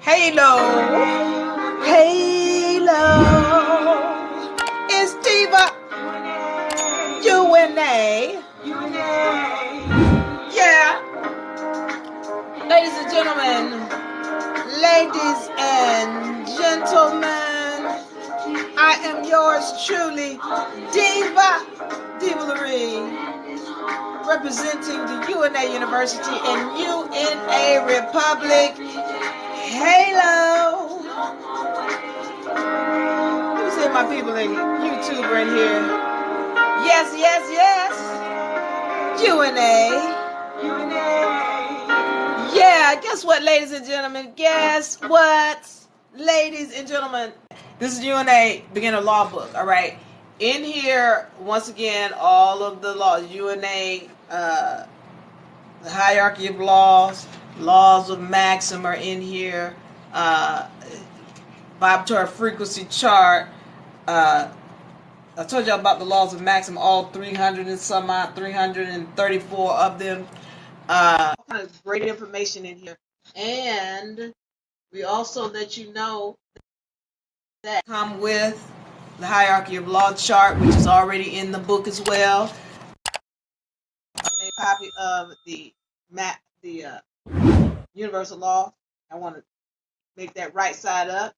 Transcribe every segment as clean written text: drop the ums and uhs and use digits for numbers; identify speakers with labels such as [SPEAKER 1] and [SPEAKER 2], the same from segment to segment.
[SPEAKER 1] Halo, halo, it's Diva UNA. Yeah, ladies and gentlemen, I am yours truly, Diva Lyri, representing the UNA University and UNA Republic. Halo. Who's in my people in YouTube right here? Yes. UNA. Yeah, guess what, ladies and gentlemen? Guess what, ladies and gentlemen? This is UNA beginner law book, all right? In here, once again, all of the laws, UNA, the hierarchy of laws of maxim are in here, vibratory frequency chart. I told you about the laws of maxim, all 300 and some odd, 334 of them. All kind of great information in here. And we also let you know that come with the hierarchy of law chart, which is already in the book as well. A copy of the universal law. I want to make that right side up.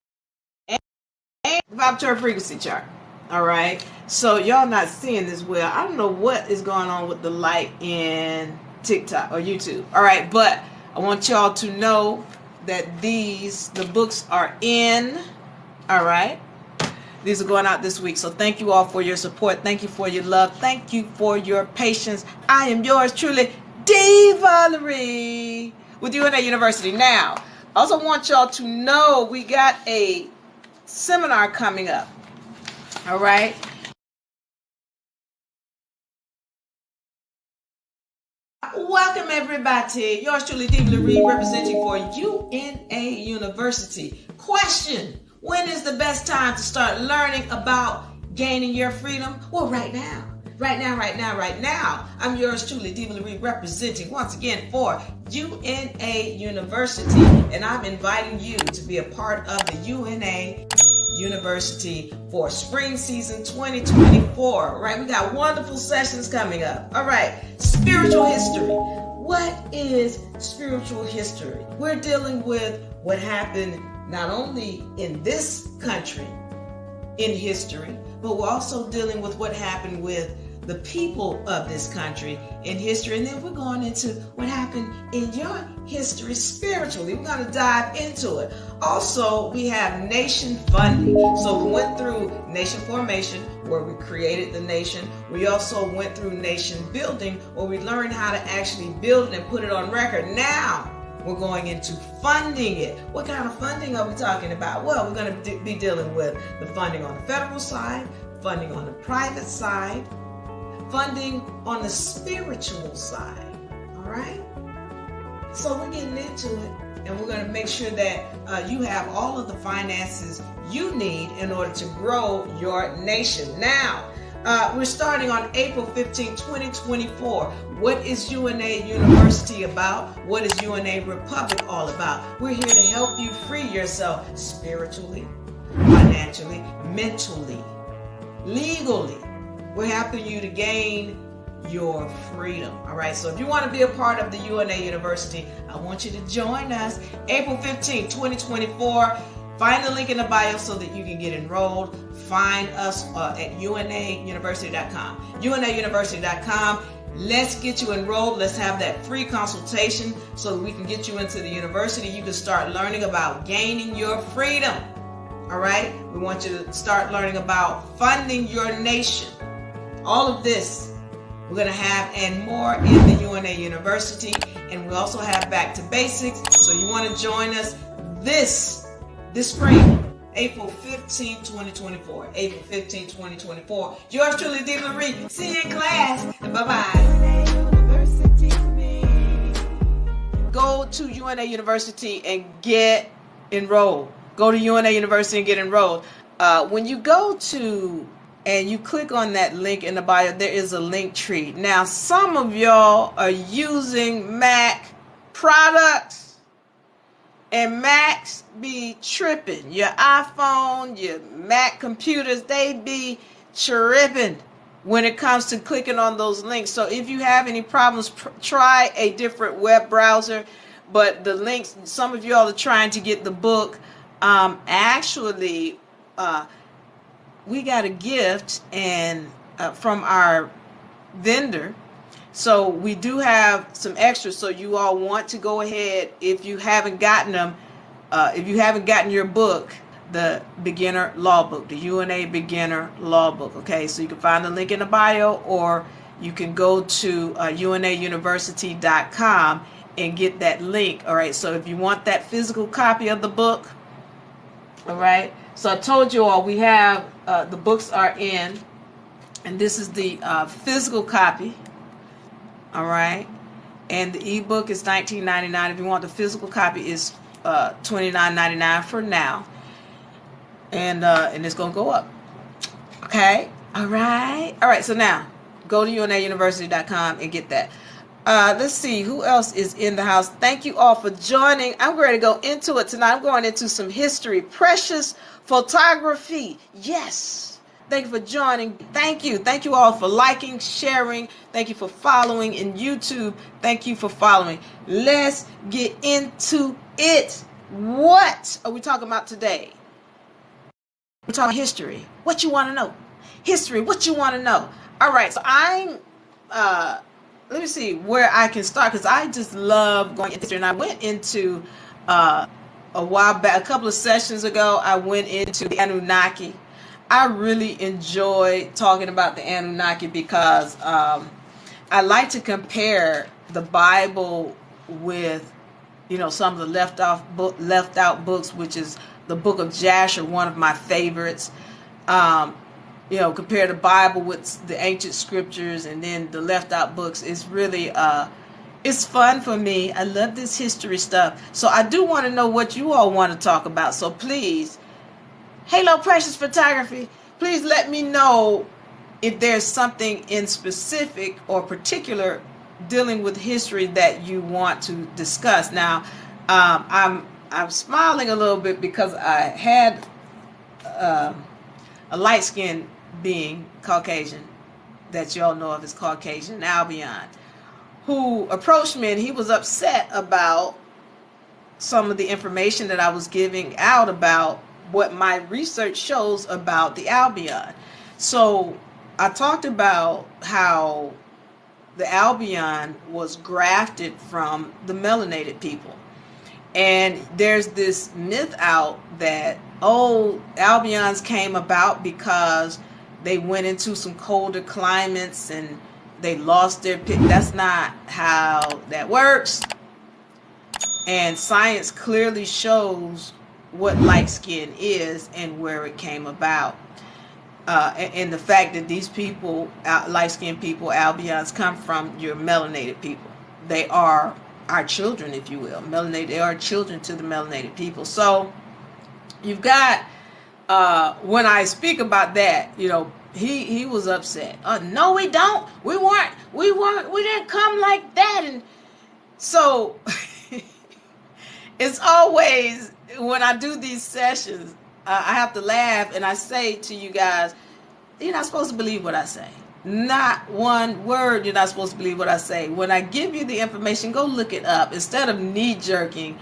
[SPEAKER 1] And the vibratory frequency chart. All right. So y'all not seeing this well. I don't know what is going on with the light in TikTok or YouTube. All right. But I want y'all to know that the books are in. All right. These are going out this week. So thank you all for your support. Thank you for your love. Thank you for your patience. I am yours truly, Diva Lyri, with UNA University. Now, I also want y'all to know we got a seminar coming up. All right. Welcome everybody. Yours truly, Diva Lyri, representing for UNA University. Question: when is the best time to start learning about gaining your freedom? Well, right now. Right now. I'm yours truly, Diva Lyri, representing once again for UNA University, and I'm inviting you to be a part of the UNA University for spring season 2024. All right, we got wonderful sessions coming up. All right, spiritual history. What is spiritual history? We're dealing with what happened not only in this country in history, but we're also dealing with what happened with the people of this country in history. And then we're going into what happened in your history spiritually. We're going to dive into it. Also, we have nation funding. So we went through nation formation, where we created the nation. We also went through nation building, where we learned how to actually build it and put it on record. Now, we're going into funding it. What kind of funding are we talking about? Well, we're going to be dealing with the funding on the federal side, funding on the private side, funding on the spiritual side. All right? So we're getting into it, and we're going to make sure that you have all of the finances you need in order to grow your nation. Now, we're starting on April 15, 2024. What is UNA University about? What is UNA Republic all about? We're here to help you free yourself spiritually, financially, mentally, legally. We're helping you to gain your freedom. All right. So if you want to be a part of the UNA University, I want you to join us April 15, 2024. Find the link in the bio so that you can get enrolled. Find us at unauniversity.com. unauniversity.com. Let's get you enrolled. Let's have that free consultation so that we can get you into the university. You can start learning about gaining your freedom. All right. We want you to start learning about funding your nation. All of this we're going to have and more in the UNA University. And we also have Back to Basics. So you want to join us this spring, April 15, 2024. April 15, 2024. Yours truly, Diva Lyri. See you in class. And bye-bye. Go to UNA University and get enrolled. Go to UNA University and get enrolled. When you go to and you click on that link in the bio, there is a link tree. Now, some of y'all are using Mac products, And Macs be tripping. Your iPhone, your Mac computers, they be tripping when it comes to clicking on those links. So if you have any problems, try a different web browser. But the links, some of y'all are trying to get the book. Actually, we got a gift and from our vendor. So we do have some extras. So you all want to go ahead, if you haven't gotten them, if you haven't gotten your book, the beginner law book, the UNA beginner law book. Okay, so you can find the link in the bio, or you can go to unauniversity.com and get that link. All right, so if you want that physical copy of the book, all right, so I told you all we have the books are in, and this is the physical copy. All right, and the ebook is $19.99. If you want the physical copy, is $29.99 for now, and it's gonna go up. Okay, all right. So now go to unauniversity.com and get that. Let's see who else is in the house. Thank you all for joining. I'm ready to go into it tonight. I'm going into some history, precious photography. Yes. Thank you for joining. Thank you all for liking, sharing. Thank you for following in YouTube. Thank you for following. Let's get into it. What are we talking about today? We're talking history. What you want to know? History. What you want to know? All right. So I'm let me see where I can start, because I just love going into history. And I went into a while back, a couple of sessions ago, I went into the Anunnaki. I really enjoy talking about the Anunnaki because I like to compare the Bible with, some of the left out books, which is the book of Jasher, one of my favorites. Compare the Bible with the ancient scriptures, and then the left out books. It's really it's fun for me. I love this history stuff. So I do want to know what you all want to talk about. So please, Halo Precious Photography, please let me know if there's something in specific or particular dealing with history that you want to discuss. Now, I'm smiling a little bit because I had a light-skinned being, Caucasian, that y'all know of as Caucasian, Albion, who approached me, and he was upset about some of the information that I was giving out about what my research shows about the Albion. So I talked about how the Albion was grafted from the melanated people. And there's this myth out that, Albions came about because they went into some colder climates and they lost their pit. That's not how that works. And science clearly shows what light skin is and where it came about. And the fact that these people, light-skinned people, Albions, come from your melanated people. They are our children, if you will. Melanated, they are children to the melanated people. So you've got, when I speak about that, he was upset. No, we don't. We didn't come like that. And so it's always, when I do these sessions, I have to laugh, and I say to you guys, you're not supposed to believe what I say. Not one word you're not supposed to believe what I say. When I give you the information, go look it up. Instead of knee-jerking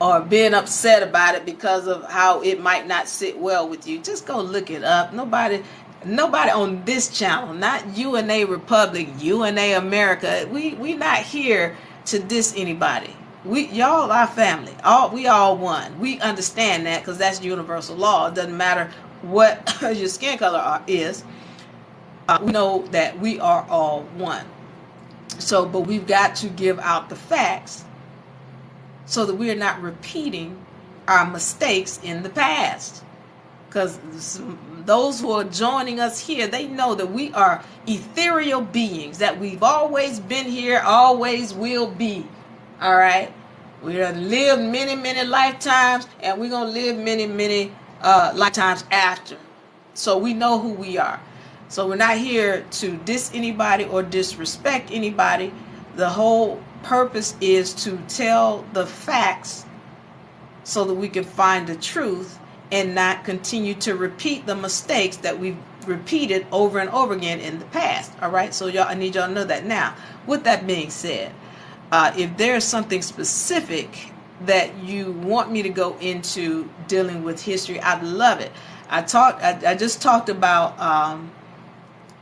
[SPEAKER 1] or being upset about it because of how it might not sit well with you, just go look it up. Nobody on this channel, not UNA Republic, UNA America, we not here to diss anybody. Y'all are family. We all one. We understand that because that's universal law. It doesn't matter what your skin color is. We know that we are all one. So, but we've got to give out the facts so that we are not repeating our mistakes in the past. Because those who are joining us here, they know that we are ethereal beings, that we've always been here, always will be. All right? We have lived many, many lifetimes, and we're going to live many, many lifetimes after. So we know who we are. So we're not here to diss anybody or disrespect anybody. The whole purpose is to tell the facts so that we can find the truth and not continue to repeat the mistakes that we've repeated over and over again in the past. All right, so y'all, I need y'all to know that. Now, with that being said, if there's something specific that you want me to go into dealing with history, I'd love it. I just talked about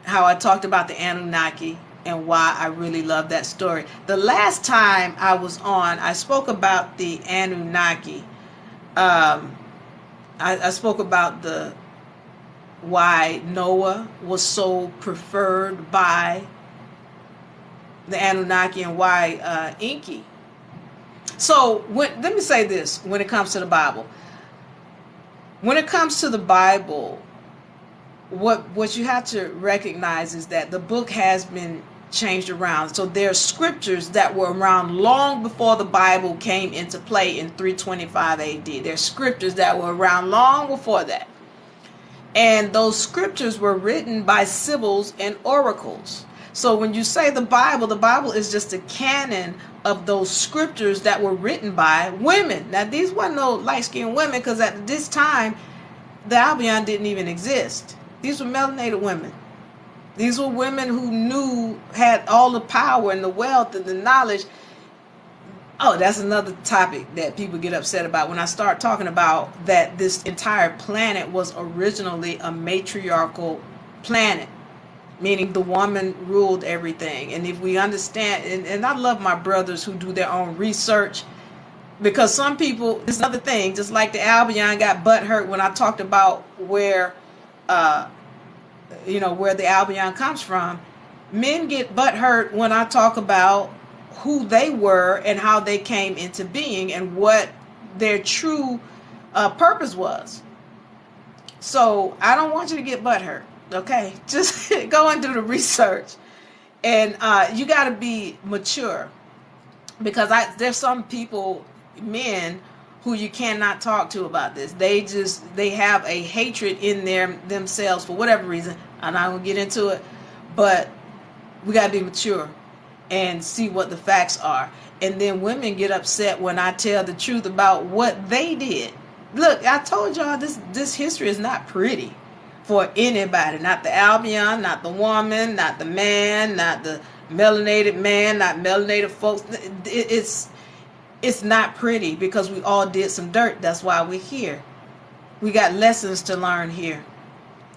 [SPEAKER 1] how I talked about the Anunnaki and why I really love that story. The last time I was on, I spoke about the Anunnaki. I spoke about why Noah was so preferred by the Anunnaki and why Enki. So let me say this when it comes to the Bible. When it comes to the Bible, what you have to recognize is that the book has been changed around. So there are scriptures that were around long before the Bible came into play in 325 AD. There are scriptures that were around long before that. And those scriptures were written by sibyls and oracles. So when you say the Bible is just a canon of those scriptures that were written by women. Now, these weren't no light-skinned women, because at this time, the Albion didn't even exist. These were melanated women. These were women who had all the power and the wealth and the knowledge. Oh, that's another topic that people get upset about when I start talking about that this entire planet was originally a matriarchal planet, meaning the woman ruled everything. And if we understand, and I love my brothers who do their own research, because some people, it's another thing, just like the Albion got butthurt when I talked about where the Albion comes from. Men get butthurt when I talk about who they were and how they came into being and what their true purpose was. So I don't want you to get butthurt, okay? Just go and do the research. And you got to be mature, because there's some people, men, who you cannot talk to about this. They have a hatred in themselves for whatever reason. I'm not going to get into it, but we got to be mature and see what the facts are. And then women get upset when I tell the truth about what they did. Look, I told y'all this history is not pretty for anybody. Not the Albion, not the woman, not the man, not the melanated man, not melanated folks. It's not pretty, because we all did some dirt. That's why we're here. We got lessons to learn here.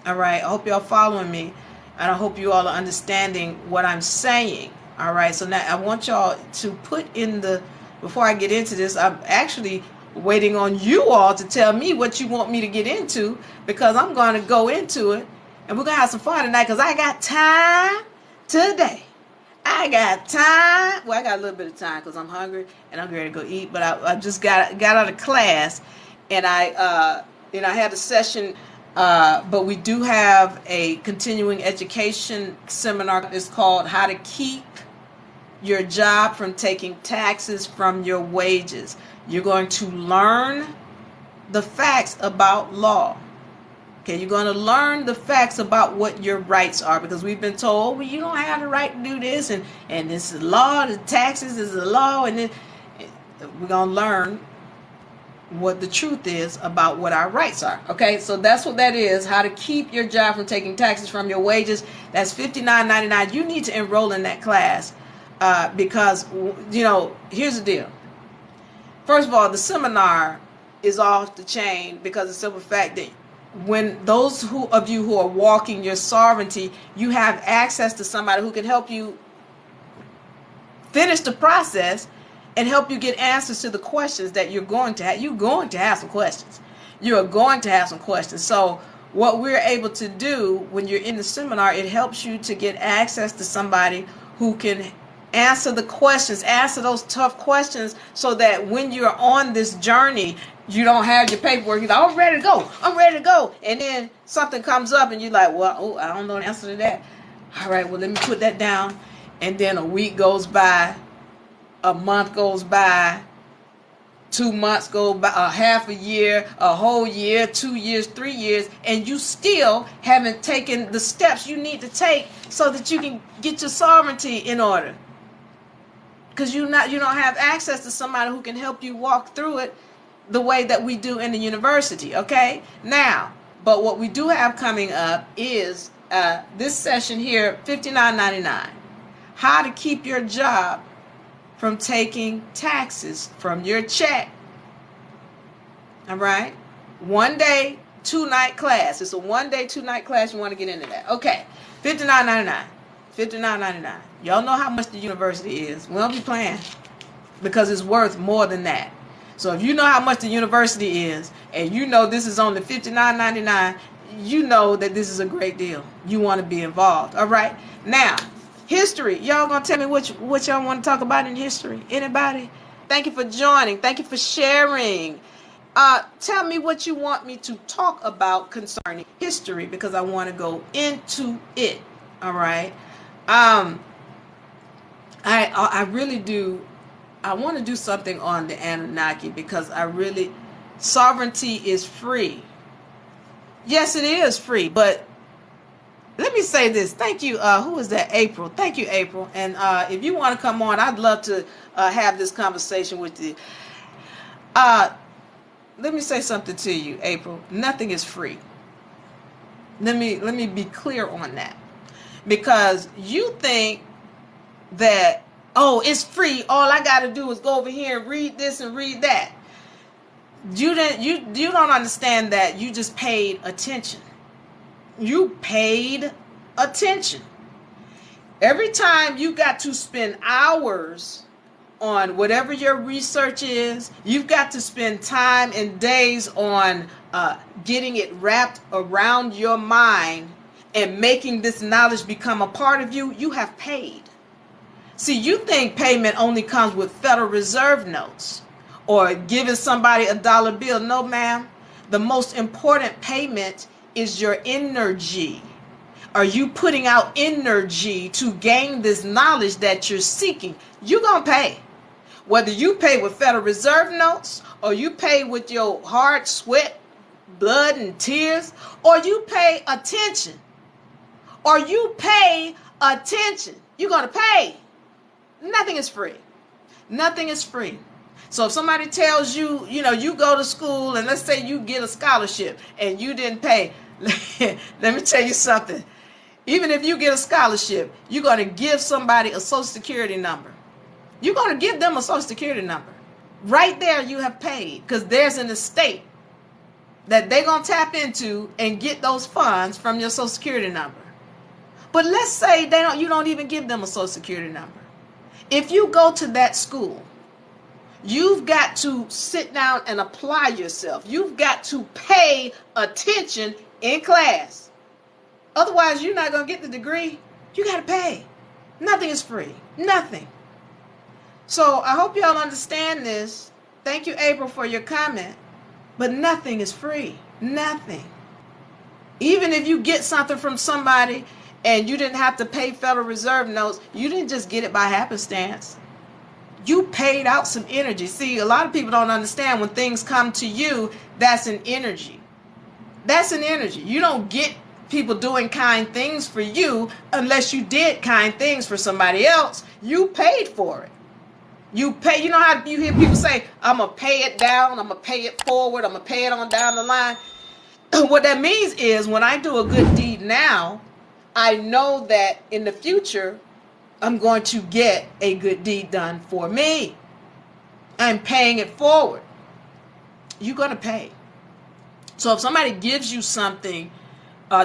[SPEAKER 1] All right. I hope y'all following me, and I hope you all are understanding what I'm saying. All right. So now I want y'all to put in before I get into this, I'm actually waiting on you all to tell me what you want me to get into, because I'm going to go into it, and we're going to have some fun tonight, because I got time today. I got time. Well, I got a little bit of time because I'm hungry and I'm ready to go eat. But I just got out of class, and I had a session. But we do have a continuing education seminar. It's called "How to Keep Your Job from Taking Taxes from Your Wages." You're going to learn the facts about law. Okay, you're going to learn the facts about what your rights are, because we've been told, well, you don't have the right to do this, and this is law, the taxes is the law, and then we're going to learn what the truth is about what our rights are. Okay, so that's what that is, how to keep your job from taking taxes from your wages. That's $59.99. You need to enroll in that class, because, here's the deal. First of all, the seminar is off the chain, because of the simple fact that when those of you who are walking your sovereignty, you have access to somebody who can help you finish the process and help you get answers to the questions that you're going to have. You're going to have some questions. You are going to have some questions. So what we're able to do when you're in the seminar, it helps you to get access to somebody who can answer the questions, answer those tough questions, so that when you're on this journey, you don't have your paperwork. You're like, I'm ready to go. And then something comes up and you're like, well, I don't know the answer to that. All right, well, let me put that down. And then a week goes by, a month goes by, 2 months go by, a half a year, a whole year, 2 years, 3 years, and you still haven't taken the steps you need to take so that you can get your sovereignty in order. Because you don't have access to somebody who can help you walk through it. the way that we do in the university, okay? Now, but what we do have coming up is this session here, $59.99. How to keep your job from taking taxes from your check. All right? 1 day, 2-night class. It's a 1 day, 2-night class. You want to get into that. Okay. $59.99. $59.99. Y'all know how much the university is. We don't be playing, because it's worth more than that. So if you know how much the university is, and you know this is only $59.99, you know that this is a great deal. You want to be involved. All right? Now, history. Y'all gonna tell me what y'all want to talk about in history? Anybody? Thank you for joining. Thank you for sharing. Tell me what you want me to talk about concerning history, because I want to go into it. All right. I really do. I want to do something on the Anunnaki, because sovereignty is free. Yes, it is free, but let me say this. Thank you. Who is that? April. Thank you, April. And if you want to come on, I'd love to have this conversation with you. Let me say something to you, April. Nothing is free. Let me be clear on that. Because you think that, oh, it's free. All I got to do is go over here and read this and read that. You don't understand that you just paid attention. You paid attention. Every time you got to spend hours on whatever your research is, you've got to spend time and days on getting it wrapped around your mind and making this knowledge become a part of you. You have paid. See, you think payment only comes with Federal Reserve notes or giving somebody a dollar bill. No, ma'am. The most important payment is your energy. Are you putting out energy to gain this knowledge that you're seeking? You're going to pay. Whether you pay with Federal Reserve notes, or you pay with your hard sweat, blood, and tears, or you pay attention. Or you pay attention. You're going to pay. Nothing is free. Nothing is free. So if somebody tells you, you go to school and let's say you get a scholarship and you didn't pay, let me tell you something. Even if you get a scholarship, you're going to give somebody a Social Security number. You're going to give them a Social Security number. Right there you have paid, because there's an estate that they're going to tap into and get those funds from your Social Security number. But let's say you don't even give them a Social Security number. If you go to that school, you've got to sit down and apply yourself. You've got to pay attention in class. Otherwise, you're not going to get the degree. You got to pay. Nothing is free. Nothing. So I hope y'all understand this. Thank you, April, for your comment. But nothing is free. Nothing. Even if you get something from somebody and you didn't have to pay Federal Reserve notes, you didn't just get it by happenstance. You paid out some energy. See, a lot of people don't understand when things come to you, that's an energy. That's an energy. You don't get people doing kind things for you unless you did kind things for somebody else. You paid for it. You pay. You know how you hear people say, I'm going to pay it down, I'm going to pay it forward, I'm going to pay it on down the line. What that means is when I do a good deed now, I know that in the future, I'm going to get a good deed done for me. I'm paying it forward. You're going to pay. So if somebody gives you something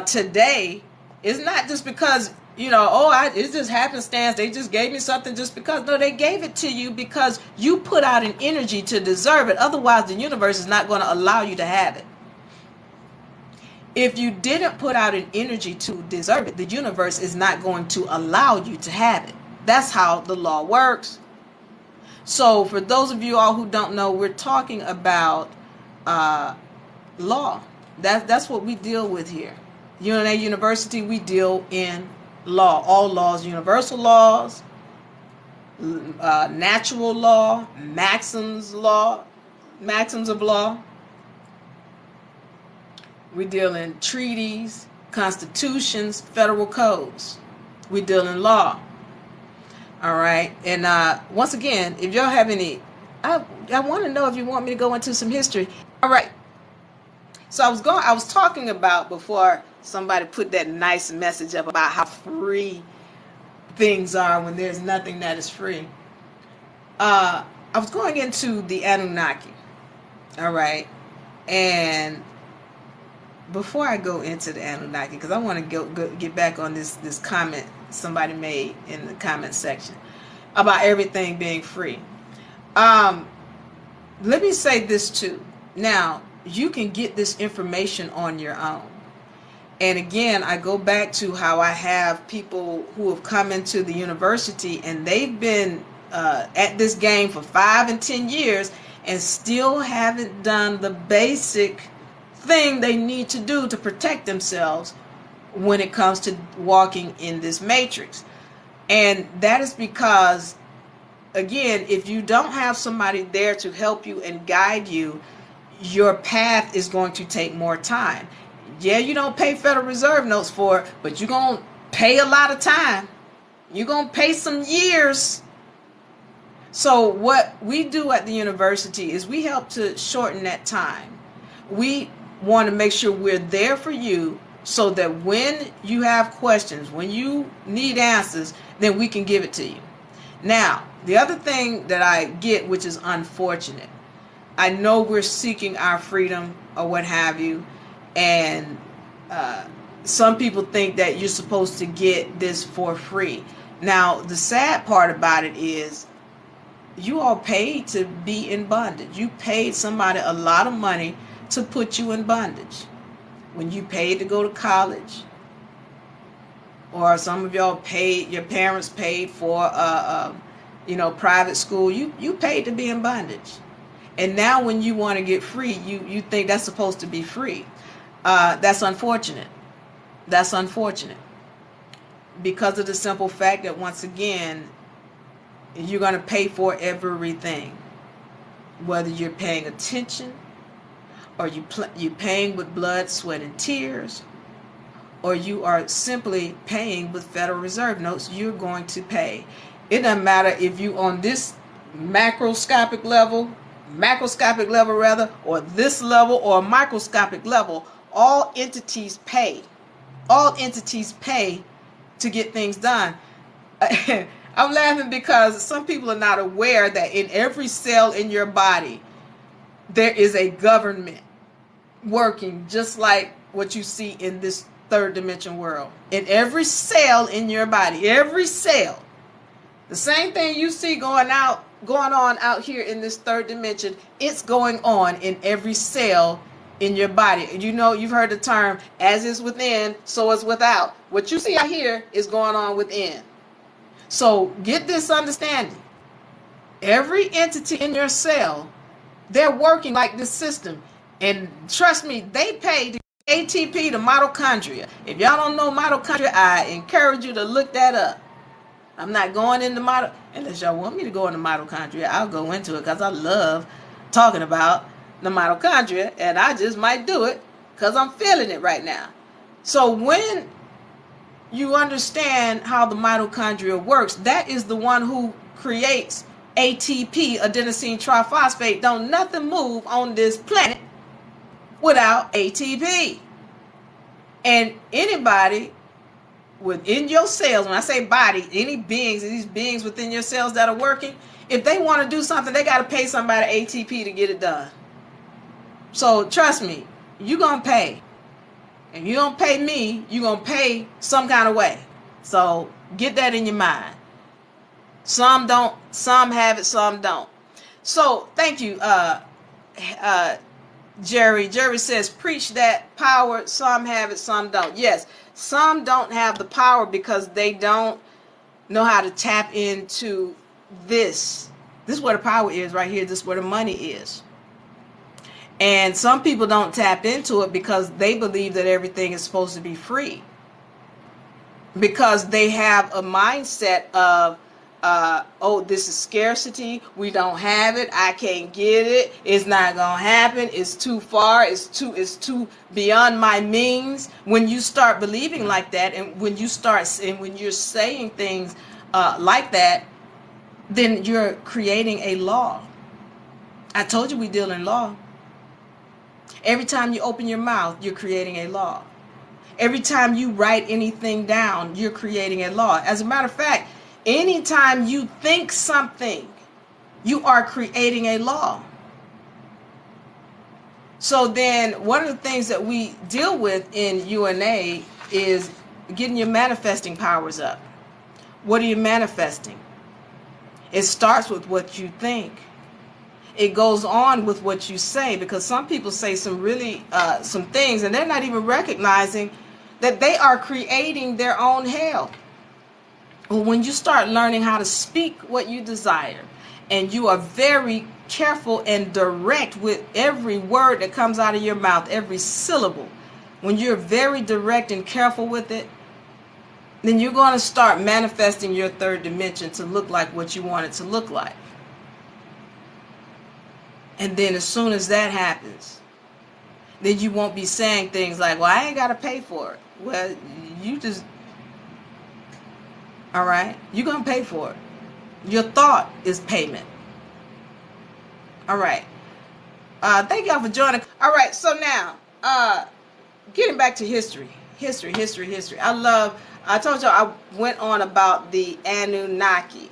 [SPEAKER 1] today, it's not just because, it's just happenstance. They just gave me something just because. No, they gave it to you because you put out an energy to deserve it. Otherwise, the universe is not going to allow you to have it. If you didn't put out an energy to deserve it, the universe is not going to allow you to have it. That's how the law works. So for those of you all who don't know, we're talking about law. That's what we deal with here. UNA University, we deal in law. All laws, universal laws, natural law, maxims of law. We deal in treaties, constitutions, federal codes. We deal in law. All right. And once again, if y'all have any I want to know if you want me to go into some history. All right. So I was talking about, before somebody put that nice message up about how free things are when there's nothing that is free. I was going into the Anunnaki. All right. And before I go into the Anunnaki, because I want to get back on this comment somebody made in the comment section about everything being free. Let me say this too. Now, you can get this information on your own. And again, I go back to how I have people who have come into the university and they've been at this game for 5 and 10 years and still haven't done the basic thing they need to do to protect themselves when it comes to walking in this matrix. And that is because, again, if you don't have somebody there to help you and guide you, your path is going to take more time. Yeah, you don't pay Federal Reserve notes for it, but you're going to pay a lot of time. You're going to pay some years. So what we do at the university is we help to shorten that time. We want to make sure we're there for you so that when you have questions, when you need answers, then we can give it to you. Now, the other thing that I get, which is unfortunate, I know we're seeking our freedom or what have you, and some people think that you're supposed to get this for free. Now, the sad part about it is you all paid to be in bondage. You paid somebody a lot of money to put you in bondage. When you paid to go to college, or some of y'all paid, your parents paid for private school, you paid to be in bondage. And now when you want to get free, you think that's supposed to be free. That's unfortunate. That's unfortunate. Because of the simple fact that, once again, you're going to pay for everything. Whether you're paying attention, or you're paying with blood, sweat, and tears, or you are simply paying with Federal Reserve notes, you're going to pay. It doesn't matter if you on this macroscopic level rather, or this level or microscopic level. All entities pay. All entities pay to get things done. I'm laughing because some people are not aware that in every cell in your body, there is a government working just like what you see in this third dimension world. In every cell in your body, every cell, the same thing you see going on out here in this third dimension, it's going on in every cell in your body. You know, you've heard the term, as is within, so is without. What you see out here is going on within. So get this understanding. Every entity in your cell, they're working like this system. And trust me, they pay to ATP to mitochondria. If y'all don't know mitochondria, I encourage you to look that up. I'm not going into unless y'all want me to go into mitochondria, I'll go into it because I love talking about the mitochondria, and I just might do it because I'm feeling it right now. So when you understand how the mitochondria works, that is the one who creates ATP, adenosine triphosphate. Don't nothing move on this planet without ATP. And anybody within your cells, when I say body, any beings, these beings within your cells that are working, if they want to do something, they got to pay somebody ATP to get it done. So trust me, you're going to pay. And you don't pay me, you're going to pay some kind of way. So get that in your mind. Some don't, some have it, some don't. So thank you, Jerry. Jerry says, preach that power. Some have it, some don't. Yes, some don't have the power because they don't know how to tap into this. This is where the power is right here. This is where the money is. And some people don't tap into it because they believe that everything is supposed to be free. Because they have a mindset of, this is scarcity. We don't have it. I can't get it. It's not going to happen. It's too far. It's too beyond my means. When you start believing like that, and when you're saying things like that, then you're creating a law. I told you we deal in law. Every time you open your mouth, you're creating a law. Every time you write anything down, you're creating a law. As a matter of fact, anytime you think something, you are creating a law. So then one of the things that we deal with in UNA is getting your manifesting powers up. What are you manifesting? It starts with what you think. It goes on with what you say, because some people say some really some things and they're not even recognizing that they are creating their own hell. Well, when you start learning how to speak what you desire, and you are very careful and direct with every word that comes out of your mouth, every syllable, when you're very direct and careful with it, then you're going to start manifesting your third dimension to look like what you want it to look like. And then as soon as that happens, then you won't be saying things like, well, I ain't got to pay for it. Well, you just, all right, you're going to pay for it. Your thought is payment. All right. Thank y'all for joining. All right, so now, getting back to history. History. I told y'all I went on about the Anunnaki.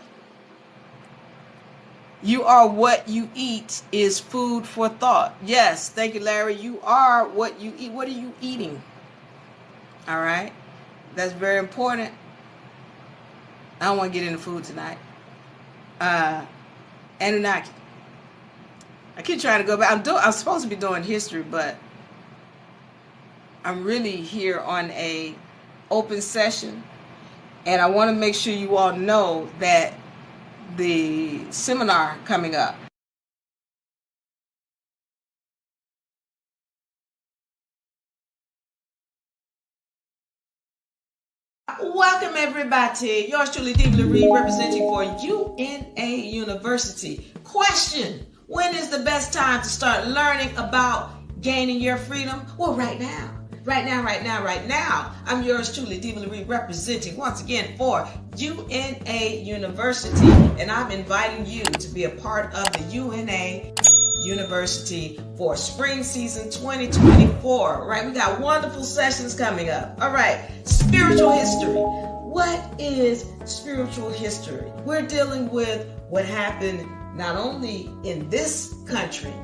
[SPEAKER 1] You are what you eat is food for thought. Yes, thank you, Larry. You are what you eat. What are you eating? All right. That's very important. I don't want to get into food tonight. Anunnaki. I keep trying to go back. I'm supposed to be doing history, but I'm really here on a open session, and I want to make sure you all know that the seminar coming up. Welcome everybody. Yours truly, Diva Lyri, representing for UNA University. Question: when is the best time to start learning about gaining your freedom? Well, right now. Right now. I'm yours truly, Diva Lyri, representing once again for UNA University, and I'm inviting you to be a part of the UNA University for spring season 2024. Right, we got wonderful sessions coming up. All right, spiritual history. What is spiritual history? We're dealing with what happened not only in this country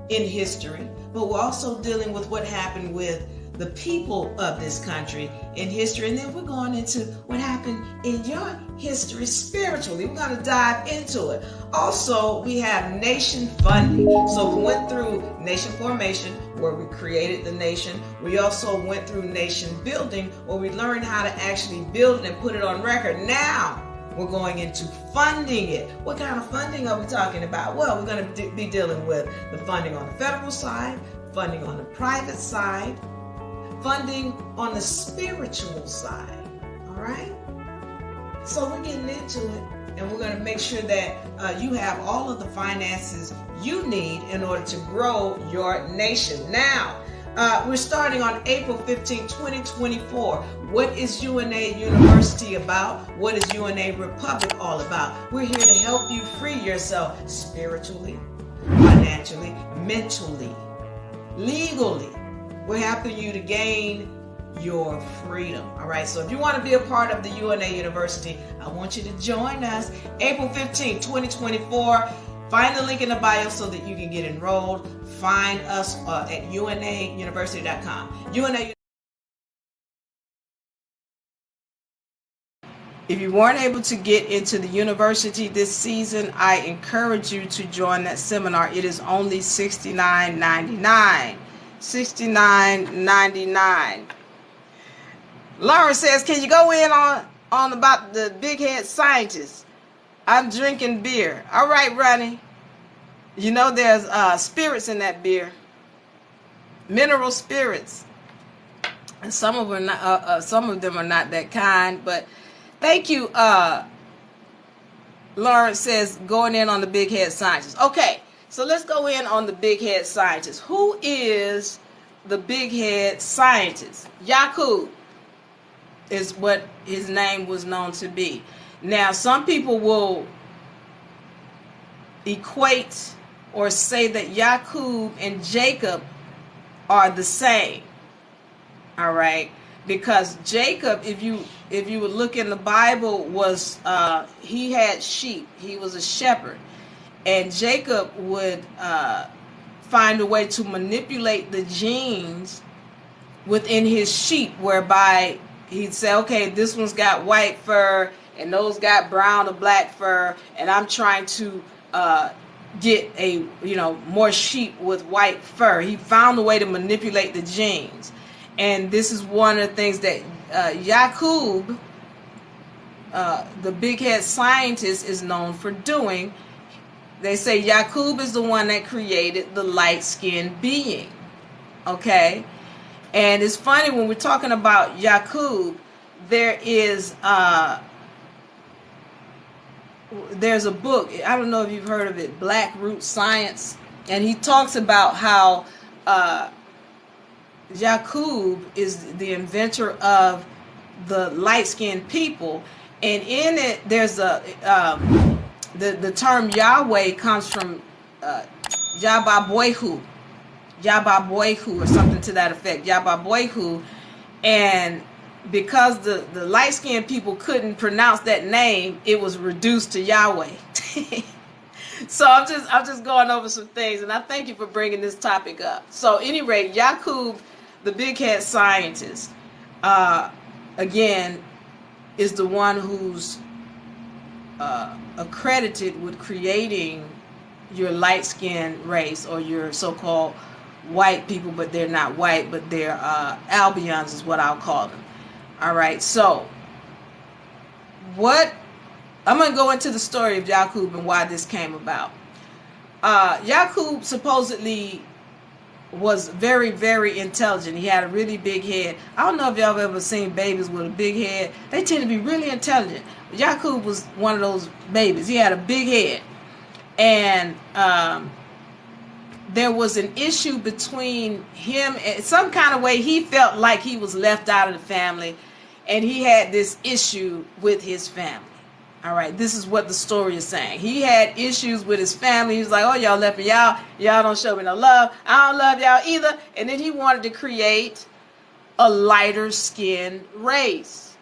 [SPEAKER 1] in history, but we're also dealing with what happened with the people of this country in history. And then we're going into what happened in your history spiritually. We're going to dive into it. Also, we have nation funding. So we went through nation formation, where we created the nation. We also went through nation building, where we learned how to actually build it and put it on record. Now we're going into funding it. What kind of funding are we talking about? Well, we're going to be dealing with the funding on the federal side, funding on the private side, funding on the spiritual side. All right? So we're getting into it, and we're going to make sure that you have all of the finances you need in order to grow your nation. Now, we're starting on April 15, 2024. What is UNA University about? What is UNA Republic all about? We're here to help you free yourself spiritually, financially, mentally, legally. We're helping you to gain your freedom. All right, so if you want to be a part of the UNA University, I want you to join us April 15, 2024. Find the link in the bio so that you can get enrolled. Find us at unauniversity.com. UNA. If you weren't able to get into the university this season, I encourage you to join that seminar. It is only $69.99. $69.99. Lauren says, can you go in on about the big head scientists? I'm drinking beer. All right, Ronnie. You know there's spirits in that beer. Mineral spirits. And some of them are not that kind, but thank you. Lawrence says going in on the big head scientists. Okay, so let's go in on the big head scientist. Who is the big head scientist? Yakub is what his name was known to be. Now, some people will equate or say that Jacob and Jacob are the same. All right, because Jacob, if you would look in the Bible, was he had sheep. He was a shepherd, and Jacob would find a way to manipulate the genes within his sheep, whereby he'd say, okay, this one's got white fur and those got brown or black fur, and I'm trying to get a more sheep with white fur. He found a way to manipulate the genes, and this is one of the things that Jacob, the big head scientist, is known for doing. They say Jacob is the one that created the light-skinned being. Okay, and it's funny when we're talking about Jacob, there's a book, I don't know if you've heard of it, Black Root Science, and he talks about how Jacob is the inventor of the light-skinned people, and in it there's a the term Yahweh comes from Yababoihu or something to that effect, Yababoihu, and because the light-skinned people couldn't pronounce that name, it was reduced to Yahweh. So I'm just going over some things, and I thank you for bringing this topic up. So anyway, Jacob, the big head scientist, again, is the one who's accredited with creating your light-skinned race, or your so-called white people, but they're not white, but they're Albions is what I'll call them. All right, so I'm going to go into the story of Jacob and why this came about. Jacob supposedly was very, very intelligent. He had a really big head. I don't know if y'all have ever seen babies with a big head. They tend to be really intelligent. Jacob was one of those babies. He had a big head. And there was an issue between him, and some kind of way he felt like he was left out of the family, and he had this issue with his family. All right, this is what the story is saying. He had issues with his family. He was like, oh, y'all left me out. Y'all don't show me no love. I don't love y'all either. And then he wanted to create a lighter skinned race,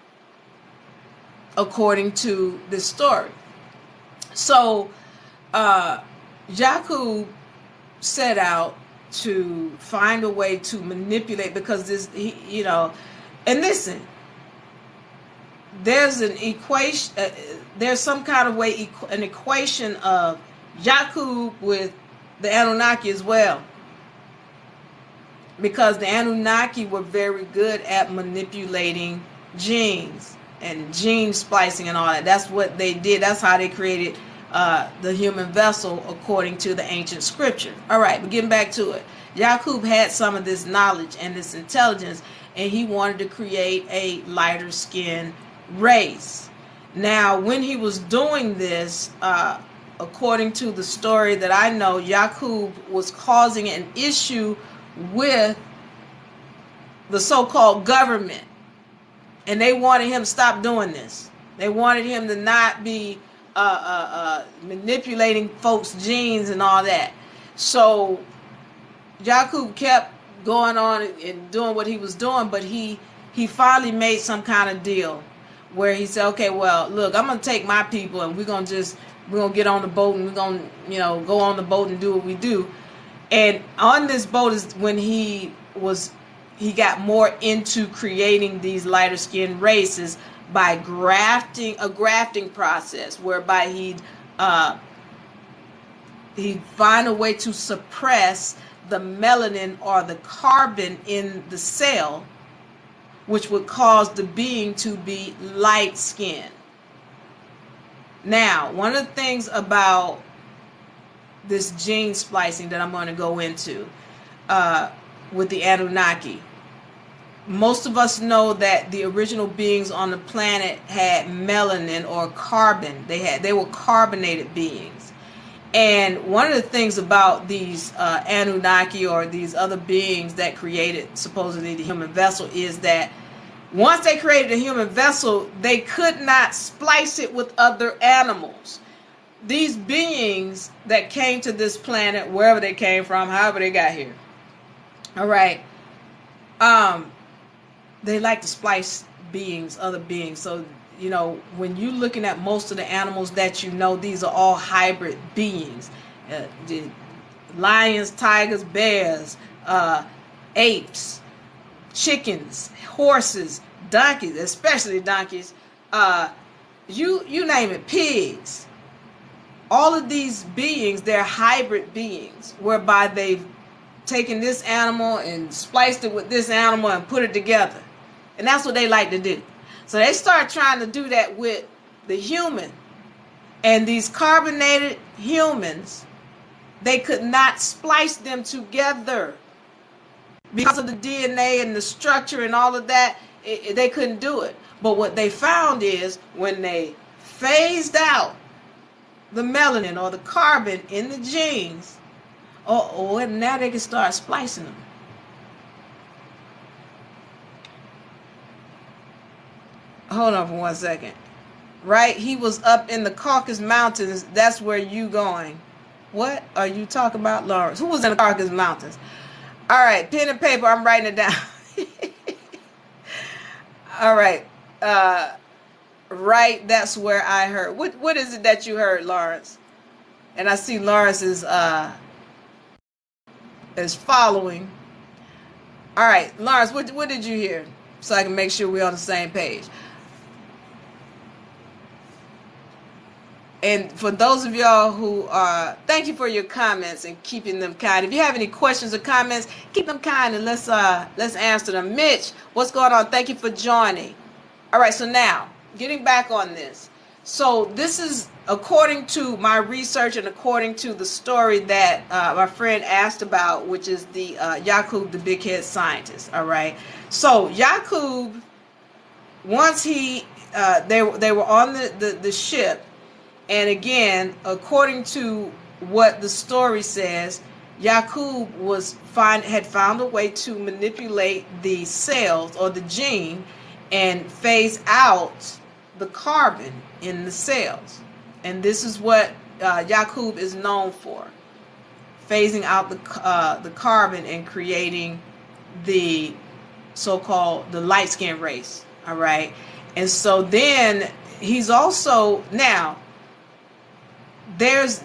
[SPEAKER 1] according to this story. So Jacob set out to find a way to manipulate, because and listen, there's an equation, there's some kind of way, an equation of Jacob with the Anunnaki as well, because the Anunnaki were very good at manipulating genes and gene splicing and all that. That's what they did. That's how they created the human vessel, according to the ancient scripture. All right, but getting back to it, Jacob had some of this knowledge and this intelligence, and he wanted to create a lighter skinned race. Now, when he was doing this, according to the story that I know, Jacob was causing an issue with the so-called government, and they wanted him to stop doing this. They wanted him to not be manipulating folks' genes and all that. So Jacob kept going on and doing what he was doing, but he finally made some kind of deal where he said, okay, well, look, I'm gonna take my people, and we're gonna get on the boat, and we're gonna go on the boat and do what we do. And on this boat is when he got more into creating these lighter skinned races by a grafting process, whereby he'd find a way to suppress the melanin, or the carbon in the cell, which would cause the being to be light skinned. Now, one of the things about this gene splicing that I'm going to go into with the Anunnaki, most of us know that the original beings on the planet had melanin or carbon. They were carbonated beings. And one of the things about these Anunnaki, or these other beings that created supposedly the human vessel, is that once they created a human vessel, they could not splice it with other animals. these beings that came to this planet, wherever they came from, however they got here, all right, they like to splice beings, other beings. So, you know, when you're looking at most of the animals that you know, these are all hybrid beings. The lions, tigers, bears, apes, chickens, horses, donkeys, especially donkeys, you name it, pigs. All of these beings, they're hybrid beings, whereby they've taken this animal and spliced it with this animal and put it together. And that's what they like to do. So they start trying to do that with the human. And these carbonated humans, they could not splice them together. Because of the DNA and the structure and all of that, they couldn't do it. But what they found is when they phased out the melanin or the carbon in the genes, and now they can start splicing them. Hold on for 1 second. Right? He was up in the Caucasus Mountains. That's where you going. What are you talking about, Lawrence? Who was in the Caucasus Mountains? All right, pen and paper. I'm writing it down. All right. Right, that's where I heard. What is it that you heard, Lawrence? And I see Lawrence is following. All right, Lawrence, what did you hear? So I can make sure we're on the same page. And for those of y'all who thank you for your comments and keeping them kind. If you have any questions or comments, keep them kind and let's answer them. Mitch, what's going on? Thank you for joining. All right, so now getting back on this. So this is according to my research and according to the story that my friend asked about, which is the Yakub, the big head scientist. All right. So Yakub, once they were on the ship. And again, according to what the story says, Yakub had found a way to manipulate the cells or the gene and phase out the carbon in the cells. And this is what Yakub is known for, phasing out the carbon and creating the so-called the light-skinned race. All right. And so then he's also now. There's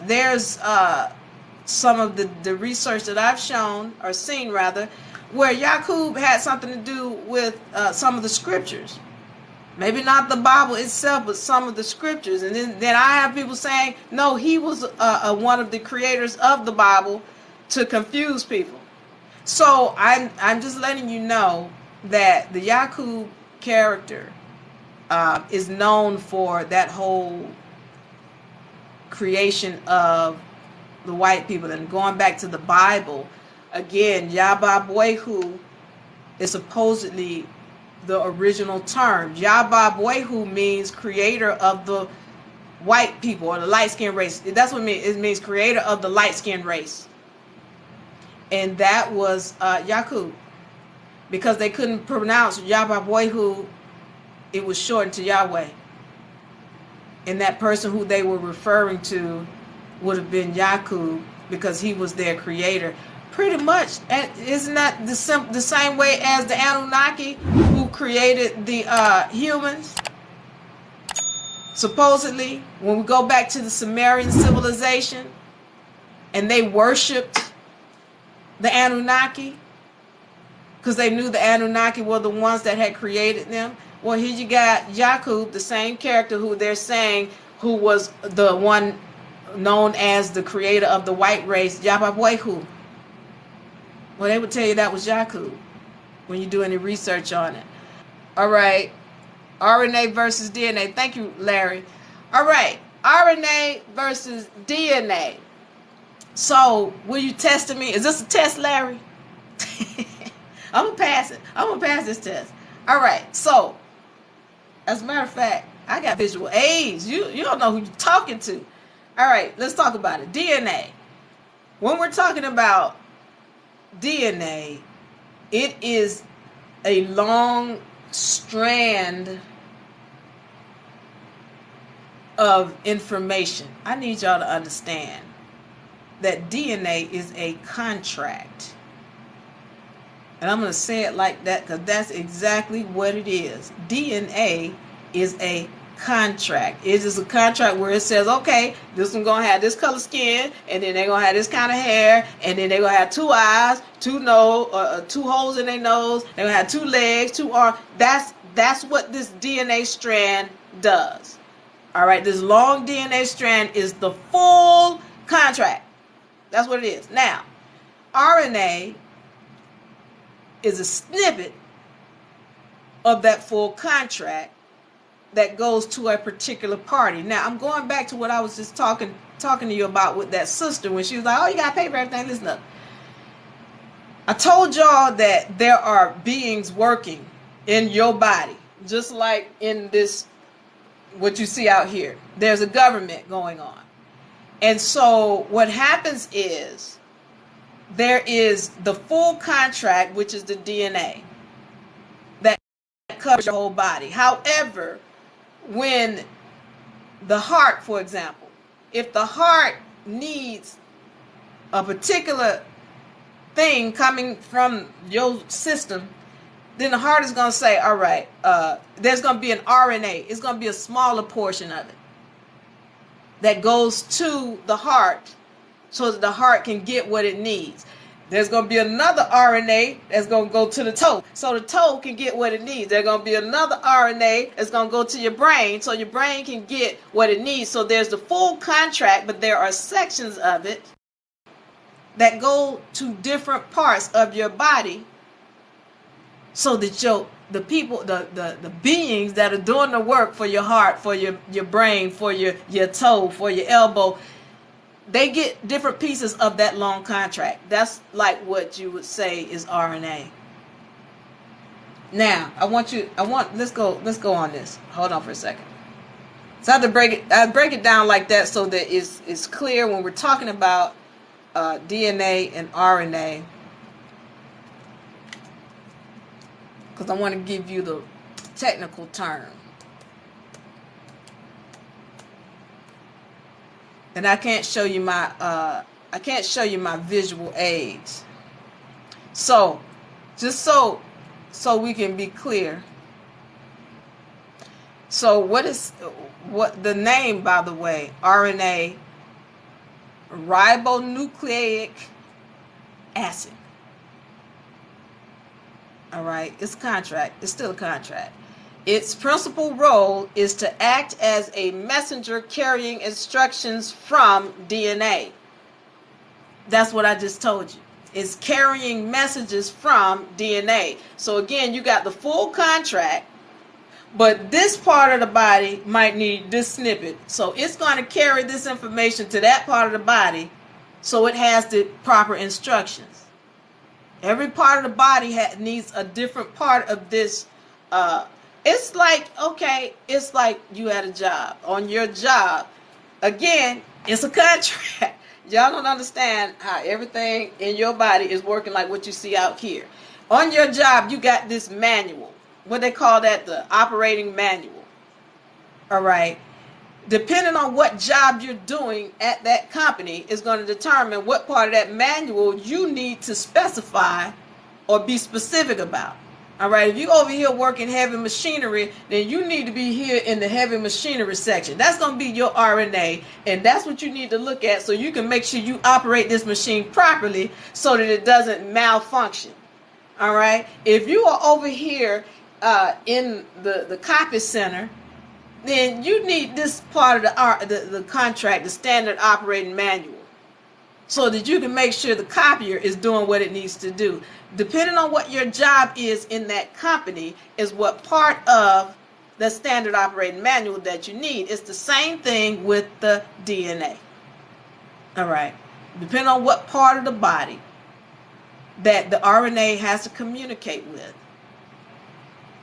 [SPEAKER 1] some of the research that I've shown or seen rather, where Yakub had something to do with some of the scriptures, maybe not the Bible itself, but some of the scriptures. And then I have people saying, no, he was one of the creators of the Bible to confuse people. So I'm just letting you know that the Yakub character is known for that whole creation of the white people. And going back to the Bible, again, Yababwehu is supposedly the original term. Yababwehu means creator of the white people or the light-skinned race. That's what it means. It means creator of the light-skinned race. And that was Yakub. Because they couldn't pronounce Yababwehu, it was shortened to Yahweh. And that person who they were referring to would have been Yakub because he was their creator. Pretty much, isn't that the same way as the Anunnaki who created the humans? Supposedly, when we go back to the Sumerian civilization and they worshipped the Anunnaki because they knew the Anunnaki were the ones that had created them. Well, here you got Yakub, the same character who they're saying who was the one known as the creator of the white race, Yababwehu. Well, they would tell you that was Yakub when you do any research on it. All right. RNA versus DNA. Thank you, Larry. All right. RNA versus DNA. So, will you test me? Is this a test, Larry? I'm going to pass it. I'm going to pass this test. All right. So, as a matter of fact, I got visual aids. You don't know who you're talking to. All right, let's talk about it. DNA. When we're talking about DNA, it is a long strand of information. I need y'all to understand that DNA is a contract. And I'm going to say it like that because that's exactly what it is. DNA is a contract. It is a contract where it says, okay, this one's going to have this color skin, and then they're going to have this kind of hair, and then they're going to have 2 eyes, 2 holes in their nose, they're going to have 2 legs, 2 arms. That's what this DNA strand does. All right, this long DNA strand is the full contract. That's what it is. Now, RNA is a snippet of that full contract that goes to a particular party. Now, I'm going back to what I was just talking to you about with that sister when she was like, oh, you got to pay for everything. Listen up. I told y'all that there are beings working in your body, just like in this, what you see out here. There's a government going on. And so what happens is there is the full contract, which is the DNA that covers your whole body. However, when the heart, for example, if the heart needs a particular thing coming from your system, then the heart is going to say, all right, there's going to be an RNA. It's going to be a smaller portion of it that goes to the heart so that the heart can get what it needs. There's going to be another RNA that's going to go to the toe so the toe can get what it needs. There's going to be another RNA that's going to go to your brain so your brain can get what it needs. So there's the full contract, but there are sections of it that go to different parts of your body so that the people, the beings that are doing the work for your heart, for your brain, for your toe, for your elbow, they get different pieces of that long contract. That's like what you would say is RNA. Now, let's go on this. Hold on for a second. So I have to break it down like that so that it's clear when we're talking about DNA and RNA. Because I want to give you the technical term. And I can't show you my visual aids. So, just so we can be clear. So what the name, by the way, RNA, ribonucleic acid. All right, it's a contract. It's still a contract. Its principal role is to act as a messenger carrying instructions from DNA. That's what I just told you. It's carrying messages from DNA. So again, you got the full contract, but this part of the body might need this snippet. So it's going to carry this information to that part of the body so it has the proper instructions. Every part of the body needs a different part of this. It's like you had a job. On your job, again, it's a contract. Y'all don't understand how everything in your body is working like what you see out here. On your job, you got this manual. What they call that, the operating manual. All right. Depending on what job you're doing at that company is going to determine what part of that manual you need to specify or be specific about. All right, if you over here working heavy machinery, then you need to be here in the heavy machinery section. That's going to be your RNA, and that's what you need to look at so you can make sure you operate this machine properly so that it doesn't malfunction. All right, if you are over here in the copy center, then you need this part of the contract, the standard operating manual, so that you can make sure the copier is doing what it needs to do. Depending on what your job is in that company is what part of the standard operating manual that you need. It's the same thing with the DNA. All right. Depending on what part of the body that the RNA has to communicate with,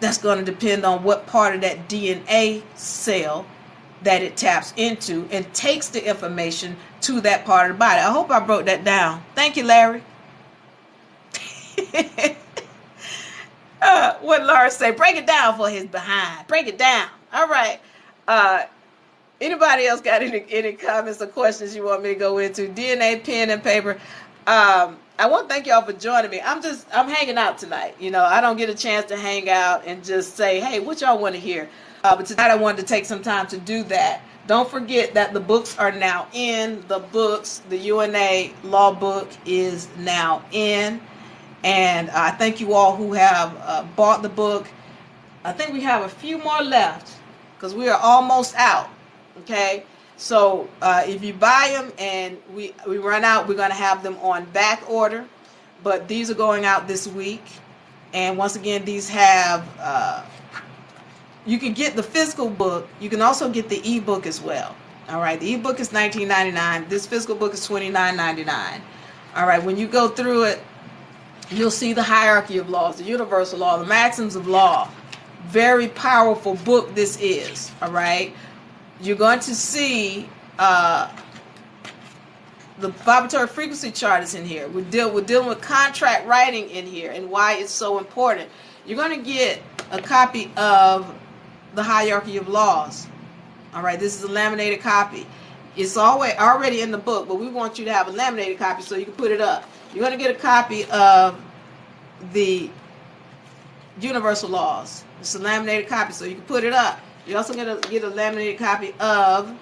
[SPEAKER 1] that's going to depend on what part of that DNA cell that it taps into and takes the information to that part of the body. I hope I broke that down. Thank you, Larry. What Laura say? Break it down for his behind. Break it down. All right. Anybody else got any comments or questions you want me to go into? DNA, pen, and paper. I want to thank y'all for joining me. I'm hanging out tonight. You know, I don't get a chance to hang out and just say, hey, what y'all want to hear? But tonight I wanted to take some time to do that. Don't forget that the books are now in. The books, the UNA law book is now in. And I thank you all who have bought the book. I think we have a few more left because we are almost out. Okay, so if you buy them and we run out, we're going to have them on back order. But these are going out this week. And once again, these have, you can get the physical book. You can also get the ebook as well. All right, the ebook is $19.99. This physical book is $29.99. All right, when you go through it, you'll see the hierarchy of laws, the universal law, the maxims of law. Very powerful book this is. All right. You're going to see the vibratory frequency chart is in here. We're dealing with contract writing in here and why it's so important. You're going to get a copy of the hierarchy of laws. All right, this is a laminated copy. It's already in the book, but we want you to have a laminated copy so you can put it up. You're going to get a copy of the universal laws. It's a laminated copy so you can put it up. You're also going to get a laminated copy of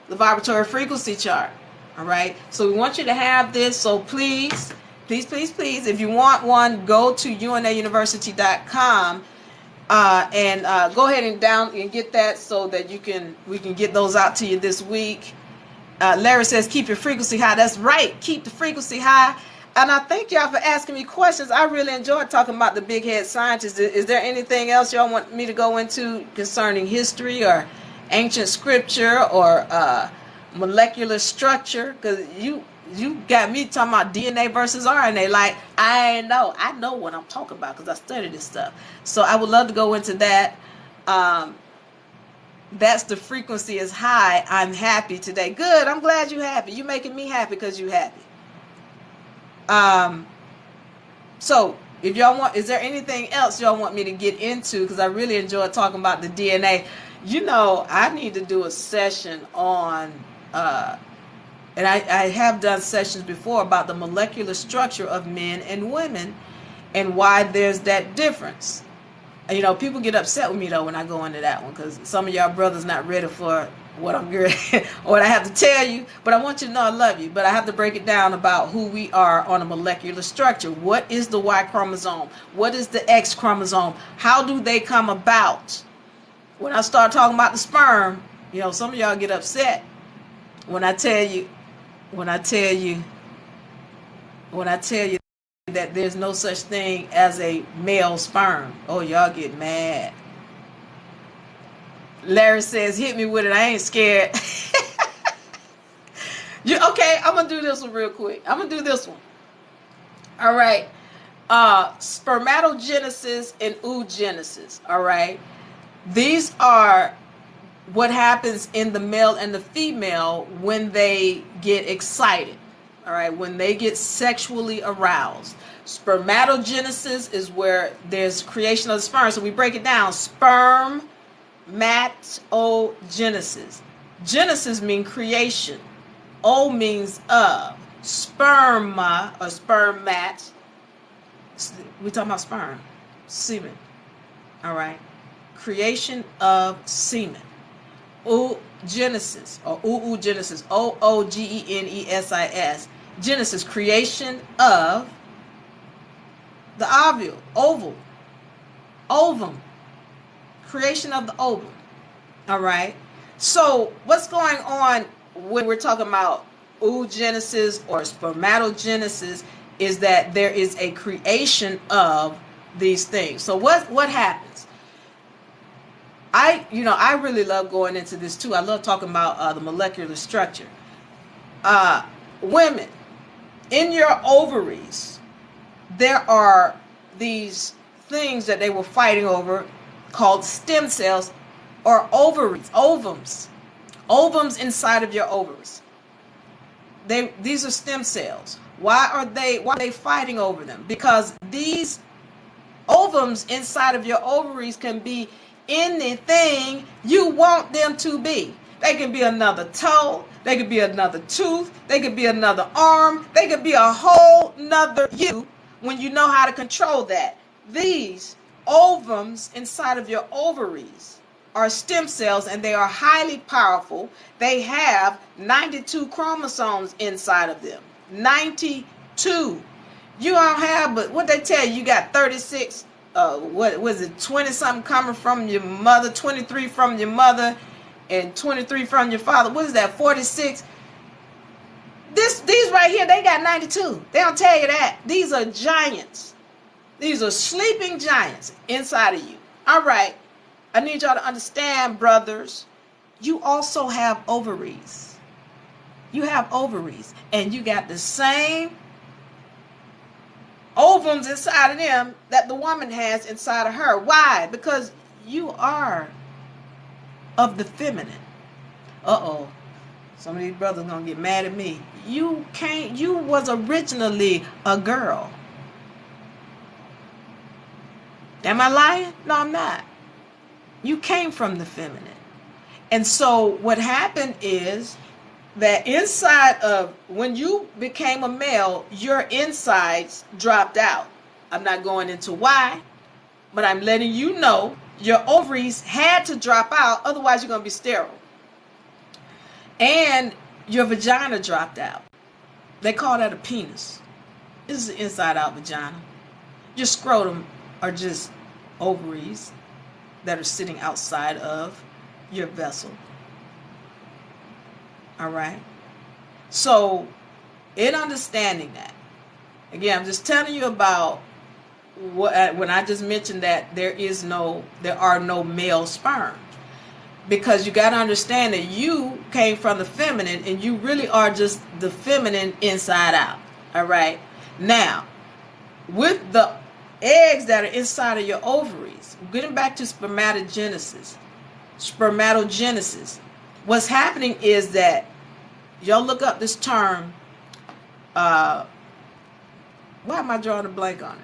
[SPEAKER 1] the vibratory frequency chart. All right. So we want you to have this. So please, if you want one, go to unauniversity.com and go ahead and get that so that we can get those out to you this week. Larry says, keep your frequency high. That's right. Keep the frequency high. And I thank y'all for asking me questions. I really enjoyed talking about the big head scientists. Is there anything else y'all want me to go into concerning history or ancient scripture or molecular structure? Because you got me talking about DNA versus RNA. Like, I know what I'm talking about because I studied this stuff. So I would love to go into that. That's the frequency is high. I'm happy today. Good. I'm glad you're happy. You're making me happy because you're happy. So if y'all want, is there anything else y'all want me to get into? Because I really enjoyed talking about the DNA. You know, I need to do a session on, and I have done sessions before about the molecular structure of men and women and why there's that difference. You know, people get upset with me though when I go into that one because some of y'all brothers not ready for what what I have to tell you, but I want you to know I love you. But I have to break it down about who we are on a molecular structure. What is the Y chromosome? What is the X chromosome? How do they come about? When I start talking about the sperm, you know, some of y'all get upset when I tell you that there's no such thing as a male sperm. Oh, y'all get mad. Larry says, hit me with it. I ain't scared. Okay, I'm going to do this one real quick. I'm going to do this one. All right. Spermatogenesis and oogenesis. All right. These are what happens in the male and the female when they get excited. All right. When they get sexually aroused. Spermatogenesis is where there's creation of the sperm. So we break it down. Spermatogenesis. Genesis means creation. O means of. Sperma or spermat. We're talking about sperm. Semen. All right. Creation of semen. Oogenesis or oogenesis. Oogenesis. Genesis. Creation of the ovum. Creation of the ovum. All right. So what's going on when we're talking about oogenesis or spermatogenesis is that there is a creation of these things. So what happens? I really love going into this too. I love talking about the molecular structure. Women, in your ovaries, there are these things that they were fighting over called stem cells or ovaries, ovums inside of your ovaries. These are stem cells. Why are they fighting over them? Because these ovums inside of your ovaries can be anything you want them to be. They can be another toe. They could be another tooth. They could be another arm. They could be a whole nother you when you know how to control that. These ovums inside of your ovaries are stem cells, and they are highly powerful. They have 92 chromosomes inside of them. 92. You don't have, but what they tell you, you got 36, what was it, 20 something coming from your mother, 23 from your mother, and 23 from your father. What is that, 46? These right here, they got 92. They don't tell you that. These are giants. These are sleeping giants inside of you. All right. I need y'all to understand, brothers. You also have ovaries. You have ovaries. And you got the same ovums inside of them that the woman has inside of her. Why? Because you are of the feminine. Uh-oh. Some of these brothers gonna get mad at me. You was originally a girl. Am I lying? No, I'm not. You came from the feminine. And so what happened is that inside of, when you became a male, your insides dropped out. I'm not going into why, but I'm letting you know your ovaries had to drop out, otherwise you're going to be sterile. And your vagina dropped out. They call that a penis. This is an inside out vagina. Your scrotum are just ovaries that are sitting outside of your vessel. All right. So in understanding that, again, I'm just telling you about what, when I just mentioned that there are no male sperm, because you got to understand that you came from the feminine, and you really are just the feminine inside out. All right. Now, with the eggs that are inside of your ovaries, getting back to spermatogenesis, what's happening is that, y'all look up this term, why am I drawing a blank on it?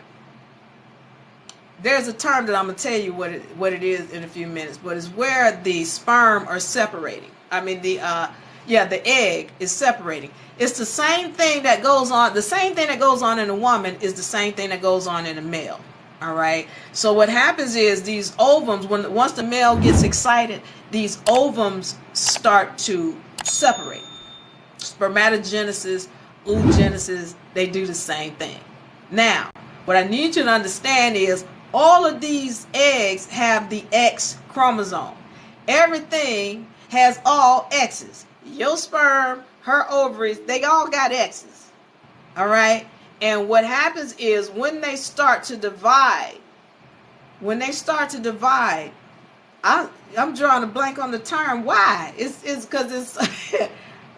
[SPEAKER 1] There's a term that I'm going to tell you what it is in a few minutes, but it's where the sperm are separating. I mean, the egg is separating. It's the same thing that goes on. The same thing that goes on in a woman is the same thing that goes on in a male. All right. So what happens is these ovums, once the male gets excited, these ovums start to separate. Spermatogenesis, oogenesis, they do the same thing. Now, what I need you to understand is all of these eggs have the X chromosome. Everything has all X's. Your sperm, her ovaries, they all got X's. All right. And what happens is when they start to divide, I'm drawing a blank on the term. Why? It's because it's,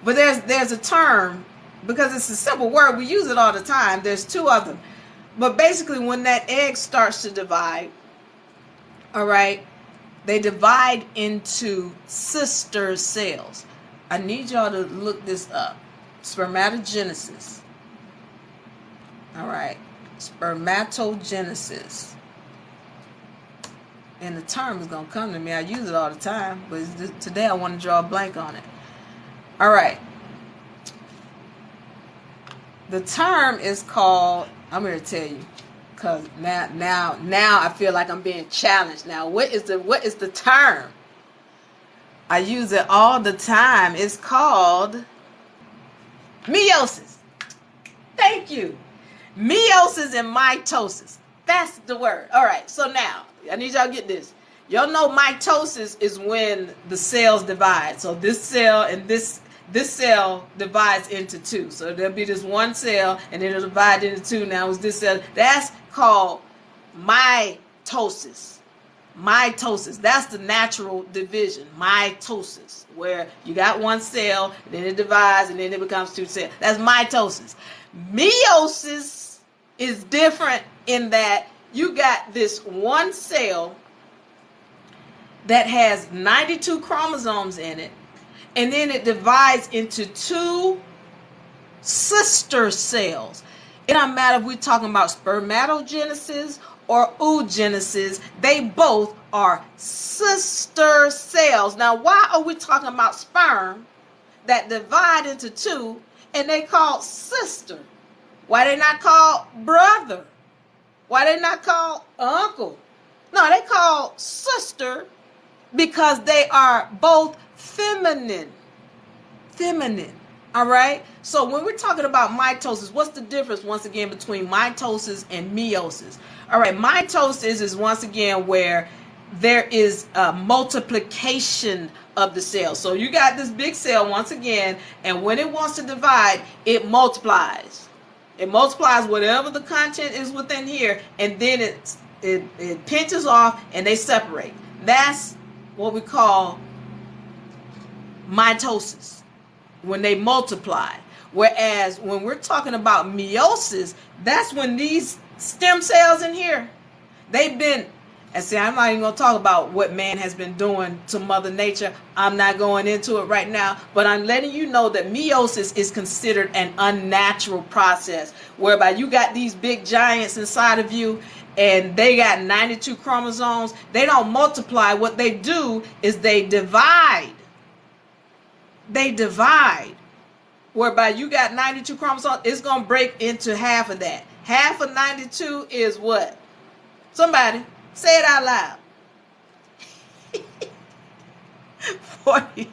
[SPEAKER 1] but there's a term, because it's a simple word. We use it all the time. There's two of them. But basically when that egg starts to divide, all right, they divide into sister cells. I need y'all to look this up. Spermatogenesis. All right. Spermatogenesis. And the term is going to come to me. I use it all the time, but today I want to draw a blank on it. All right. The term is called, I'm going to tell you, because now I feel like I'm being challenged. Now, what is the term? I use it all the time. It's called meiosis. Thank you. Meiosis and mitosis. That's the word. All right. So now, I need y'all to get this. Y'all know mitosis is when the cells divide. So this cell and this cell divides into two. So there'll be this one cell, and then it'll divide into two. Now it's this cell. That's called mitosis. Mitosis. That's the natural division. Mitosis, where you got one cell, and then it divides, and then it becomes two cells. That's mitosis. Meiosis is different in that you got this one cell that has 92 chromosomes in it, and then it divides into two sister cells. It doesn't matter if we're talking about spermatogenesis or oogenesis, they both are sister cells. Now, why are we talking about sperm that divide into two and they called sister? Why they not called brother? Why they not called uncle? No, they called sister because they are both feminine. Feminine. All right? So when we're talking about mitosis, what's the difference once again between mitosis and meiosis? All right, mitosis is once again where there is a multiplication of the cell. So you got this big cell once again, and when it wants to divide, it multiplies. It multiplies whatever the content is within here, and then it pinches off and they separate. That's what we call mitosis, when they multiply. Whereas when we're talking about meiosis, that's when these stem cells in here, they've been, and see, I'm not even going to talk about what man has been doing to Mother Nature. I'm not going into it right now, but I'm letting you know that meiosis is considered an unnatural process, whereby you got these big giants inside of you, and they got 92 chromosomes. They don't multiply. What they do is they divide. They divide. Whereby you got 92 chromosomes, it's going to break into half of that. Half of 92 is what? Somebody, say it out loud. 40.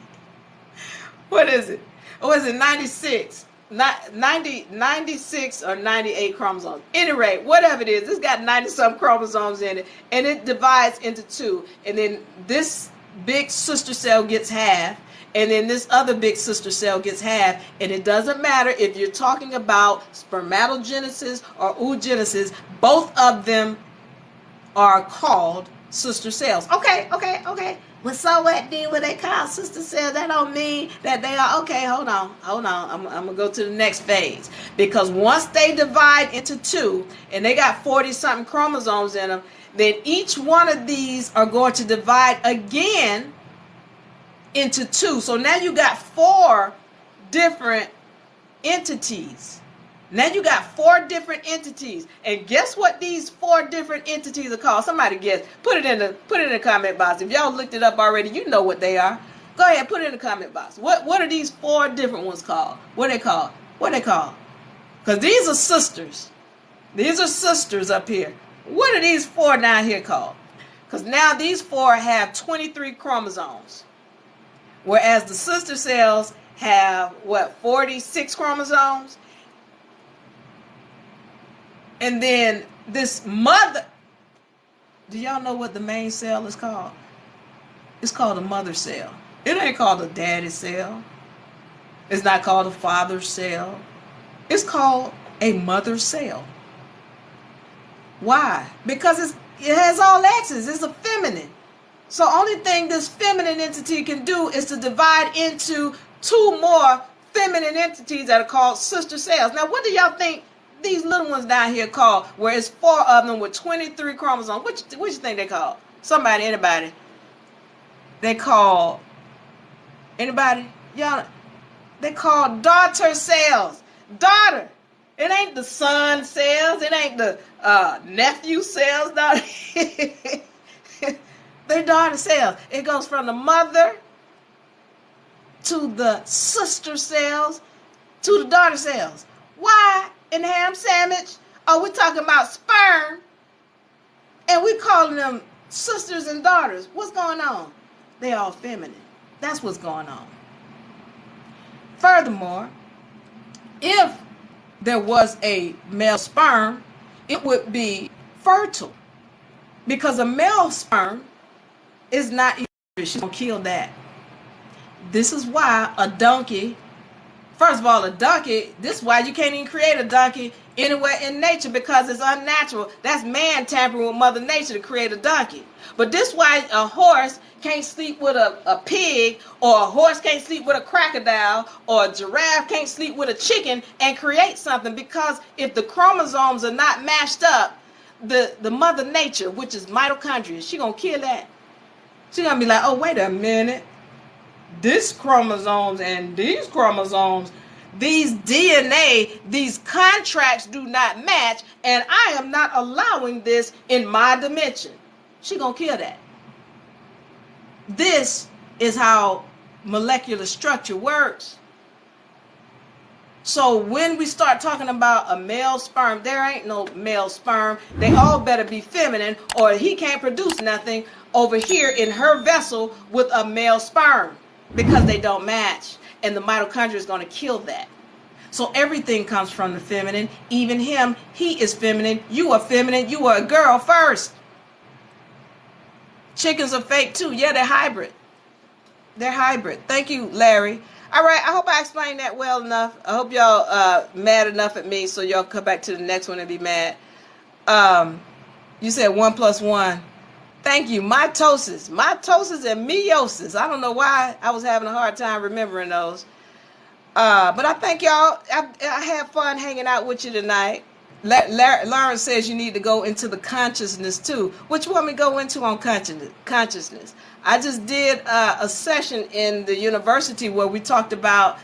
[SPEAKER 1] What is it? Or is it 96? 96 or 98 chromosomes. Any rate, whatever it is, it's got 90-some chromosomes in it. And it divides into two. And then this big sister cell gets half. And then this other big sister cell gets half, and it doesn't matter if you're talking about spermatogenesis or oogenesis, both of them are called sister cells. Okay. Well, so what then when they call sister cells? That don't mean that they are, okay, hold on. I'm going to go to the next phase. Because once they divide into two, and they got 40-something chromosomes in them, then each one of these are going to divide again into two. So now you got 4 different entities. Now you got 4 different entities. And guess what these 4 different entities are called? Somebody guess. Put it in the comment box. If y'all looked it up already, you know what they are. Go ahead, put it in the comment box. What are these 4 different ones called? What are they called? Because these are sisters. These are sisters up here. What are these 4 down here called? Because now these 4 have 23 chromosomes. Whereas the sister cells have, 46 chromosomes? And then this mother, do y'all know what the main cell is called? It's called a mother cell. It ain't called a daddy cell. It's not called a father cell. It's called a mother cell. Why? Because it has all X's. It's a feminine. So only thing this feminine entity can do is to divide into 2 more feminine entities that are called sister cells. Now, what do y'all think these little ones down here called, where it's 4 of them with 23 chromosomes? What you think they call? Somebody, anybody? They call, anybody? Y'all, they call daughter cells. Daughter. It ain't the son cells. It ain't the nephew cells. They're daughter cells. It goes from the mother to the sister cells to the daughter cells. Why in the ham sandwich are we talking about sperm and we calling them sisters and daughters? What's going on? They all feminine. That's what's going on. Furthermore, if there was a male sperm, it would be fertile, because a male sperm is not, she's gonna kill that. This is why a donkey, first of all, this is why you can't even create a donkey anywhere in nature, because it's unnatural. That's man tampering with Mother Nature to create a donkey. But this is why a horse can't sleep with a pig, or a horse can't sleep with a crocodile, or a giraffe can't sleep with a chicken and create something, because if the chromosomes are not matched up, the Mother Nature, which is mitochondria, she gonna kill that. She's going to be like, oh, wait a minute. This chromosomes and these chromosomes, These DNA, these contracts do not match, and I am not allowing this in my dimension. She gonna kill that. This is how molecular structure works. So when we start talking about a male sperm, there ain't no male sperm. They all better be feminine, or he can't produce nothing over here in her vessel with a male sperm, because they don't match, and the mitochondria is going to kill that. So everything comes from the feminine. Even him, he is feminine. You are feminine. You are a girl first. Chickens are fake too. Yeah, they're hybrid. They're hybrid. Thank you, Larry. All right, I hope I explained that well enough. I hope y'all mad enough at me so y'all come back to the next one and be mad. You said 1 + 1. Thank you. Mitosis and meiosis. I don't know why I was having a hard time remembering those. But I thank y'all. I had fun hanging out with you tonight. Lauren says you need to go into the consciousness too. What you want me to go into on consciousness? I just did a session in the university where we talked about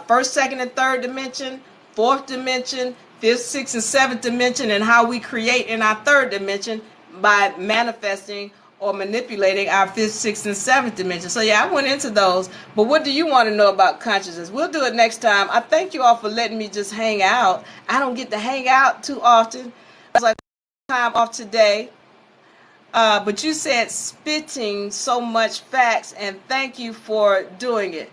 [SPEAKER 1] first, second, and third dimension, fourth dimension, fifth, sixth, and seventh dimension, and how we create in our third dimension by manifesting or manipulating our fifth, sixth, and seventh dimension. So yeah, I went into those. But what do you want to know about consciousness? We'll do it next time. I thank you all for letting me just hang out. I don't get to hang out too often. I was like, time off today. But you said spitting so much facts, and thank you for doing it.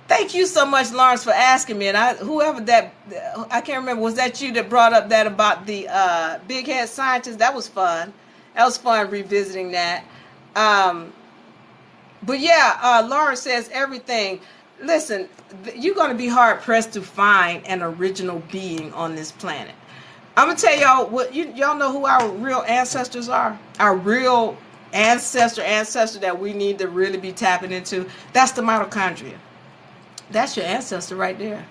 [SPEAKER 1] Thank you so much, Lawrence, for asking me. And I can't remember, was that you that brought up that about the big head scientist? That was fun. That was fun revisiting that. But yeah, Lawrence says everything. Listen, you're going to be hard pressed to find an original being on this planet. I'm gonna tell y'all what y'all know who our real ancestors are. Our real ancestor that we need to really be tapping into. That's the mitochondria. That's your ancestor right there.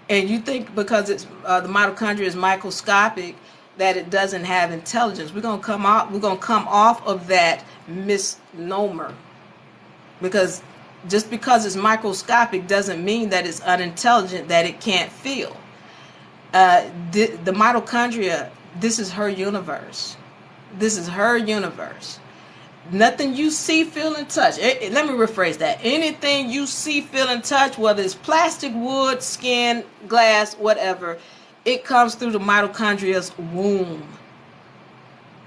[SPEAKER 1] And you think because it's the mitochondria is microscopic that it doesn't have intelligence. We're gonna come off of that misnomer, because just because it's microscopic doesn't mean that it's unintelligent, that it can't feel. The mitochondria, this is her universe. This is her universe. Nothing you see, feel, and touch. Let me rephrase that. Anything you see, feel, and touch, whether it's plastic, wood, skin, glass, whatever, it comes through the mitochondria's womb.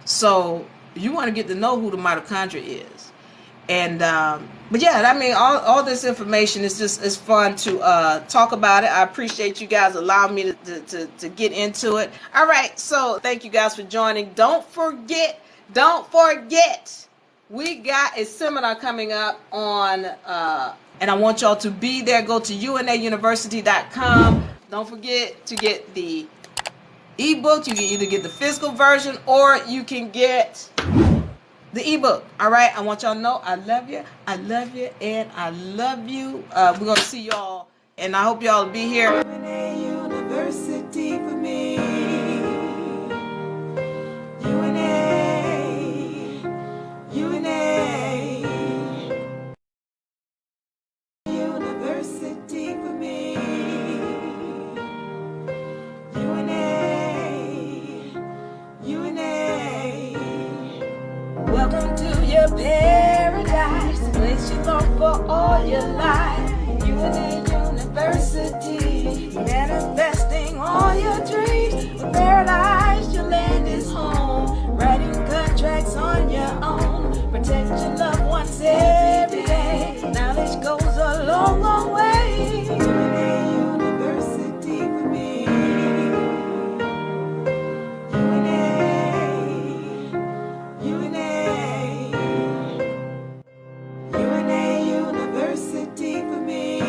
[SPEAKER 1] So you want to get to know who the mitochondria is. And but yeah, I mean, all this information is just, it's fun to talk about it. I appreciate you guys allowing me to get into it. All right, so thank you guys for joining. Don't forget, we got a seminar coming up on, and I want y'all to be there. Go to unauniversity.com. Don't forget to get the ebook. You can either get the physical version or you can get the ebook. All right, I want y'all to know I love you, and I love you. We're gonna see y'all, and I hope y'all will be here. University for me. University for me. Welcome to your paradise, the place you long for all your life. University, manifesting all your dreams. With paradise, your land is home. Writing contracts on your own. Protect your loved ones every day. Knowledge goes a long, long way. University for me. UNA University for me.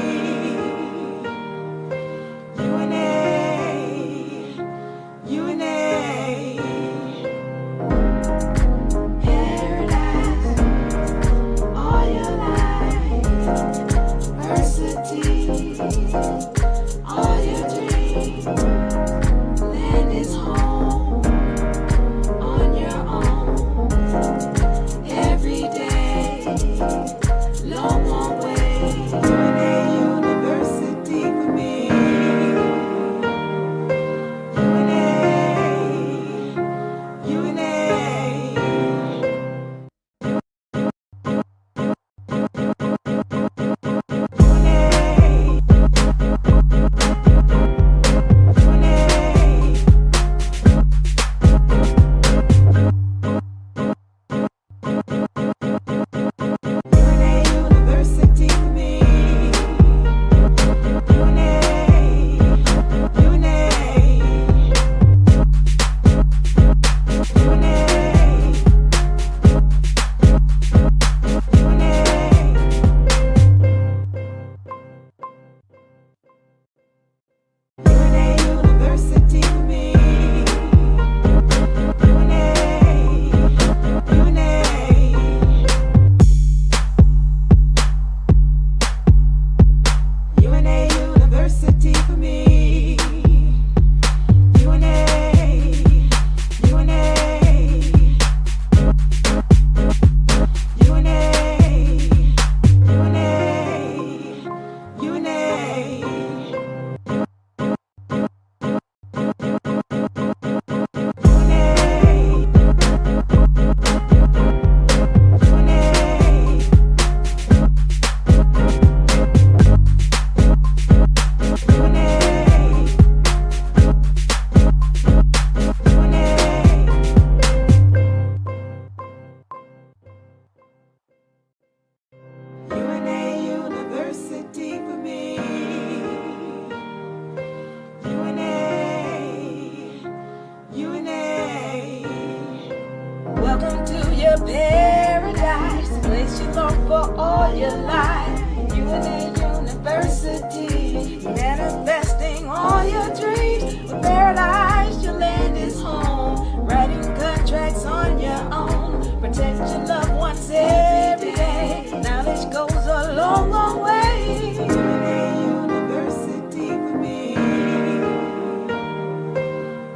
[SPEAKER 1] a paradise, a place you long for all your life. UNA University, manifesting all your dreams. With paradise, your land is home. Writing contracts on your own. Protect your loved ones every day. Knowledge goes a long, long way. UNA University for me.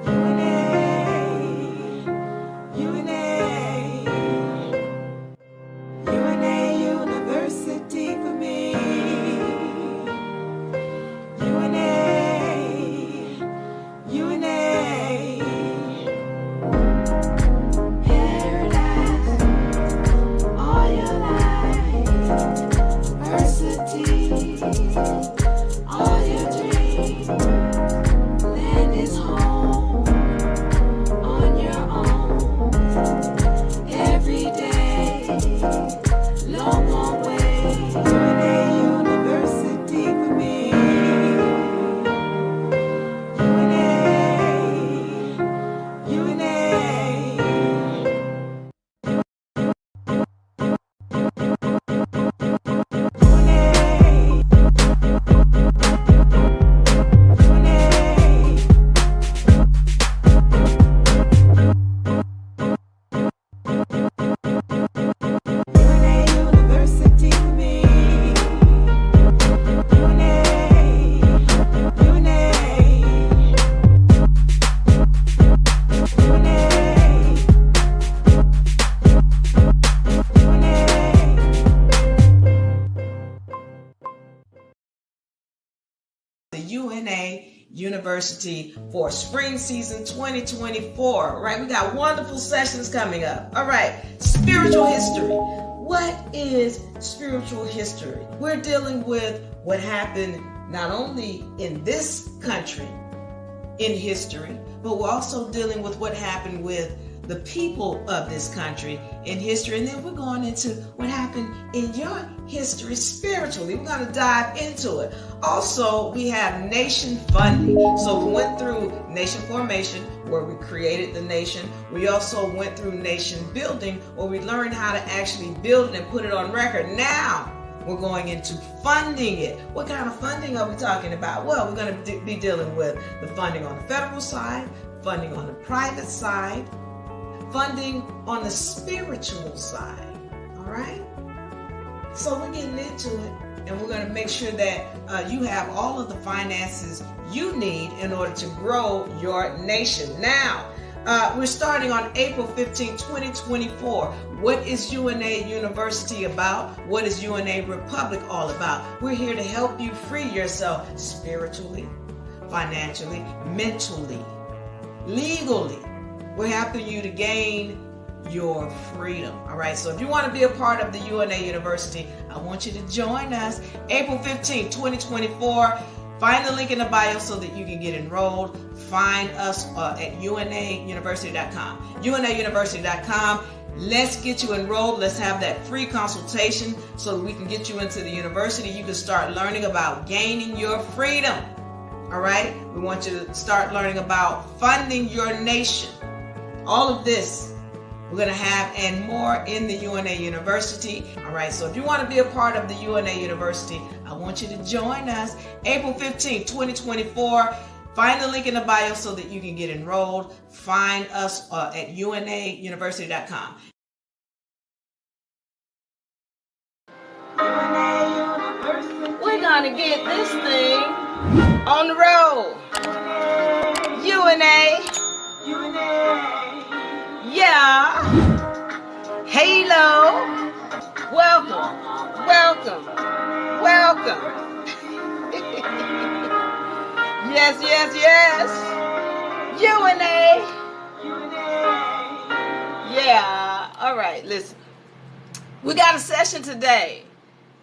[SPEAKER 1] UNA University for me. UNA Paradise all your life. University all your dreams. Land is home on your own. Every day, long, long way. UNA University for me. UNA University for spring season 2024. Right, we got wonderful sessions coming up. All right, spiritual history. What is spiritual history? We're dealing with what happened not only in this country in history, but we're also dealing with what happened with the people of this country in history. And then we're going into what happened in your history spiritually. We're going to dive into it. Also, we have nation funding. So we went through nation formation, where we created the nation. We also went through nation building, where we learned how to actually build it and put it on record. Now we're going into funding it. What kind of funding are we talking about? Well, we're going to be dealing with the funding on the federal side, funding on the private side, funding on the spiritual side. All right? So we're getting into it, and we're going to make sure that you have all of the finances you need in order to grow your nation. Now, we're starting on April 15, 2024. What is UNA University about? What is UNA Republic all about? We're here to help you free yourself spiritually, financially, mentally, legally. We're helping you to gain your freedom. All right, so if you want to be a part of the UNA University, I want you to join us April 15, 2024. Find the link in the bio so that you can get enrolled. Find us at unauniversity.com. unauniversity.com. Let's get you enrolled. Let's have that free consultation so that we can get you into the university. You can start learning about gaining your freedom. All right, we want you to start learning about funding your nation. All of this we're going to have and more in the UNA University. All right, so if you want to be a part of the UNA University, I want you to join us April 15, 2024. Find the link in the bio so that you can get enrolled. Find us at unauniversity.com. We're going to get this thing on the road. UNA. Yeah. Halo. Welcome. Yes. UNA. Yeah. All right, listen. We got a session today.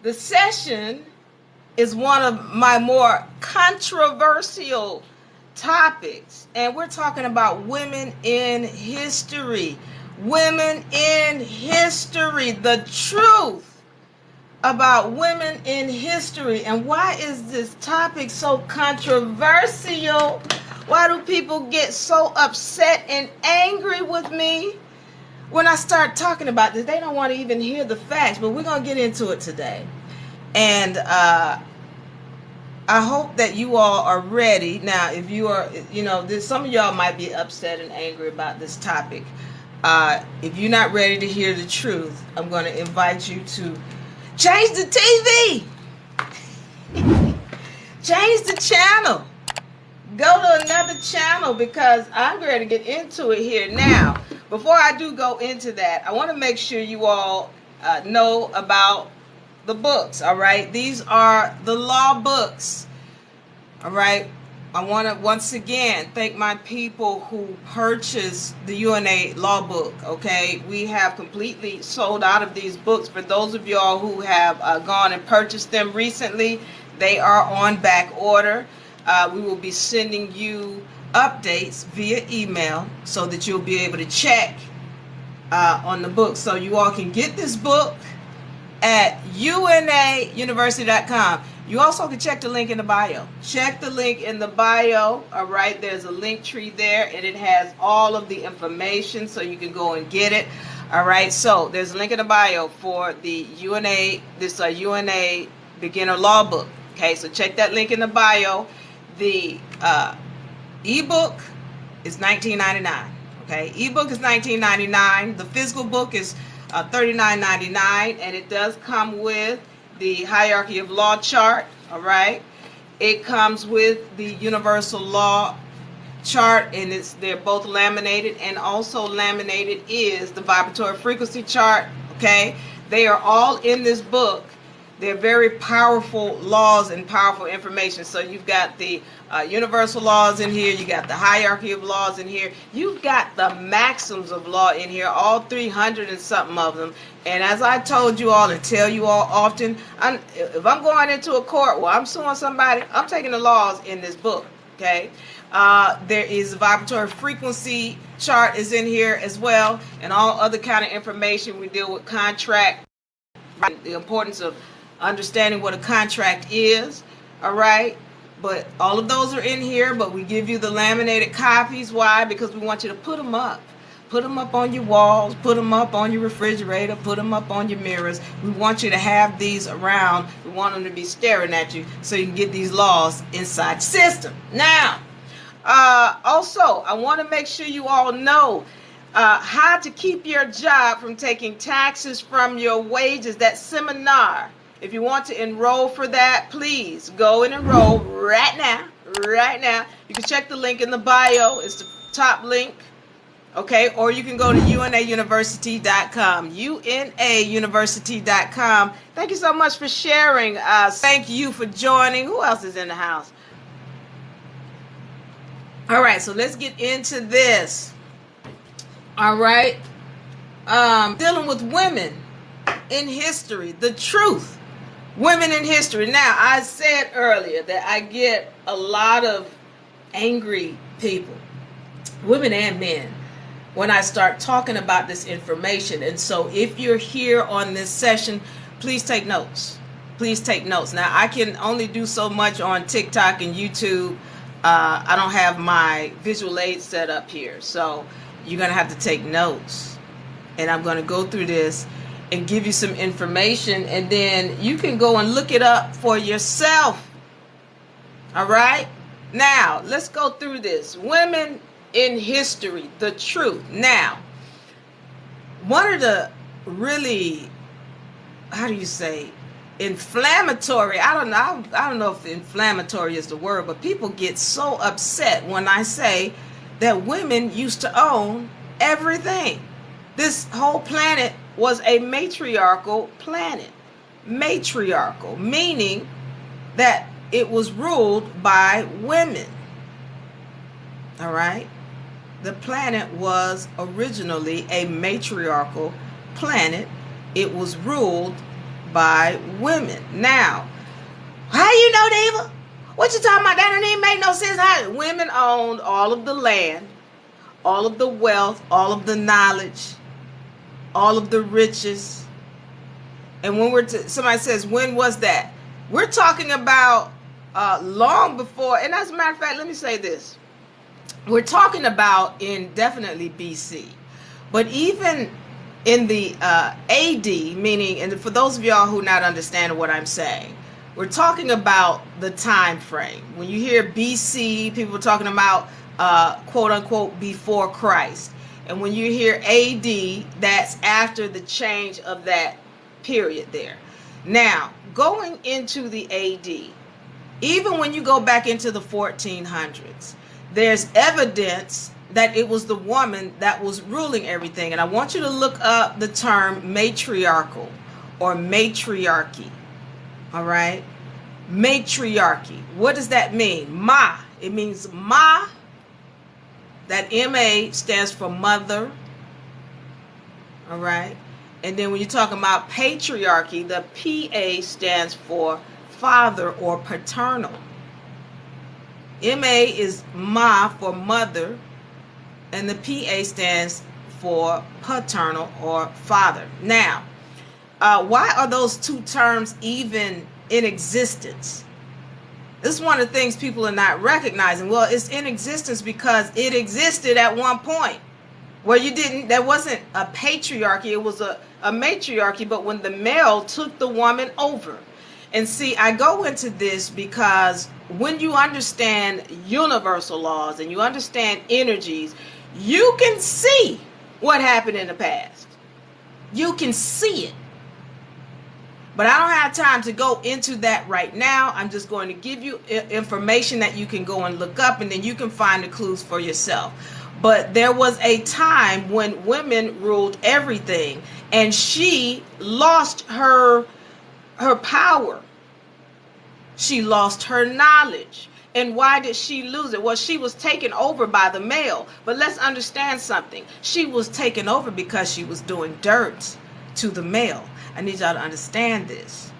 [SPEAKER 1] The session is one of my more controversial topics, and we're talking about women in history. Women in history, the truth about women in history. And why is this topic so controversial? Why do people get so upset and angry with me? when I start talking about this, they don't want to even hear the facts, but we're going to get into it today. And I hope that you all are ready. Now, if you are, some of y'all might be upset and angry about this topic. If you're not ready to hear the truth, I'm going to invite you to change the TV. Change the channel. Go to another channel, because I'm ready to get into it here now. Before I do go into that, I want to make sure you all know about the books, all right? These are the law books, all right? I want to once again thank my people who purchased the UNA law book, okay? We have completely sold out of these books. For those of y'all who have gone and purchased them recently, they are on back order. We will be sending you updates via email so that you'll be able to check on the book. So you all can get this book at unauniversity.com. You also can check the link in the bio. Check the link in the bio, all right? There's a link tree there, and it has all of the information, so you can go and get it, all right? So there's a link in the bio for the UNA beginner law book, okay? So check that link in the bio. The ebook is $19.99, okay? Ebook is $19.99. The physical book is $39.99, and it does come with the hierarchy of law chart, all right? It comes with the universal law chart, and they're both laminated, and also laminated is the vibratory frequency chart, okay? They are all in this book. They're very powerful laws and powerful information. So you've got the universal laws in here. You got the hierarchy of laws in here. You've got the maxims of law in here, all 300 and something of them. And as I told you all and tell you all often, if I'm going into a court where I'm suing somebody, I'm taking the laws in this book, okay? There is a vibratory frequency chart is in here as well, and all other kind of information. We deal with contract, the importance of understanding what a contract is, all right? But all of those are in here, but we give you the laminated copies. Why? Because we want you to put them up. Put them up on your walls, put them up on your refrigerator, put them up on your mirrors. We want you to have these around. We want them to be staring at you so you can get these laws inside the system. Now, also, I want to make sure you all know how to keep your job from taking taxes from your wages. That seminar. If you want to enroll for that, please go and enroll right now. Right now. You can check the link in the bio. It's the top link. Okay, or you can go to unauniversity.com. unauniversity.com. Thank you so much for sharing. Thank you for joining. Who else is in the house? All right, so let's get into this. All right. Dealing with women in history, the truth. Women in history. Now, I said earlier that I get a lot of angry people, women and men, when I start talking about this information. And so if you're here on this session, please take notes. Please take notes. Now, I can only do so much on TikTok and YouTube. I don't have my visual aid set up here. So you're going to have to take notes. And I'm going to go through this and give you some information, and then you can go and look it up for yourself. All right? Now, let's go through this. Women in history, the truth. Now, one of the really, how do you say, inflammatory, I don't know if inflammatory is the word, but people get so upset when I say that women used to own everything. This whole planet was a matriarchal planet. Matriarchal, meaning that it was ruled by women. All right? The planet was originally a matriarchal planet. It was ruled by women. Now, how you know, Diva? What you talking about? That don't even make no sense. How women owned all of the land, all of the wealth, all of the knowledge, all of the riches. And when somebody says, when was that? We're talking about long before, and as a matter of fact, let me say this. We're talking about in definitely BC. But even in the AD, meaning, and for those of y'all who not understanding what I'm saying, we're talking about the time frame. When you hear BC, people are talking about quote unquote before Christ. And when you hear AD, that's after the change of that period there. Now, going into the AD, even when you go back into the 1400s, there's evidence that it was the woman that was ruling everything. And I want you to look up the term matriarchal or matriarchy. All right? Matriarchy. What does that mean? Ma. It means ma. That MA stands for mother. All right? And then when you're talking about patriarchy, the PA stands for father or paternal. MA is ma for mother, and the PA stands for paternal or father. Now, why are those two terms even in existence? This is one of the things people are not recognizing. Well, it's in existence because it existed at one point where there wasn't a patriarchy, it was a matriarchy, but when the male took the woman over. And see, I go into this because when you understand universal laws and you understand energies, you can see what happened in the past. You can see it. But I don't have time to go into that right now. I'm just going to give you information that you can go and look up, and then you can find the clues for yourself. But there was a time when women ruled everything, and she lost her power. She lost her knowledge. And why did she lose it? Well, she was taken over by the male. But let's understand something. She was taken over because she was doing dirt to the male. I need y'all to understand this.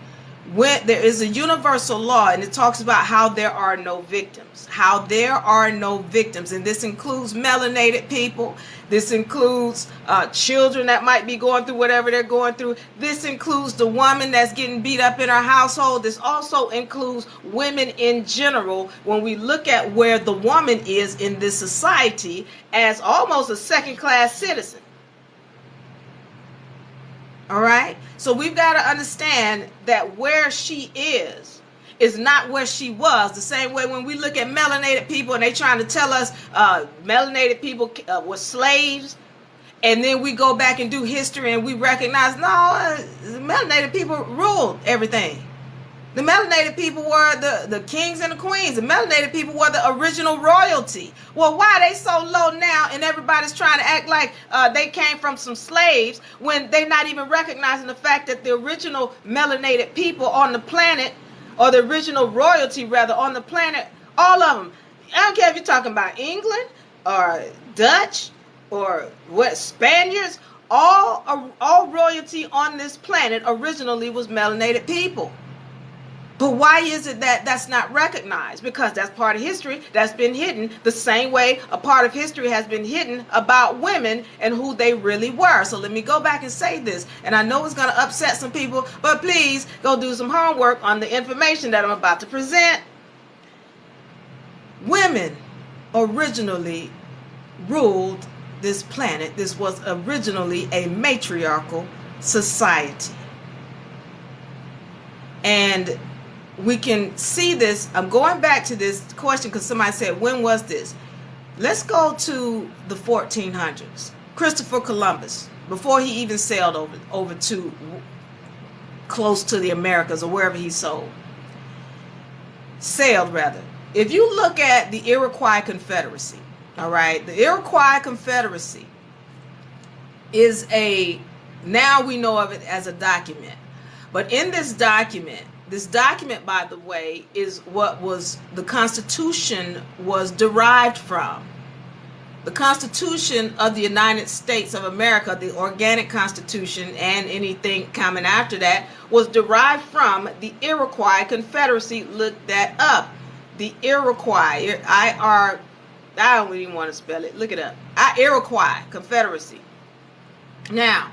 [SPEAKER 1] When there is a universal law, and it talks about how there are no victims. How there are no victims. And this includes melanated people. This includes children that might be going through whatever they're going through. This includes the woman that's getting beat up in her household. This also includes women in general when we look at where the woman is in this society as almost a second-class citizen. All right? So we've got to understand that where she is not where she was. The same way when we look at melanated people and they trying to tell us melanated people were slaves, and then we go back and do history and we recognize, no, melanated people ruled everything. The melanated people were the kings and the queens. The melanated people were the original royalty. Well, why are they so low now and everybody's trying to act like they came from some slaves when they're not even recognizing the fact that the original melanated people on the planet, or the original royalty rather on the planet, all of them, I don't care if you're talking about England or Dutch or what, Spaniards, all royalty on this planet originally was melanated people. But why is it that that's not recognized? Because that's part of history that's been hidden, the same way a part of history has been hidden about women and who they really were. So let me go back and say this, and I know it's going to upset some people, but please go do some homework on the information that I'm about to present. Women originally ruled this planet. This was originally a matriarchal society. And we can see this. I'm going back to this question because somebody said, when was this? Let's go to the 1400s. Christopher Columbus, before he even sailed over to close to the Americas or wherever he sailed. If you look at the Iroquois Confederacy, all right, the Iroquois Confederacy is now we know of it as a document. But in this document, by the way, is what was the Constitution was derived from. The Constitution of the United States of America, the organic Constitution, and anything coming after that, was derived from the Iroquois Confederacy. Look that up. The Iroquois, I don't even want to spell it. Look it up. Iroquois Confederacy. Now,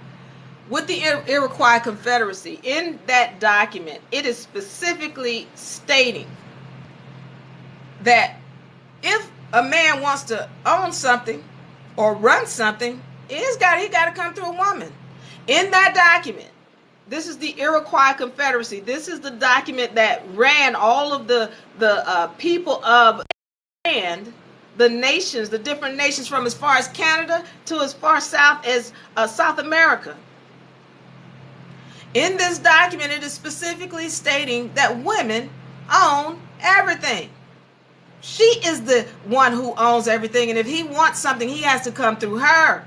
[SPEAKER 1] with the Iroquois Confederacy, in that document, it is specifically stating that if a man wants to own something or run something, he got to come through a woman. In that document, this is the Iroquois Confederacy. This is the document that ran all of the people of land, the nations, the different nations from as far as Canada to as far south as South America. In this document, it is specifically stating that women own everything. She is the one who owns everything, and if he wants something, he has to come through her.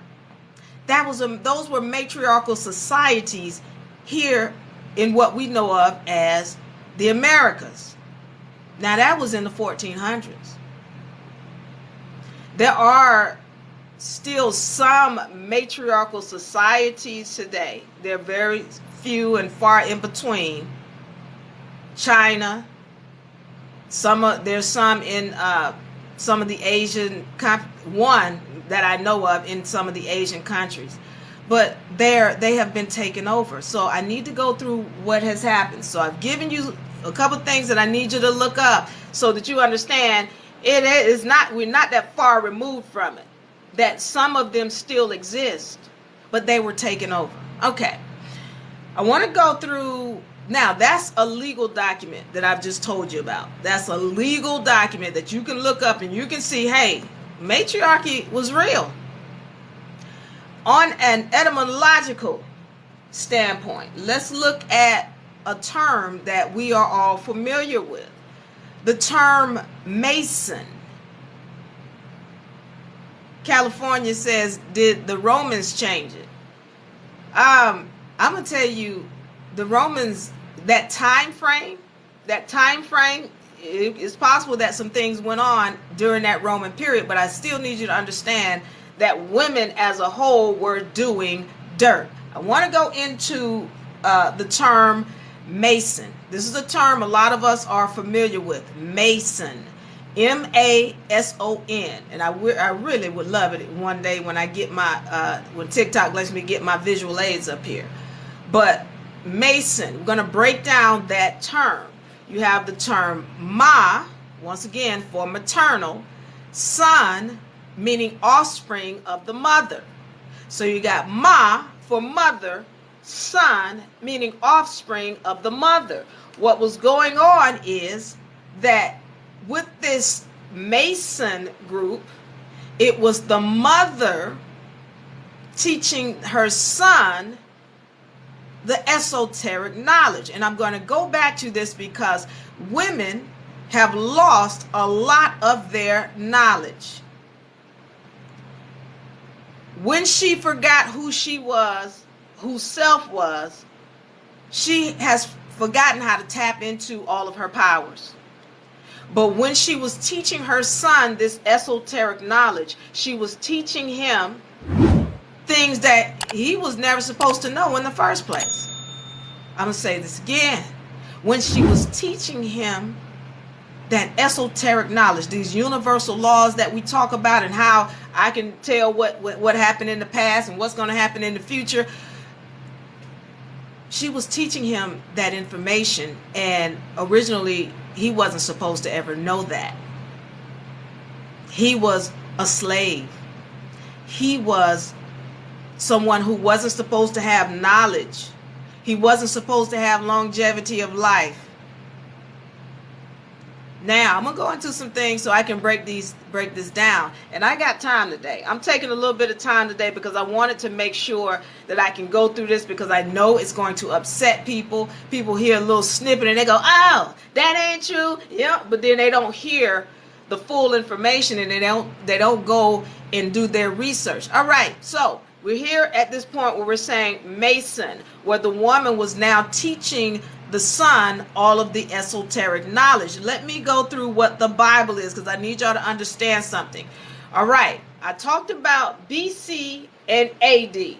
[SPEAKER 1] Those were matriarchal societies here in what we know of as the Americas. Now that was in the 1400s. There are still some matriarchal societies today. They're very few and far in between. China, there's some in some of the Asian, one that I know of in some of the Asian countries, but they have been taken over. So I need to go through what has happened. So I've given you a couple things that I need you to look up so that you understand we're not that far removed from it, that some of them still exist, but they were taken over. Okay, I want to go through. Now, that's a legal document that I've just told you about. That's a legal document that you can look up and you can see, hey, matriarchy was real. On an etymological standpoint, let's look at a term that we are all familiar with. The term Mason. California says, did the Romans change it? I'm going to tell you, the Romans, that time frame, it's possible that some things went on during that Roman period, but I still need you to understand that women as a whole were doing dirt. I want to go into the term Mason. This is a term a lot of us are familiar with. Mason. M-A-S-O-N. And I really would love it one day when I get my, when TikTok lets me get my visual aids up here. But Mason, we're going to break down that term. You have the term Ma, once again, for maternal, son, meaning offspring of the mother. So you got Ma for mother, son, meaning offspring of the mother. What was going on is that with this Mason group, it was the mother teaching her son the esoteric knowledge. And I'm going to go back to this because women have lost a lot of their knowledge. When she forgot who she was, who self was, she has forgotten how to tap into all of her powers. But when she was teaching her son this esoteric knowledge, she was teaching him things that he was never supposed to know in the first place. I'm going to say this again. When she was teaching him that esoteric knowledge, these universal laws that we talk about and how I can tell what happened in the past and what's going to happen in the future, she was teaching him that information, and originally he wasn't supposed to ever know that. He was a slave. He was someone who wasn't supposed to have knowledge. He wasn't supposed to have longevity of life. Now, I'm going to go into some things so I can break this down. And I got time today. I'm taking a little bit of time today because I wanted to make sure that I can go through this, because I know it's going to upset people. People hear a little snippet and they go, oh, that ain't true. Yeah, but then they don't hear the full information, and they don't go and do their research. All right, so we're here at this point where we're saying Mason, where the woman was now teaching the son all of the esoteric knowledge. Let me go through what the Bible is, because I need y'all to understand something. All right, I talked about BC and AD.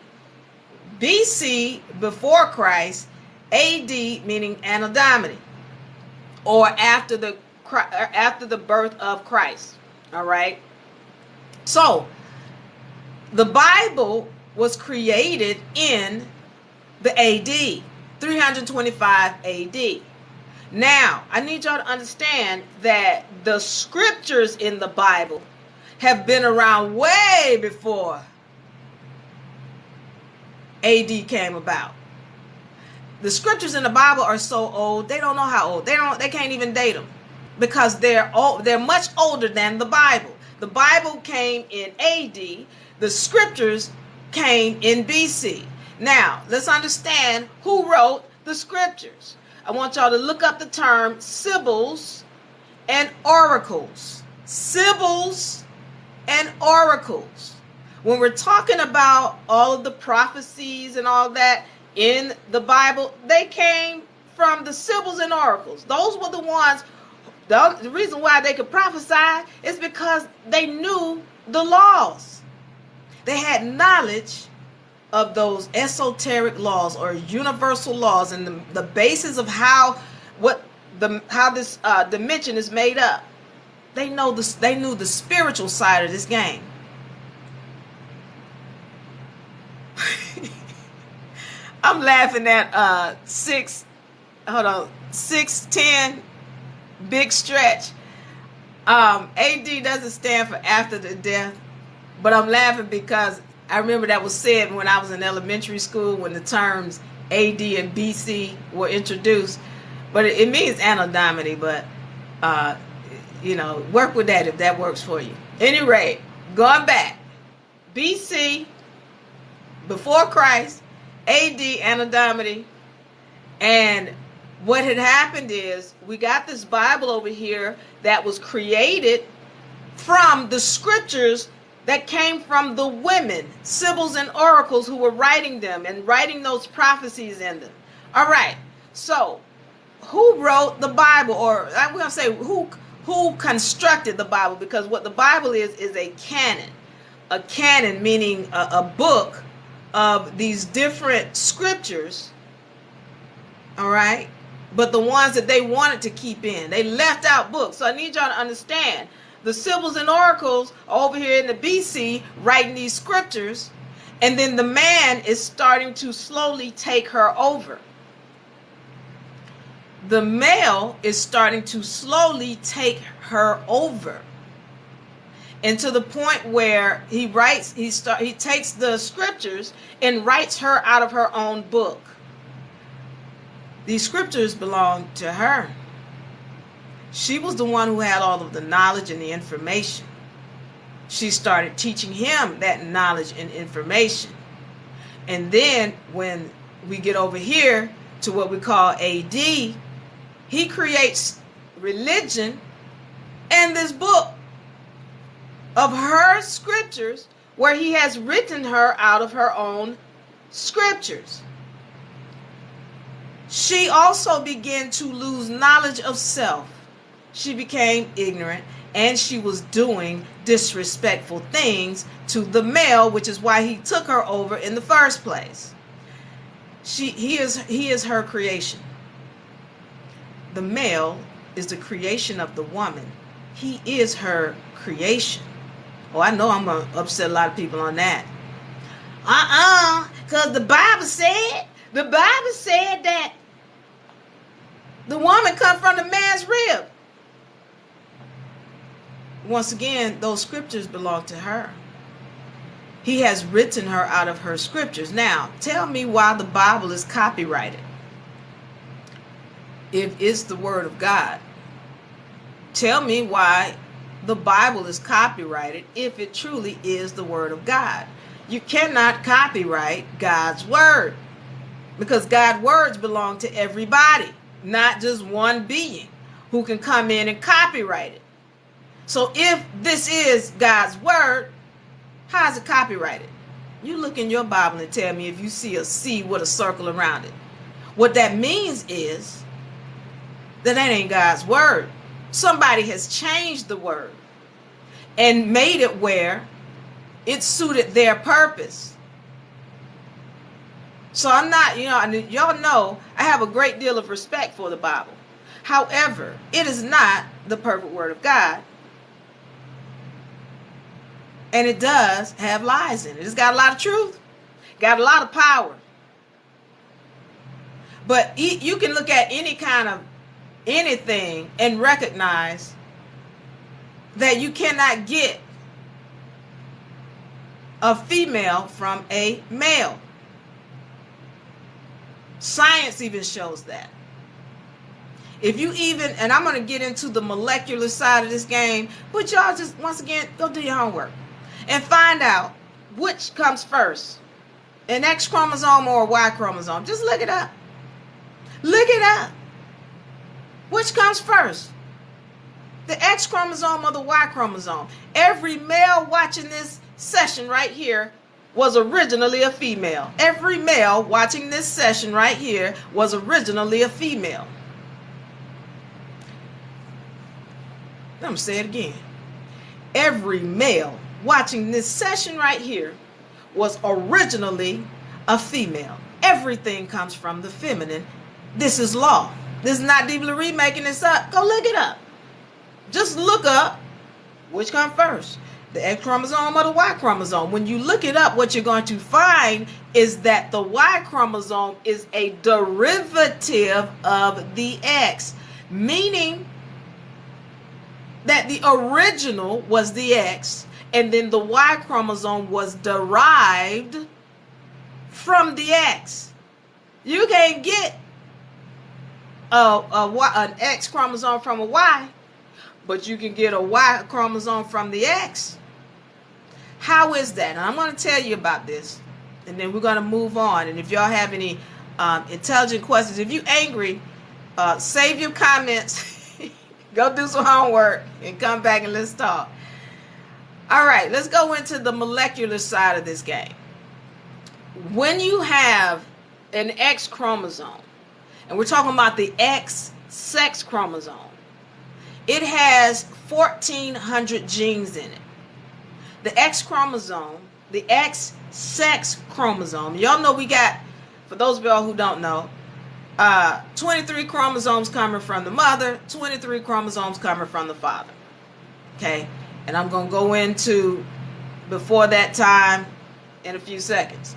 [SPEAKER 1] BC, before Christ, AD meaning Anno Domini, or after the birth of Christ. All right, so the Bible was created in the AD, 325 AD. Now, I need y'all to understand that the scriptures in the Bible have been around way before AD came about. The scriptures in the Bible are so old, they don't know how old. They can't even date them because they're much older than the Bible. The Bible came in AD, the scriptures came in BC. Now, let's understand who wrote the scriptures. I want y'all to look up the term sibyls and oracles. Sibyls and oracles. When we're talking about all of the prophecies and all that in the Bible, they came from the sibyls and oracles. Those were the ones, the reason why they could prophesy is because they knew the laws. They had knowledge of those esoteric laws or universal laws and the basis of how this dimension is made up. They knew the spiritual side of this game. I'm laughing at 6'10", big stretch. AD doesn't stand for after the death, but I'm laughing because I remember that was said when I was in elementary school when the terms AD and BC were introduced. But it means Anno Domini, but work with that if that works for you. Any rate, going back, BC, before Christ, AD, Anno Domini, and what had happened is we got this Bible over here that was created from the scriptures that came from the women, sibyls and oracles who were writing them and writing those prophecies in them. All right, so who wrote the Bible, or I'm going to say who constructed the Bible, because what the Bible is a canon. A canon meaning a book of these different scriptures, all right, but the ones that they wanted to keep in. They left out books. So I need y'all to understand, the sibyls and oracles over here in the BC writing these scriptures, and then the man is starting to slowly take her over. The male is starting to slowly take her over. And to the point where he takes the scriptures and writes her out of her own book. These scriptures belong to her. She was the one who had all of the knowledge and the information. She started teaching him that knowledge and information. And then when we get over here to what we call AD, he creates religion and this book of her scriptures where he has written her out of her own scriptures. She also began to lose knowledge of self. She became ignorant and she was doing disrespectful things to the male, which is why he took her over in the first place. He is her creation. The male is the creation of the woman. He is her creation. Oh, I know I'm going to upset a lot of people on that. Because the Bible said that the woman come from the man's rib. Once again, those scriptures belong to her. He has written her out of her scriptures. Now, tell me why the Bible is copyrighted. If it's the word of God. Tell me why the Bible is copyrighted if it truly is the word of God. You cannot copyright God's word because God's words belong to everybody, not just one being who can come in and copyright it. So if this is God's word, how is it copyrighted? You look in your Bible and tell me if you see a C with a circle around it. What that means is that ain't God's word. Somebody has changed the word and made it where it suited their purpose. So I'm not, y'all know I have a great deal of respect for the Bible. However, it is not the perfect word of God. And it does have lies in it. It's got a lot of truth, got a lot of power. But you can look at any kind of anything and recognize that you cannot get a female from a male. Science even shows that. If you even, and I'm going to get into the molecular side of this game, but y'all just, once again, go do your homework and find out which comes first, an X chromosome or a Y chromosome. Just look it up. Look it up. Which comes first? The X chromosome or the Y chromosome? Every male watching this session right here was originally a female. Every male watching this session right here was originally a female. I'm going to say it again. Every male watching this session right here was originally a female. Everything comes from the feminine. This is law. This is not Diva Lyri making this up. Go look it up. Just look up which comes first, the X chromosome or the Y chromosome. When you look it up, what you're going to find is that the Y chromosome is a derivative of the X, meaning that the original was the X, and then the Y chromosome was derived from the X. You can't get an X chromosome from a Y, but you can get a Y chromosome from the X. How is that? And I'm going to tell you about this, and then we're going to move on. And if y'all have any intelligent questions, if you're angry, save your comments. Go do some homework and come back and let's talk. All right, let's go into the molecular side of this game. When you have an X chromosome, and we're talking about the X sex chromosome, it has 1,400 genes in it. The X chromosome, the X sex chromosome, y'all know we got, for those of y'all who don't know, 23 chromosomes coming from the mother, 23 chromosomes coming from the father. Okay, and I'm going to go into before that time in a few seconds.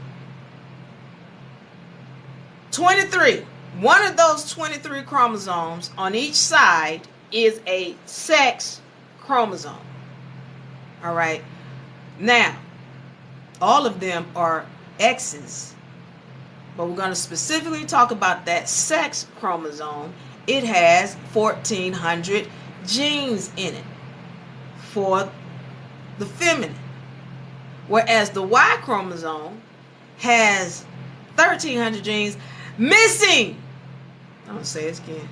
[SPEAKER 1] 23. One of those 23 chromosomes on each side is a sex chromosome. All right. Now, all of them are X's. But we're going to specifically talk about that sex chromosome. It has 1,400 genes in it for the feminine. Whereas the Y chromosome has 1,300 genes missing. I'm going to say this again.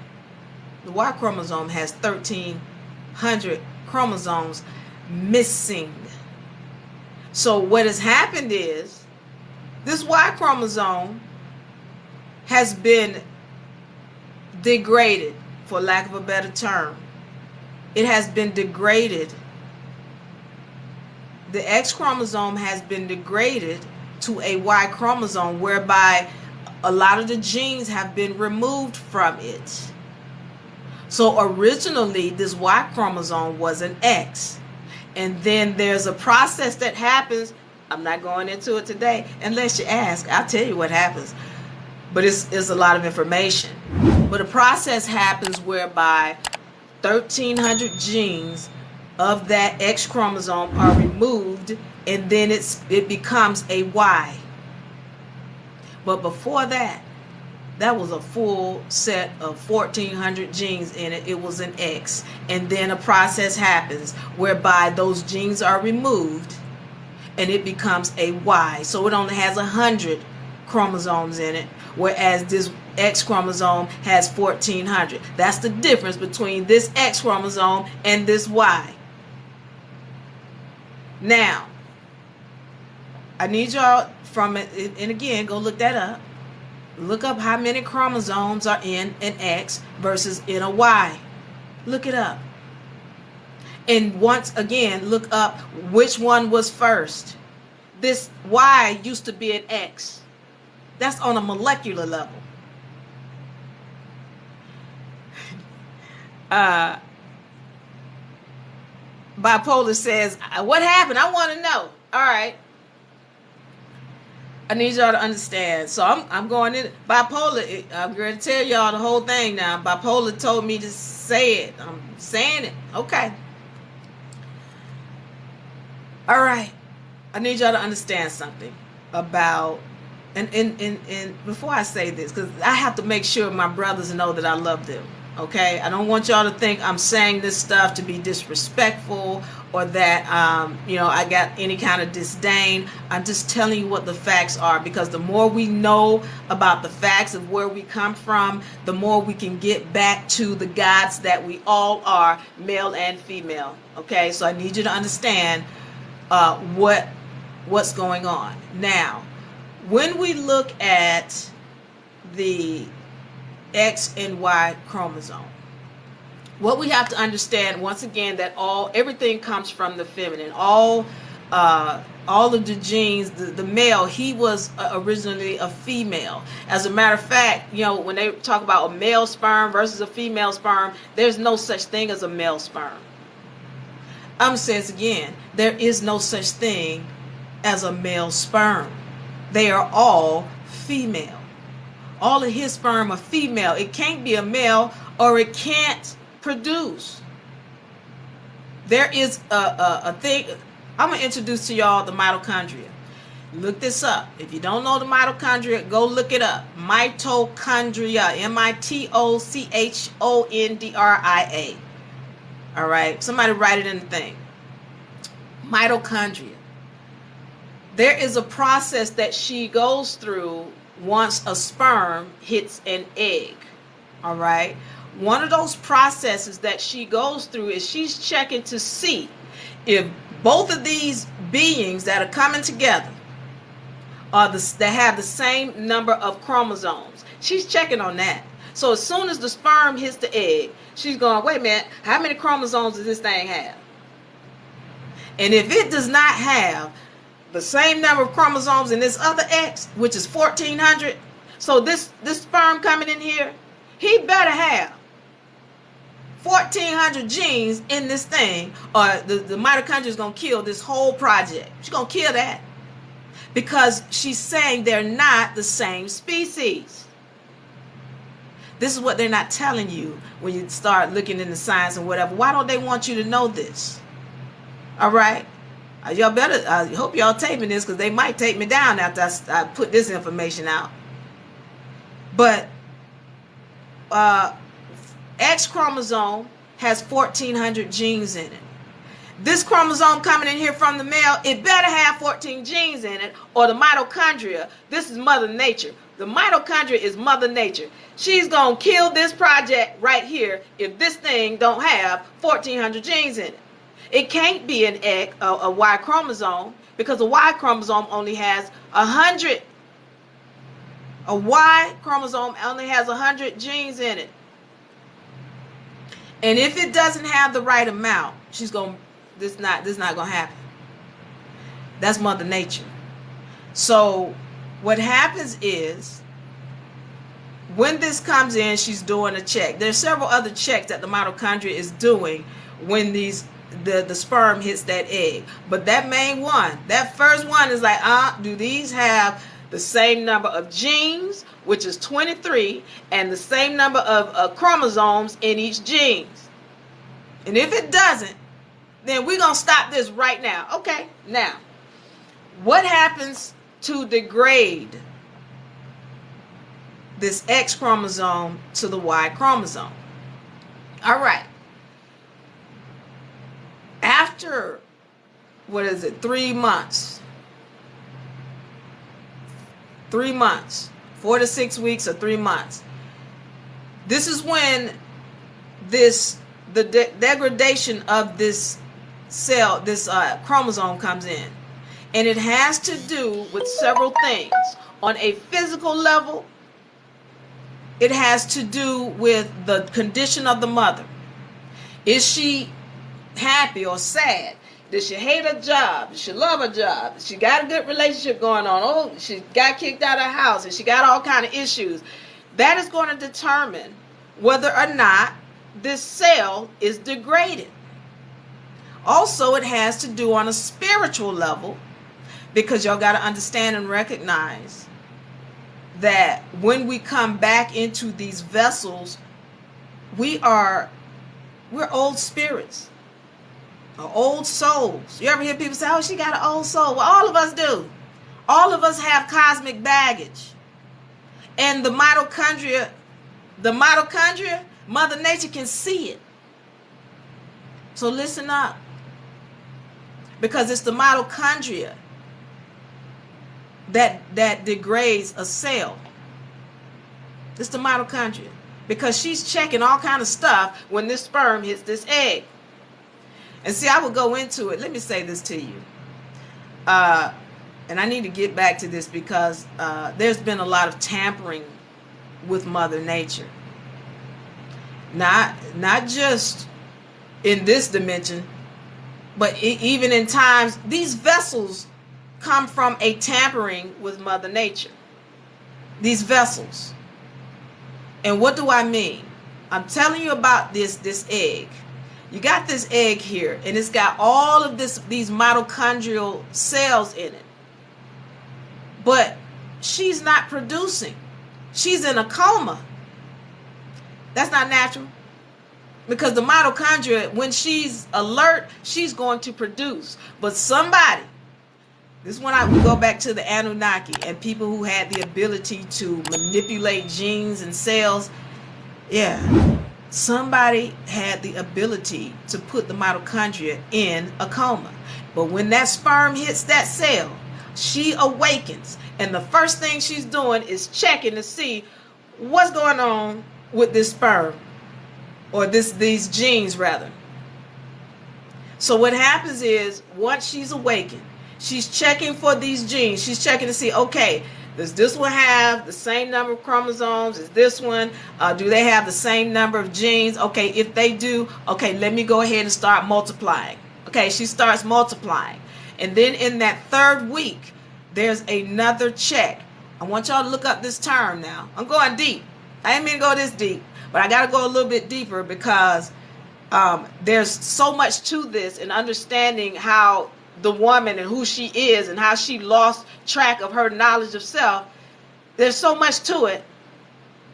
[SPEAKER 1] The Y chromosome has 1,300 chromosomes missing. So what has happened is this Y chromosome has been degraded, for lack of a better term. It has been degraded. The X chromosome has been degraded to a Y chromosome, whereby a lot of the genes have been removed from it. So originally this Y chromosome was an X. And then there's a process that happens. I'm not going into it today. Unless you ask, I'll tell you what happens. But it's a lot of information. But a process happens whereby 1,300 genes of that X chromosome are removed, and then it becomes a Y. But before that, that was a full set of 1,400 genes in it. It was an X. And then a process happens whereby those genes are removed and it becomes a Y. So it only has 100 chromosomes in it, whereas this X chromosome has 1,400. That's the difference between this X chromosome and this Y. Now, I need y'all from it, and again, go look that up. Look up how many chromosomes are in an X versus in a Y. Look it up. And once again, look up which one was first. This Y used to be an X. That's on a molecular level. Bipolar says, what happened? I want to know. All right. I need y'all to understand. So I'm going in. Bipolar, I'm going to tell y'all the whole thing now. Bipolar told me to say it. I'm saying it. Okay. All right. I need y'all to understand something about and before I say this, because I have to make sure my brothers know that I love them. Okay, I don't want y'all to think I'm saying this stuff to be disrespectful or that I got any kind of disdain. I'm just telling you what the facts are, because the more we know about the facts of where we come from, the more we can get back to the gods that we all are, male and female. Okay, so I need you to understand what's going on. Now, when we look at the X and Y chromosome, what we have to understand once again, that everything comes from the feminine. All of the genes, the male, he was originally a female. As a matter of fact, when they talk about a male sperm versus a female sperm, there's no such thing as a male sperm. I'm saying this again, there is no such thing as a male sperm. They are all female. All of his sperm are female. It can't be a male, or it can't produce. There is a thing. I'm going to introduce to y'all the mitochondria. Look this up. If you don't know the mitochondria, go look it up. Mitochondria. Mitochondria. All right. Somebody write it in the thing. Mitochondria. There is a process that she goes through once a sperm hits an egg. All right. One of those processes that she goes through is she's checking to see if both of these beings that are coming together that have the same number of chromosomes. She's checking on that. So as soon as the sperm hits the egg, she's going, wait a minute, how many chromosomes does this thing have? And if it does not have the same number of chromosomes in this other X, which is 1,400, so this sperm coming in here, he better have 1,400 genes in this thing, or the mitochondria is going to kill this whole project. She's going to kill that, because she's saying they're not the same species. This is what they're not telling you when you start looking into science and whatever. Why don't they want you to know this? All right? Y'all better, I hope y'all taping this, because they might take me down after I put this information out. But X chromosome has 1,400 genes in it. This chromosome coming in here from the male, it better have 14 genes in it, or the mitochondria. This is Mother Nature. The mitochondria is Mother Nature. She's going to kill this project right here if this thing don't have 1,400 genes in it. It can't be an X, a Y chromosome, because a Y chromosome only has 100. A Y chromosome only has 100 genes in it. And if it doesn't have the right amount, this not going to happen. That's Mother Nature. So what happens is, when this comes in, she's doing a check. There's several other checks that the mitochondria is doing when the sperm hits that egg. But that main one, that first one is like, do these have the same number of genes, which is 23, and the same number of chromosomes in each gene? And if it doesn't, then we're going to stop this right now. Okay, now, what happens to degrade this X chromosome to the Y chromosome? All right. After, 3 months? 3 months, 4 to 6 weeks or 3 months. This is when the degradation of this cell, this chromosome comes in. And it has to do with several things. On a physical level, it has to do with the condition of the mother. Is she happy or sad? Does she hate her job? Does she love her job? She got a good relationship going on? Oh, she got kicked out of her house and she got all kind of issues. That is going to determine whether or not this cell is degraded. Also, it has to do on a spiritual level, because y'all got to understand and recognize that when we come back into these vessels, we're old spirits. Or old souls. You ever hear people say, oh, she got an old soul? Well, all of us do. All of us have cosmic baggage. And the mitochondria, Mother Nature can see it. So listen up. Because it's the mitochondria that degrades a cell. It's the mitochondria. Because she's checking all kind of stuff when this sperm hits this egg. And see, I will go into it. Let me say this to you. And I need to get back to this because there's been a lot of tampering with Mother Nature. Not just in this dimension, but even in times, these vessels come from a tampering with Mother Nature. These vessels. And what do I mean? I'm telling you about this egg. You got this egg here, and it's got all of these mitochondrial cells in it. But she's not producing. She's in a coma. That's not natural. Because the mitochondria, when she's alert, she's going to produce. But somebody, this is when I go back to the Anunnaki and people who had the ability to manipulate genes and cells. Yeah, somebody had the ability to put the mitochondria in a coma. But when that sperm hits that cell, she awakens. And the first thing she's doing is checking to see what's going on with this sperm. Or these genes, rather. So what happens is, once she's awakened, she's checking for these genes. She's checking to see, okay, does this one have the same number of chromosomes as this one? Do they have the same number of genes? Okay, if they do, okay, let me go ahead and start multiplying. Okay, she starts multiplying. And then in that third week, there's another check. I want y'all to look up this term now. I'm going deep. I didn't mean to go this deep. But I got to go a little bit deeper because there's so much to this and understanding how the woman and who she is and how she lost track of her knowledge of self. There's so much to it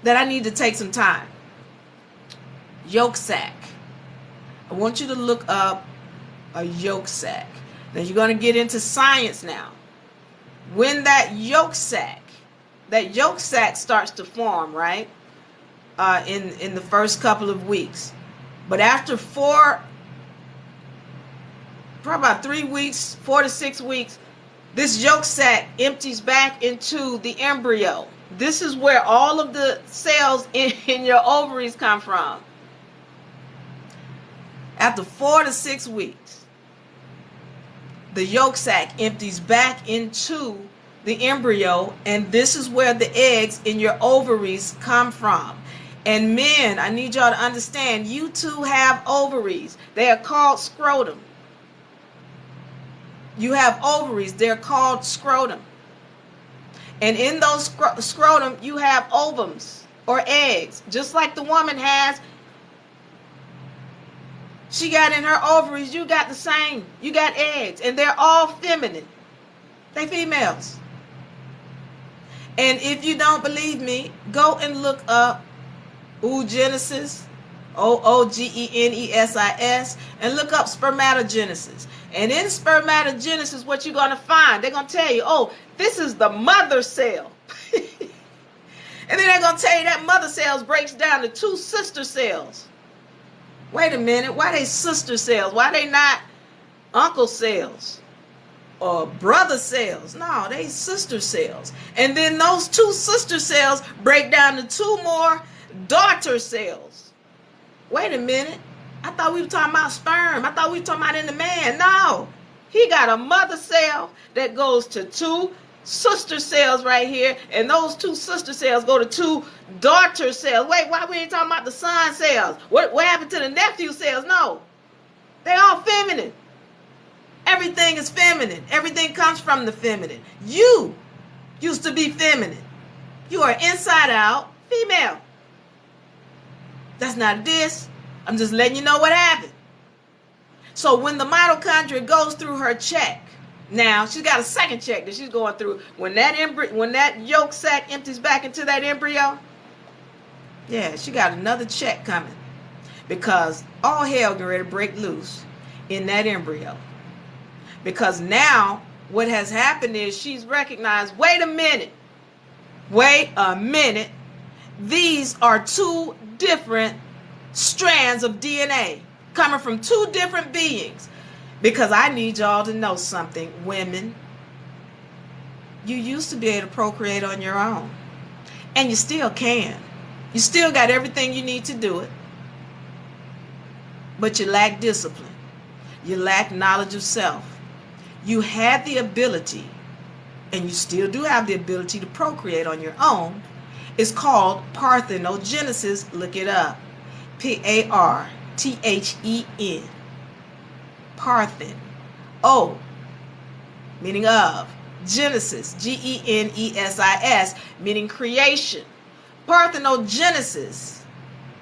[SPEAKER 1] that I need to take some time. Yolk sac. I want you to look up a yolk sac. Now you're going to get into science now. When that yolk sac starts to form, right? In the first couple of weeks. But after probably about 3 weeks, 4 to 6 weeks, this yolk sac empties back into the embryo. This is where all of the cells in your ovaries come from. After 4 to 6 weeks, the yolk sac empties back into the embryo, and this is where the eggs in your ovaries come from. And men, I need y'all to understand, you too have ovaries. They are called scrotum. You have ovaries. They're called scrotum. And in those scrotum, you have ovums or eggs. Just like the woman has. She got in her ovaries. You got the same. You got eggs. And they're all feminine. They females. And if you don't believe me, go and look up oogenesis, oogenesis, and look up spermatogenesis. And in spermatogenesis, what you're going to find, they're going to tell you, oh, this is the mother cell. And then they're going to tell you that mother cells breaks down to 2 sister cells. Wait a minute, why they sister cells? Why they not uncle cells or brother cells? No, they sister cells. And then those 2 sister cells break down to 2 more daughter cells. Wait a minute. I thought we were talking about sperm. I thought we were talking about in the man. No. He got a mother cell that goes to 2 sister cells right here. And those 2 sister cells go to 2 daughter cells. Wait, why we ain't talking about the son cells? What happened to the nephew cells? No. They all feminine. Everything is feminine. Everything comes from the feminine. You used to be feminine. You are inside out female. That's not a diss. I'm just letting you know what happened. So when the mitochondria goes through her check, now she's got a second check that she's going through. When that yolk sac empties back into that embryo, yeah, she got another check coming. Because all hell getting ready to break loose in that embryo. Because now what has happened is she's recognized, wait a minute, these are two different strands of DNA coming from two different beings. Because I need y'all to know something, women. You used to be able to procreate on your own. And you still can. You still got everything you need to do it. But you lack discipline. You lack knowledge of self. You had the ability, and you still do have the ability to procreate on your own. It's called parthenogenesis. Look it up. P-A-R-T-H-E-N. Parthen. O, meaning of. Genesis, G-E-N-E-S-I-S, meaning creation. Parthenogenesis,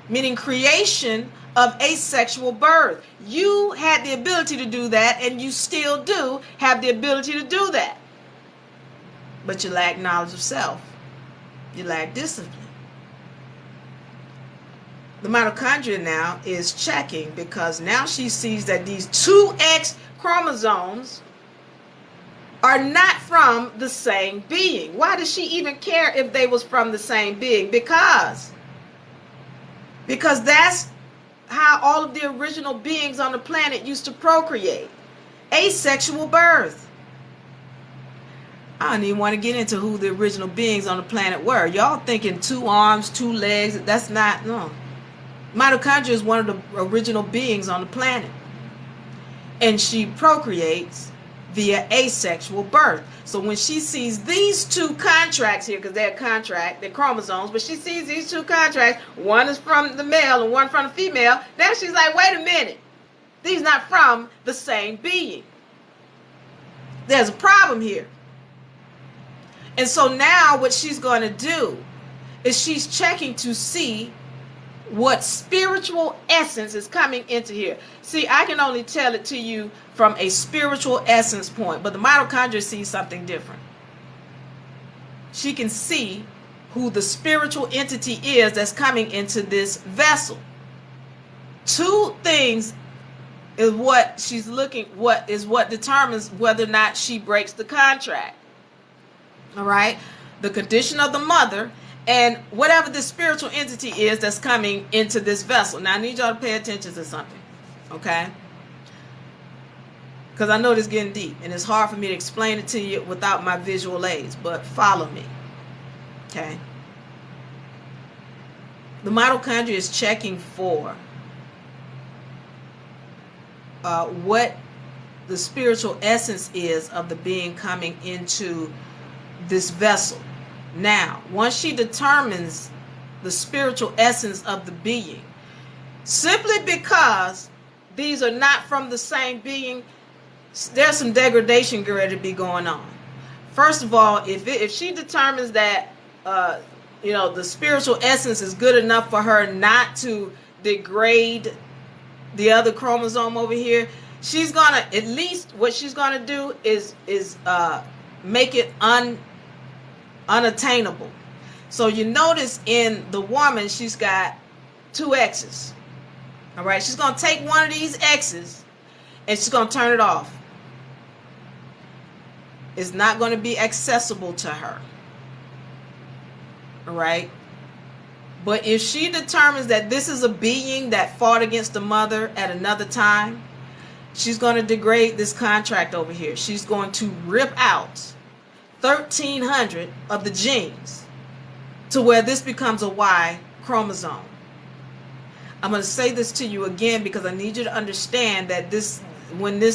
[SPEAKER 1] meaning creation of asexual birth. You had the ability to do that, and you still do have the ability to do that. But you lack knowledge of self. You lack discipline. The mitochondria now is checking, because now she sees that these two X chromosomes are not from the same being. Why does she even care if they was from the same being? Because that's how all of the original beings on the planet used to procreate. Asexual birth. I don't even want to get into who the original beings on the planet were. Y'all thinking 2 arms, 2 legs. That's not, no. Mitochondria is one of the original beings on the planet. And she procreates via asexual birth. So when she sees these two contracts here, because they're chromosomes, but she sees these two contracts, one is from the male and one from the female, then she's like, wait a minute, these not from the same being. There's a problem here. And so now what she's going to do is she's checking to see what spiritual essence is coming into here. See, I can only tell it to you from a spiritual essence point, but the mitochondria sees something different. She can see who the spiritual entity is that's coming into this vessel. 2 things is what she's looking, what determines whether or not she breaks the contract. All right? The condition of the mother and whatever the spiritual entity is that's coming into this vessel. Now, I need y'all to pay attention to something, okay? Because I know this is getting deep, and it's hard for me to explain it to you without my visual aids, but follow me, okay? The mitochondria is checking for what the spiritual essence is of the being coming into this vessel. Now, once she determines the spiritual essence of the being, simply because these are not from the same being, there's some degradation ready to be going on. First of all, if she determines that the spiritual essence is good enough for her not to degrade the other chromosome over here, she's gonna, at least what she's gonna do is make it unattainable. So you notice in the woman, she's got 2 X's. All right, she's going to take one of these X's and she's going to turn it off. It's not going to be accessible to her. All right. But if she determines that this is a being that fought against the mother at another time, she's going to degrade this contract over here. She's going to rip out 1,300 of the genes to where this becomes a Y chromosome. I'm going to say this to you again because I need you to understand that when the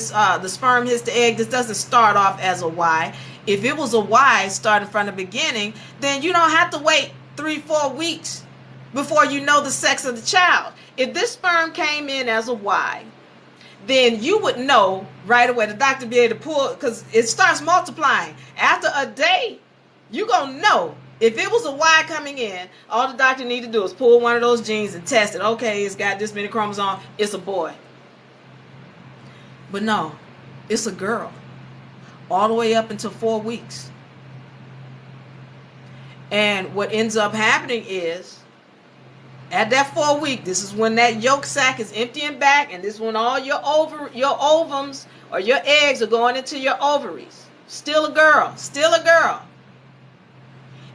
[SPEAKER 1] sperm hits the egg, this doesn't start off as a Y. If it was a Y starting from the beginning, then you don't have to wait 3-4 weeks before you know the sex of the child. If this sperm came in as a Y, then you would know right away. The doctor be able to pull, because it starts multiplying. After a day, you're going to know. If it was a Y coming in, all the doctor need to do is pull one of those genes and test it. Okay, it's got this many chromosomes. It's a boy. But no, it's a girl. All the way up until 4 weeks. And what ends up happening is, at that 4 week, this is when that yolk sac is emptying back, and this is when all your ovums or your eggs are going into your ovaries. Still a girl. Still a girl.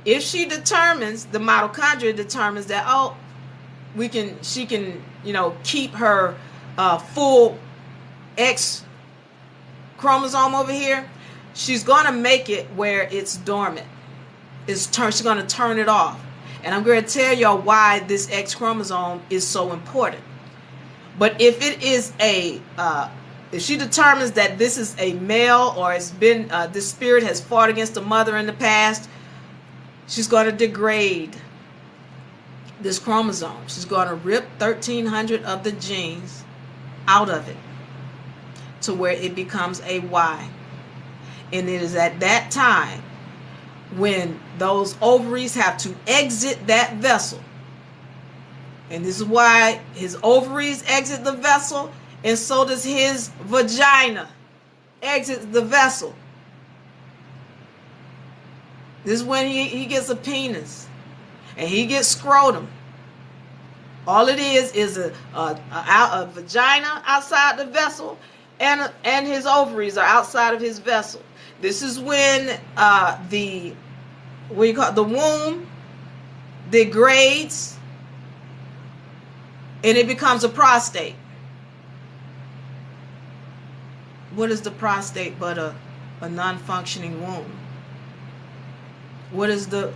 [SPEAKER 1] If she determines, the mitochondria determines that, oh, she can, keep her full X chromosome over here, she's going to make it where it's dormant. She's going to turn it off. And I'm going to tell y'all why this X chromosome is so important. But if it is if she determines that this is a male, or it's been, this spirit has fought against the mother in the past, she's going to degrade this chromosome. She's going to rip 1,300 of the genes out of it to where it becomes a Y. And it is at that time when those ovaries have to exit that vessel. And this is why his ovaries exit the vessel, and so does his vagina exit the vessel. This is when he gets a penis and he gets scrotum. All it is a vagina outside the vessel, and his ovaries are outside of his vessel. This is when the womb degrades and it becomes a prostate. What is the prostate but a non-functioning womb? What is the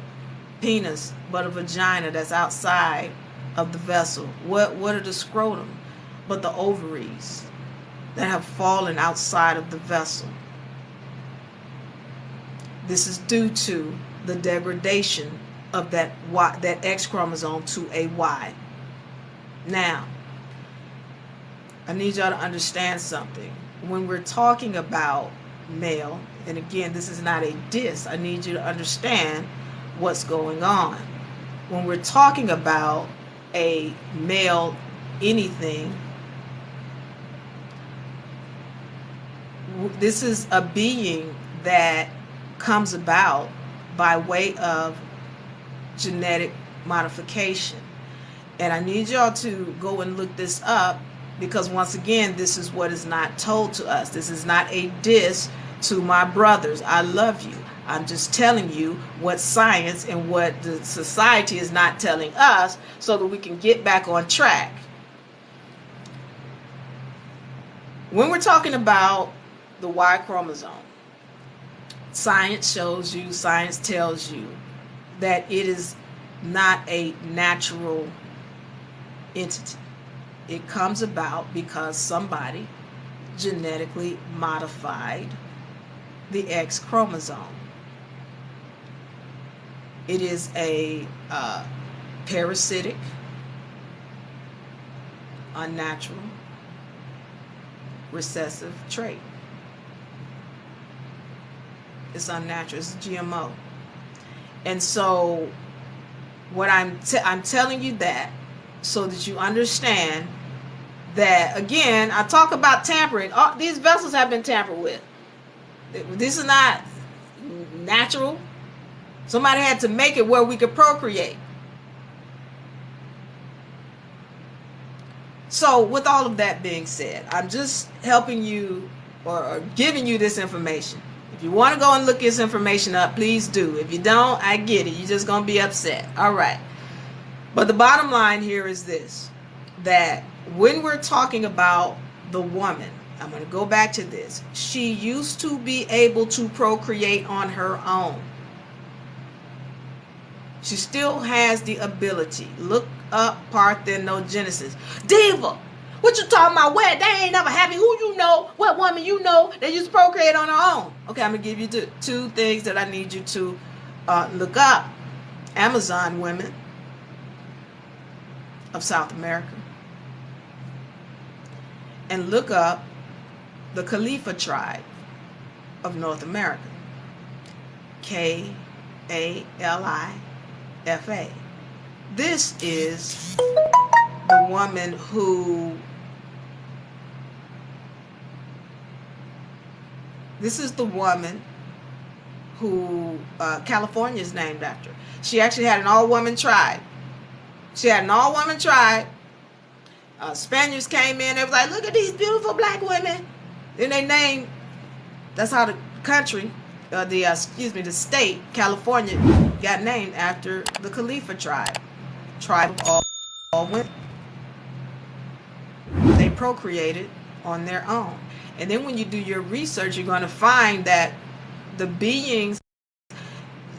[SPEAKER 1] penis but a vagina that's outside of the vessel? What are the scrotum but the ovaries that have fallen outside of the vessel? This is due to the degradation of that X chromosome to a Y. Now, I need y'all to understand something. When we're talking about male, and again, this is not a diss, I need you to understand what's going on. When we're talking about a male anything, this is a being that comes about by way of genetic modification. And I need y'all to go and look this up, because once again, this is what is not told to us. This is not a diss to my brothers. I love you. I'm just telling you what science and what the society is not telling us, so that we can get back on track. When we're talking about the Y chromosome, science shows you, science tells you that it is not a natural entity. It comes about because somebody genetically modified the X chromosome. It is a parasitic, unnatural, recessive trait. It's unnatural. It's GMO. And so what I'm telling you that so that you understand that, again, I talk about tampering. These vessels have been tampered with. This is not natural. Somebody had to make it where we could procreate. So with all of that being said, I'm just helping you or giving you this information. If you want to go and look this information up, please do. If you don't, I get it. You're just going to be upset. All right. But the bottom line here is this, that when we're talking about the woman, I'm going to go back to this. She used to be able to procreate on her own. She still has the ability. Look up parthenogenesis. Diva, what you talking about? Where? They ain't never happy. Who you know? What woman you know that used to procreate on her own? Okay, I'm going to give you two things that I need you to look up. Amazon women of South America. And look up the Khalifa tribe of North America. K-A-L-I-F-A. This is the woman who California is named after. She actually had an all-woman tribe. Spaniards came in, they was like, look at these beautiful black women. Then they named, that's how the country the state, California, got named after the Khalifa tribe of all women. They procreated on their own. And then when you do your research, you're going to find that the beings,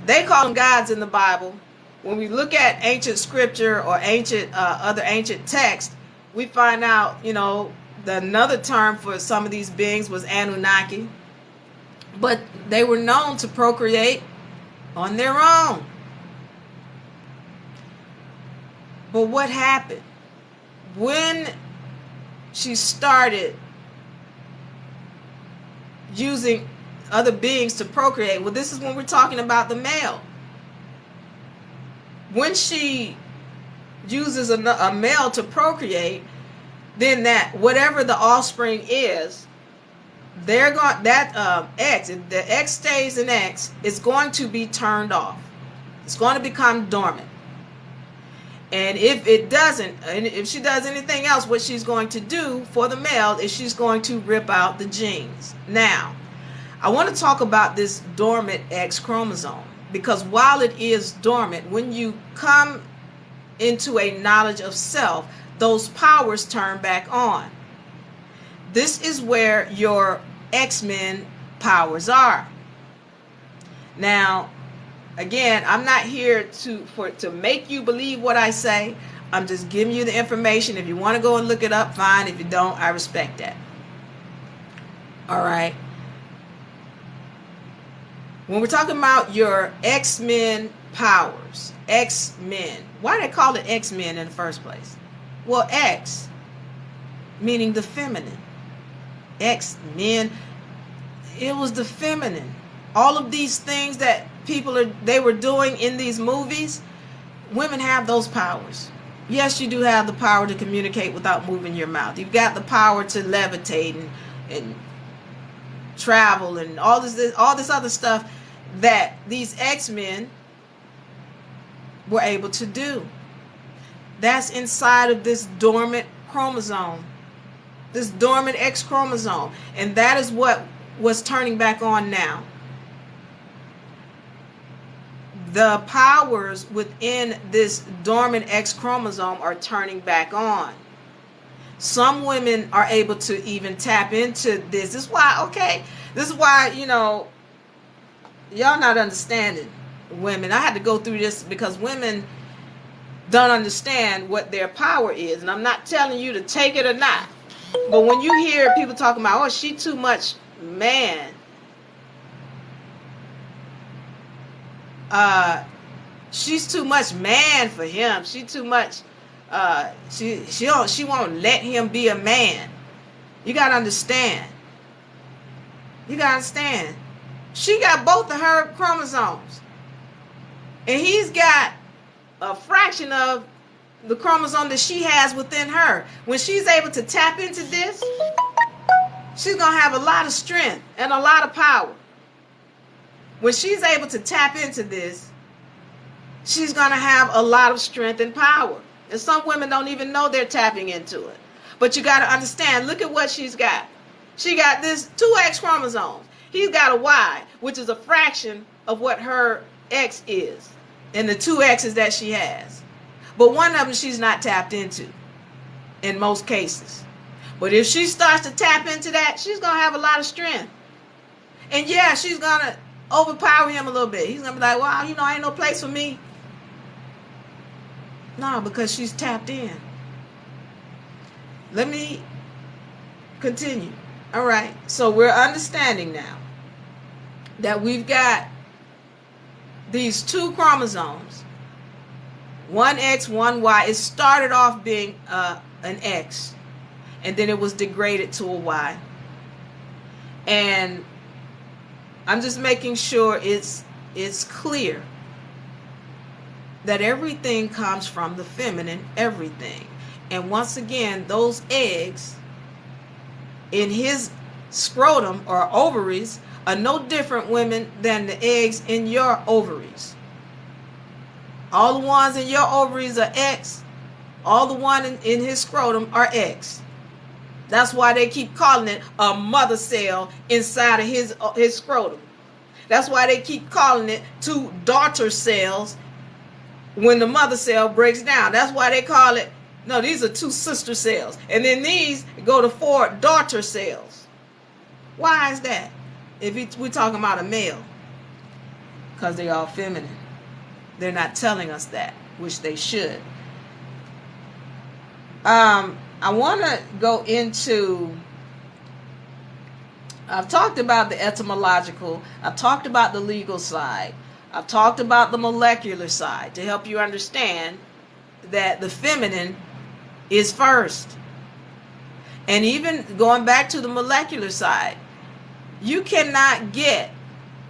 [SPEAKER 1] they call them gods in the Bible. When we look at ancient scripture or other ancient texts, we find out, another term for some of these beings was Anunnaki. But they were known to procreate on their own. But what happened? When she started using other beings to procreate, well, this is when we're talking about the male. When she uses a male to procreate, then that whatever the offspring is, they're going, that X, if the X stays in X, it's going to be turned off. It's going to become dormant. And if it doesn't, and if she does anything else, what she's going to do for the male is she's going to rip out the genes. Now, I want to talk about this dormant X chromosome, because while it is dormant, when you come into a knowledge of self, those powers turn back on. This is where your X-Men powers are. Now, again, I'm not here to make you believe what I say. I'm just giving you the information. If you want to go and look it up, fine. If you don't, I respect that. All right. When we're talking about your X-Men powers, X-Men, why do they call it X-Men in the first place? Well, X, meaning the feminine. X-Men, it was the feminine. All of these things that they were doing in these movies, women have those powers. Yes, you do have the power to communicate without moving your mouth. You've got the power to levitate and travel and all this other stuff that these X-Men were able to do. That's inside of this dormant chromosome, this dormant X chromosome, and that is what was turning back on now. The powers within this dormant X chromosome are turning back on. Some women are able to even tap into this. This is why, y'all not understanding women. I had to go through this because women don't understand what their power is. And I'm not telling you to take it or not. But when you hear people talking about, oh, she too much man. She's too much man for him. She too much. She won't let him be a man. You gotta understand. She got both of her chromosomes, and he's got a fraction of the chromosome that she has within her. When she's able to tap into this, she's gonna have a lot of strength and a lot of power. When she's able to tap into this, she's going to have a lot of strength and power. And some women don't even know they're tapping into it. But you got to understand, look at what she's got. She got this 2X chromosomes. He's got a Y, which is a fraction of what her X is, and the 2X's that she has. But one of them she's not tapped into in most cases. But if she starts to tap into that, she's going to have a lot of strength. And yeah, she's going to overpower him a little bit. He's gonna be like, wow, ain't no place for me. No, because she's tapped in. Let me continue. All right, so we're understanding now that we've got these two chromosomes, one X, one Y. It started off being an X, and then it was degraded to a Y. And I'm just making sure it's clear that everything comes from the feminine, everything. And once again, those eggs in his scrotum or ovaries are no different, women, than the eggs in your ovaries. All the ones in your ovaries are X. All the one in his scrotum are X. That's why they keep calling it a mother cell inside of his scrotum. That's why they keep calling it 2 daughter cells when the mother cell breaks down. That's why they call it, no, these are 2 sister cells. And then these go to 4 daughter cells. Why is that? If we're talking about a male. Because they're all feminine. They're not telling us that, which they should. I want to go into, I've talked about the etymological, I've talked about the legal side, I've talked about the molecular side to help you understand that the feminine is first. And even going back to the molecular side, you cannot get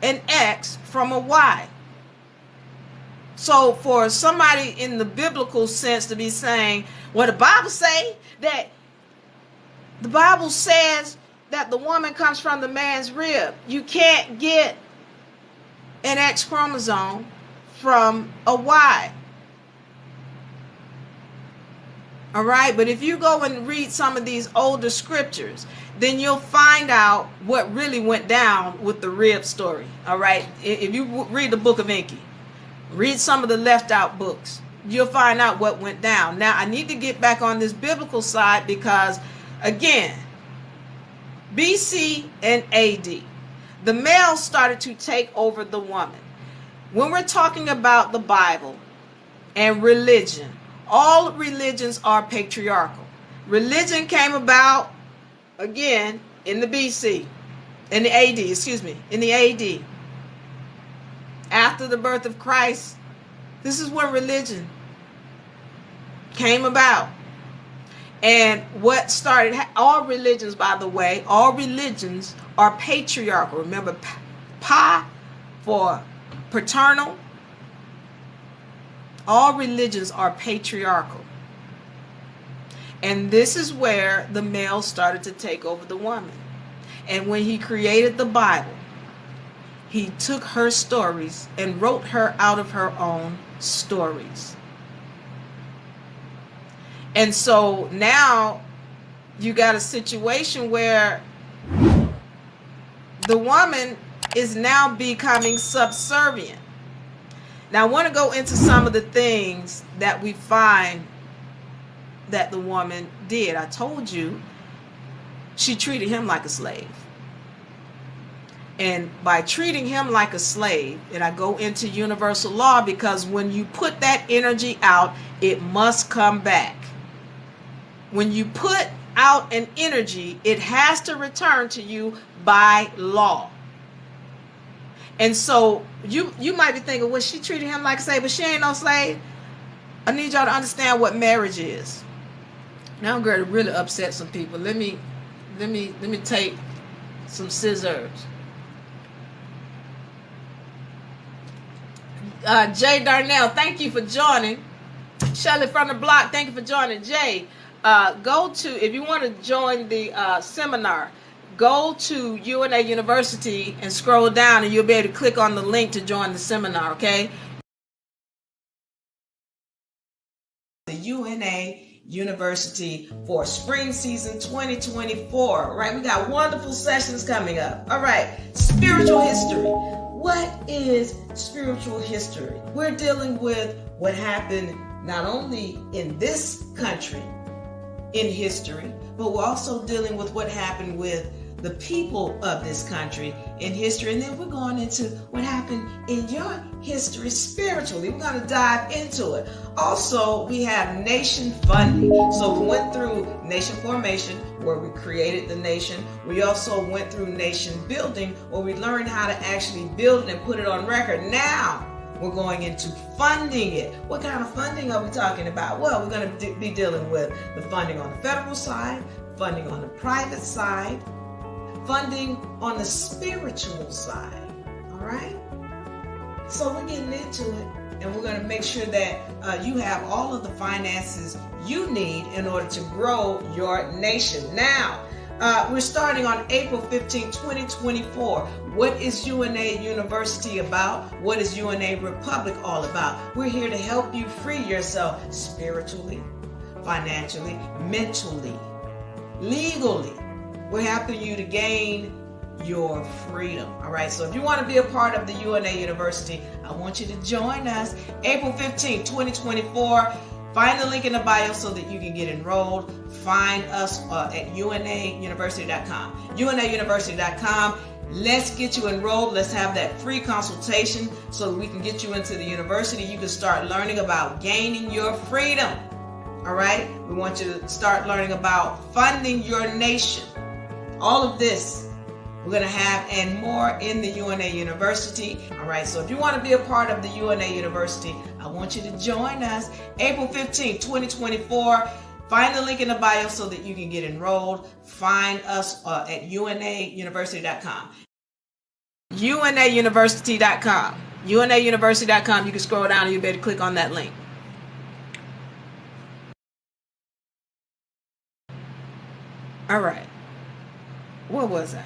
[SPEAKER 1] an X from a Y. So for somebody in the biblical sense to be saying, well, the Bible say that the Bible says that the woman comes from the man's rib. You can't get an X chromosome from a Y. All right, but if you go and read some of these older scriptures, then you'll find out what really went down with the rib story. All right, if you read the book of Enki, read some of the left out books, you'll find out what went down. Now, I need to get back on this biblical side because, again, BC and AD, the male started to take over the woman. When we're talking about the Bible and religion, all religions are patriarchal. Religion came about, again, in the BC, in the AD. After the birth of Christ, this is when religion came about. And what started, all religions, by the way, all religions are patriarchal. Remember, pa for paternal. All religions are patriarchal. And this is where the male started to take over the woman. And when he created the Bible, he took her stories and wrote her out of her own stories. And so now you got a situation where the woman is now becoming subservient. Now I want to go into some of the things that we find that the woman did. I told you she treated him like a slave. And by treating him like a slave, and I go into universal law because when you put that energy out, it must come back. When you put out an energy, it has to return to you by law. And so you might be thinking, well, she treated him like a slave, but she ain't no slave. I need y'all to understand what marriage is. Now I'm going to really upset some people. Let me take some scissors. Jay Darnell, thank you for joining. Shelley from the block, thank you for joining. Jay, go to, if you want to join the seminar, go to UNA University and scroll down and you'll be able to click on the link to join the seminar, okay? The UNA University for spring season 2024, right? We got wonderful sessions coming up. All right, spiritual history. What is spiritual history? We're dealing with what happened not only in this country in history, but we're also dealing with what happened with the people of this country in history. And then we're going into what happened in your history spiritually. We're going to dive into it. Also, we have nation funding. So we went through nation formation, where we created the nation. We also went through nation building, where we learned how to actually build it and put it on record. Now we're going into funding it. What kind of funding are we talking about? Well, we're going to be dealing with the funding on the federal side, funding on the private side, funding on the spiritual side. All right? So we're getting into it, and we're going to make sure that you have all of the finances you need in order to grow your nation. Now, we're starting on April 15, 2024. What is UNA University about? What is UNA Republic all about? We're here to help you free yourself spiritually, financially, mentally, legally. We're helping you to gain your freedom. All right, so if you want to be a part of the UNA University, I want you to join us April 15, 2024. Find the link in the bio so that you can get enrolled. Find us at unauniversity.com. unauniversity.com. Let's get you enrolled. Let's have that free consultation so that we can get you into the university. You can start learning about gaining your freedom. All right? We want you to start learning about funding your nation. All of this we're going to have and more in the UNA University. All right, so if you want to be a part of the UNA University, I want you to join us April 15, 2024. Find the link in the bio so that you can get enrolled. Find us at unauniversity.com. unauniversity.com. unauniversity.com. You can scroll down and you better click on that link. All right. What was I?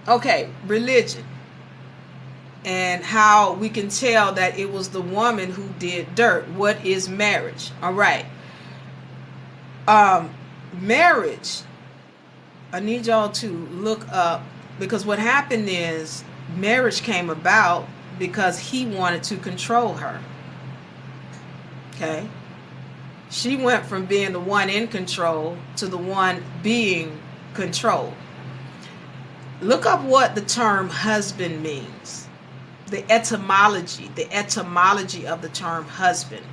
[SPEAKER 1] Okay, religion and how we can tell that it was the woman who did dirt. What is marriage? All right. Marriage, I need y'all to look up, because what happened is marriage came about because he wanted to control her. Okay. She went from being the one in control to the one being controlled. Look up what the term husband means. The etymology of the term husband.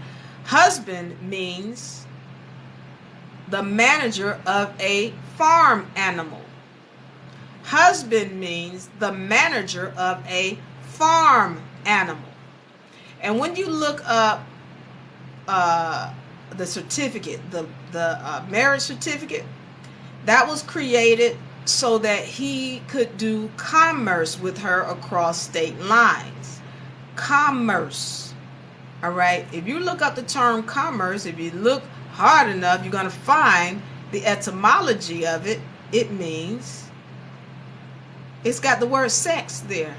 [SPEAKER 1] Husband means the manager of a farm animal. Husband means the manager of a farm animal. And when you look up the certificate, the marriage certificate, that was created so that he could do commerce with her across state lines. Commerce. All right. If you look up the term commerce, if you look hard enough, you're going to find the etymology of it. It means, it's got the word sex there.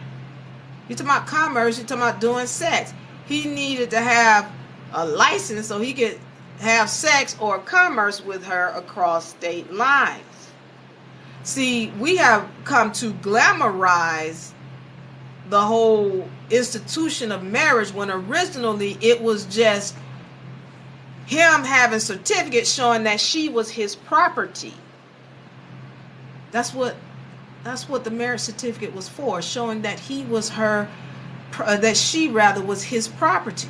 [SPEAKER 1] You're talking about commerce, you're talking about doing sex. He needed to have a license so he could have sex or commerce with her across state lines. See, we have come to glamorize the whole institution of marriage when originally it was just him having certificates showing that she was his property. That's what the marriage certificate was for, showing that he was her, that she rather was his property.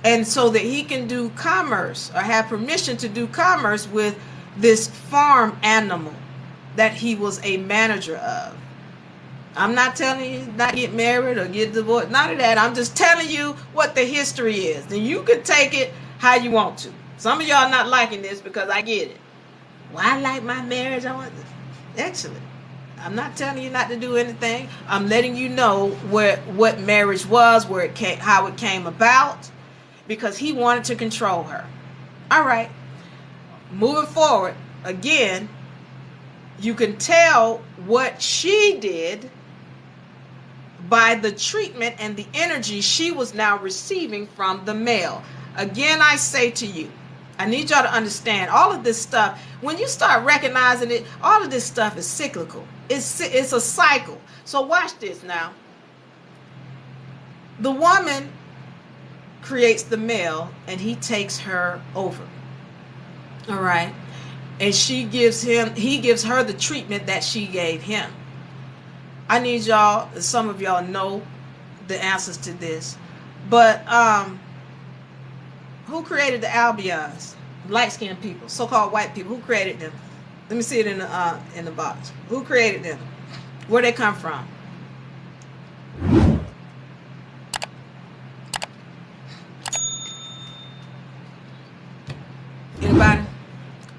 [SPEAKER 1] And so that he can do commerce or have permission to do commerce with this farm animal that he was a manager of. I'm not telling you not get married or get divorced, none of that. I'm just telling you what the history is. And you can take it how you want to. Some of y'all not liking this because I get it. Well, I like my marriage. I want this. Excellent. I'm not telling you not to do anything. I'm letting you know what marriage was, where it came, how it came about, because he wanted to control her. All right. Moving forward, again, you can tell what she did by the treatment and the energy she was now receiving from the male. Again, I say to you, I need y'all to understand all of this stuff. When you start recognizing it, all of this stuff is cyclical. It's a cycle. So watch this now. The woman creates the male and he takes her over. All right. And he gives her the treatment that she gave him. I need y'all, some of y'all know the answers to this. But who created the Albions? Light-skinned people, so-called white people. Who created them? Let me see it in the box. Who created them? Where they come from? Anybody?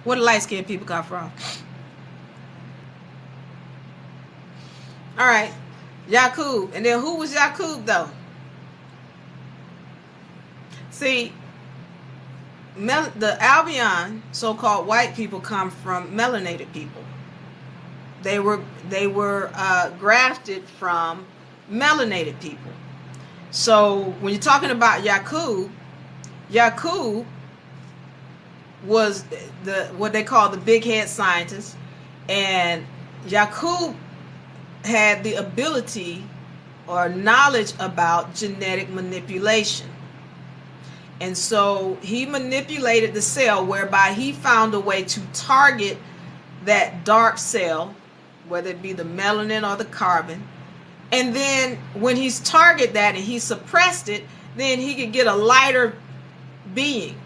[SPEAKER 1] Where do light-skinned people come from? All right, Yakub. And then who was Yakub though? See, the Albion, so-called white people, come from melanated people. They were grafted from melanated people. So when you're talking about Yakub was what they call the big head scientist, and Yakub had the ability or knowledge about genetic manipulation. And so he manipulated the cell, whereby he found a way to target that dark cell, whether it be the melanin or the carbon. And then when he's targeted that and he suppressed it, then he could get a lighter being,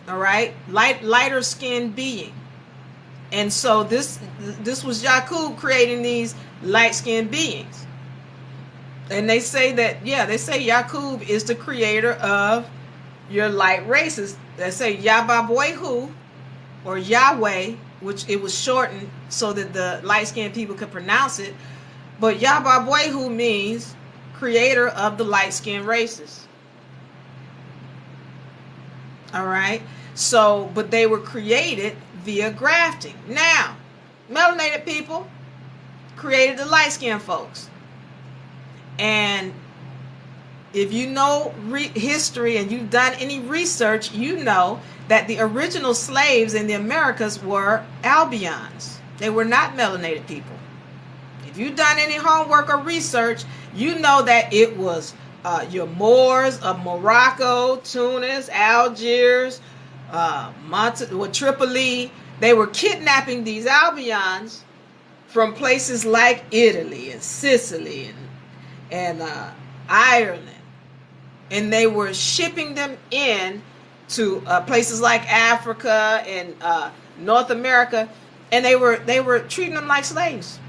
[SPEAKER 1] all right, lighter skinned being. And so this was Yakub creating these light skinned beings. And they say that, they say Yakub is the creator of your light races. They say Yababoyhu, or Yahweh, which it was shortened so that the light skinned people could pronounce it. But Yababoyhu means creator of the light skinned races. All right. So, but they were created via grafting. Now, melanated people created the light skinned folks. And if you know history and you've done any research, you know that the original slaves in the Americas were Albions. They were not melanated people. If you've done any homework or research, you know that it was your Moors of Morocco, Tunis, Algiers, Tripoli. They were kidnapping these Albions from places like Italy and Sicily and Ireland. And they were shipping them in to places like Africa and North America, and they were treating them like slaves.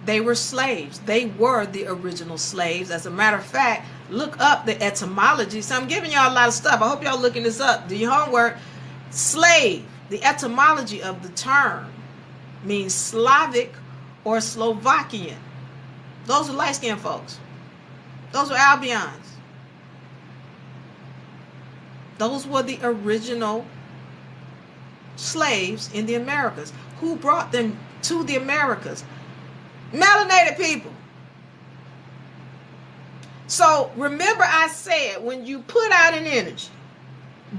[SPEAKER 1] They were slaves. They were the original slaves. As a matter of fact, look up the etymology. So I'm giving y'all a lot of stuff. I hope y'all looking this up. Do your homework. Slave, the etymology of the term, means Slavic or Slovakian. Those are light-skinned folks. Those were Albions. Those were the original slaves in the Americas. Who brought them to the Americas? Melanated people. So remember, I said when you put out an energy,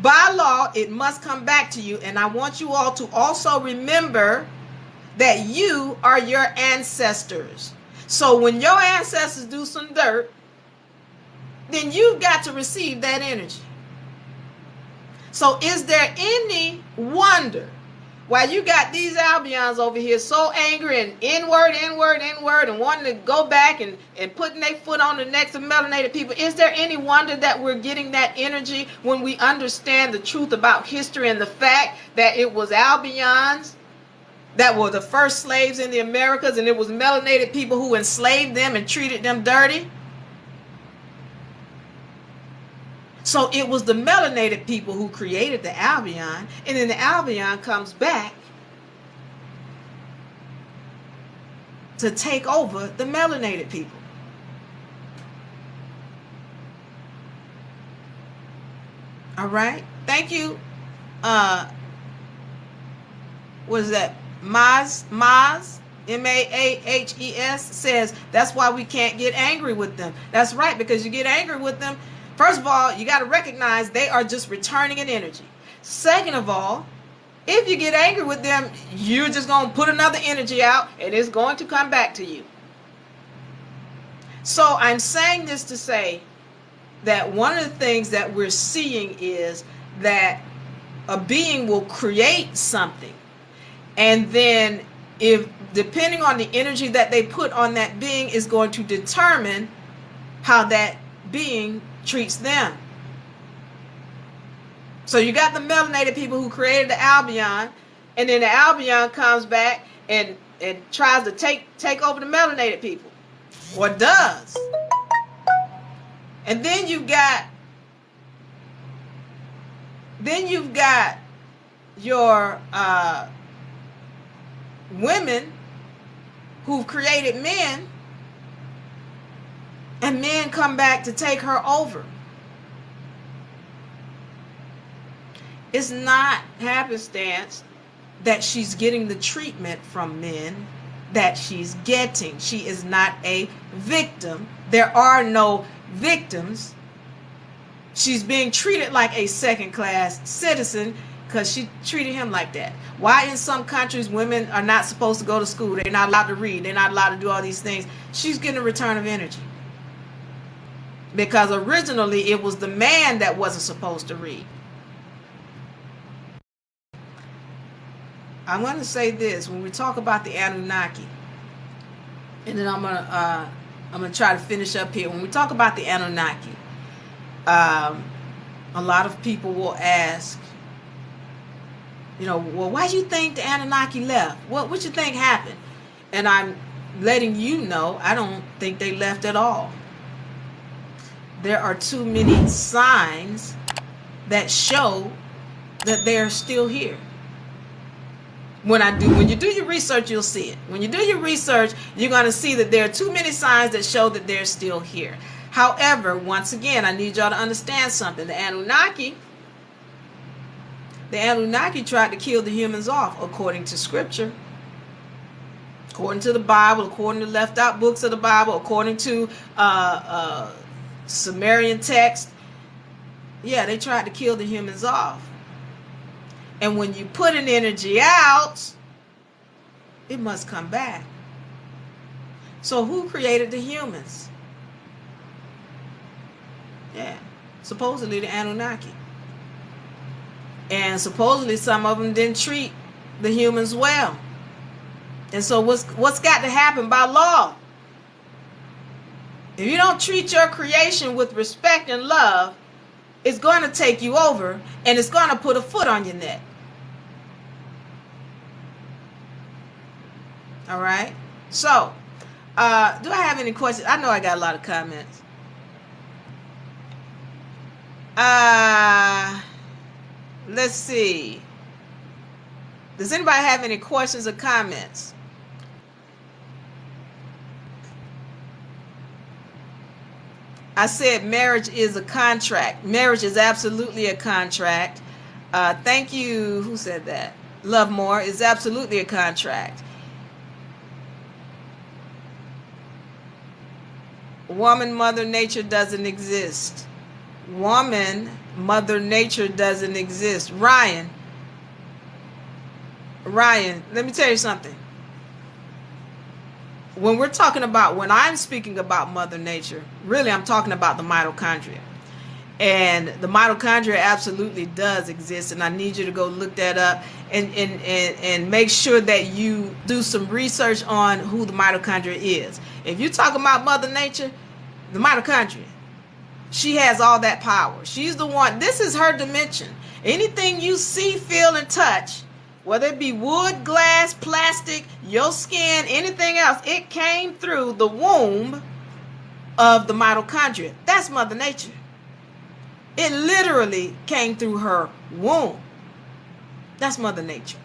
[SPEAKER 1] by law, it must come back to you. And I want you all to also remember that you are your ancestors. So when your ancestors do some dirt, then you've got to receive that energy. So is there any wonder why you got these Albions over here so angry and inward, and wanting to go back and putting their foot on the necks of melanated people? Is there any wonder that we're getting that energy when we understand the truth about history and the fact that it was Albions that were the first slaves in the Americas, and it was melanated people who enslaved them and treated them dirty? So it was the melanated people who created the Albion, and then the Albion comes back to take over the melanated people. All right. Thank you. What is that? Maz, M-A-A-H-E-S, says that's why we can't get angry with them. That's right, because you get angry with them. First of all, you got to recognize they are just returning an energy. Second of all, if you get angry with them, you're just going to put another energy out and it's going to come back to you. So I'm saying this to say that one of the things that we're seeing is that a being will create something. And then if depending on the energy that they put on that being is going to determine how that being treats them. So you got the melanated people who created the Albion, and then the Albion comes back and tries to take over the melanated people, or does. And then you've got your women who've created men, and men come back to take her over. It's not happenstance that she's getting the treatment from men that she's getting. She is not a victim. There are no victims She's being treated like a second-class citizen because she treated him like that. Why in some countries women are not supposed to go to school? They're not allowed to read. They're not allowed to do all these things. She's getting a return of energy. Because originally it was the man that wasn't supposed to read. I'm going to say this when we talk about the Anunnaki, and then I'm going to try to finish up here. When we talk about the Anunnaki, a lot of people will ask, well, why do you think the Anunnaki left? What you think happened? And I'm letting you know, I don't think they left at all. There are too many signs that show that they're still here. When you do your research, you'll see it. When you do your research, you're going to see that there are too many signs that show that they're still here. However, once again, I need y'all to understand something. The Anunnaki tried to kill the humans off according to scripture, according to the Bible, according to left out books of the Bible, according to Sumerian text. Yeah, they tried to kill the humans off. And when you put an energy out, it must come back. So who created the humans? Yeah, supposedly the Anunnaki. And supposedly some of them didn't treat the humans well. And so what's got to happen by law? If you don't treat your creation with respect and love, it's going to take you over and it's going to put a foot on your neck. All right. So, do I have any questions? I know I got a lot of comments. Let's see. Does anybody have any questions or comments? I said marriage is a contract. Marriage is absolutely a contract. Thank you. Who said that? Love more is absolutely a contract. Woman, Mother Nature doesn't exist. Woman, Mother Nature doesn't exist. Ryan, let me tell you something. When I'm speaking about Mother Nature, really I'm talking about the mitochondria. And the mitochondria absolutely does exist, and I need you to go look that up and make sure that you do some research on who the mitochondria is. If you're talking about Mother Nature, the mitochondria, she has all that power. She's the one. This is her dimension. Anything you see, feel, and touch, whether it be wood, glass, plastic, your skin, anything else, it came through the womb of the mitochondria. That's Mother Nature. It literally came through her womb. That's Mother Nature.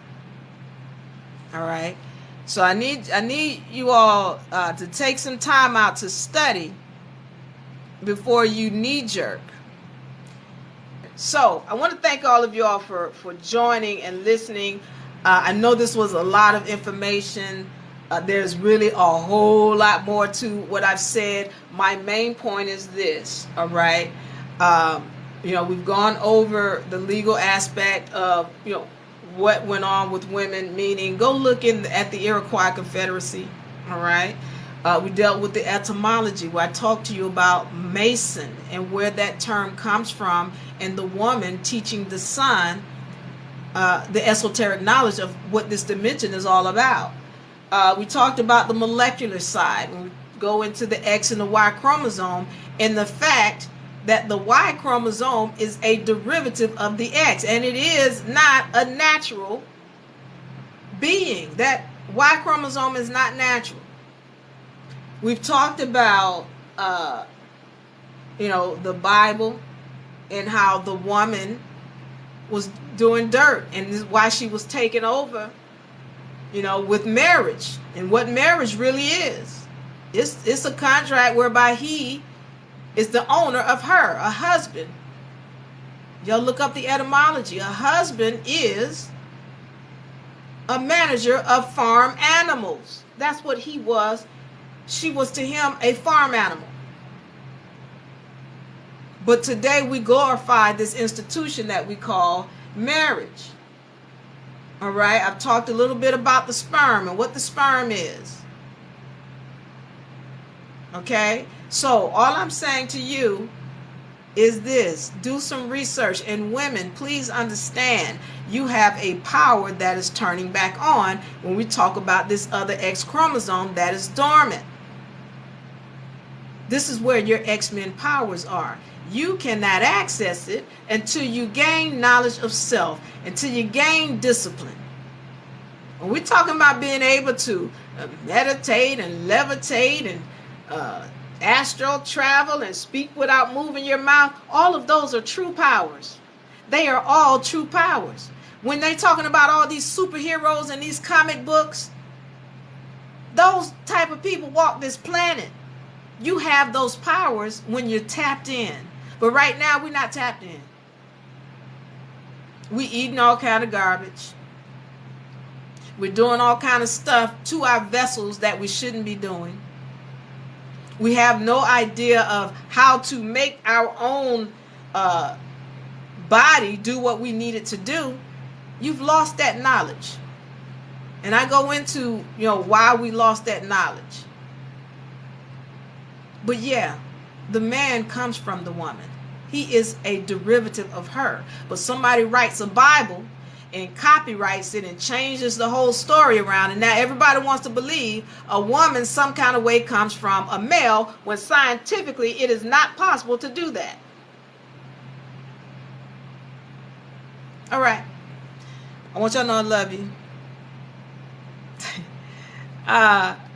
[SPEAKER 1] All right. So I need you all to take some time out to study before you knee-jerk. So I want to thank all of you all for joining and listening. I know this was a lot of information. There's really a whole lot more to what I've said. My main point is this, all right? We've gone over the legal aspect of, what went on with women, meaning go look at the Iroquois Confederacy, all right? We dealt with the etymology where I talked to you about Mason and where that term comes from, and the woman teaching the son the esoteric knowledge of what this dimension is all about. We talked about the molecular side when we go into the X and the Y chromosome, and the fact that the Y chromosome is a derivative of the X, and it is not a natural being. That Y chromosome is not natural. We've talked about, the Bible and how the woman was doing dirt, and this is why she was taken over, with marriage, and what marriage really is. It's a contract whereby he is the owner of her, a husband. Y'all look up the etymology. A husband is a manager of farm animals. That's what he was. She was to him a farm animal. But today we glorify this institution that we call marriage. All right, I've talked a little bit about the sperm and what the sperm is. Okay, so all I'm saying to you is this: do some research. And women, please understand, you have a power that is turning back on when we talk about this other X chromosome that is dormant. This is where your X-Men powers are. You cannot access it until you gain knowledge of self, until you gain discipline. When we're talking about being able to meditate and levitate and astral travel and speak without moving your mouth, all of those are true powers. They are all true powers. When they're talking about all these superheroes and these comic books, those type of people walk this planet. You have those powers when you're tapped in. But right now, we're not tapped in. We eating all kind of garbage. We're doing all kind of stuff to our vessels that we shouldn't be doing. We have no idea of how to make our own body do what we need it to do. You've lost that knowledge. And I go into, why we lost that knowledge. But yeah, the man comes from the woman. He is a derivative of her. But somebody writes a Bible and copyrights it and changes the whole story around, and now everybody wants to believe a woman some kind of way comes from a male, when scientifically it is not possible to do that. All right, I want y'all to know I love you.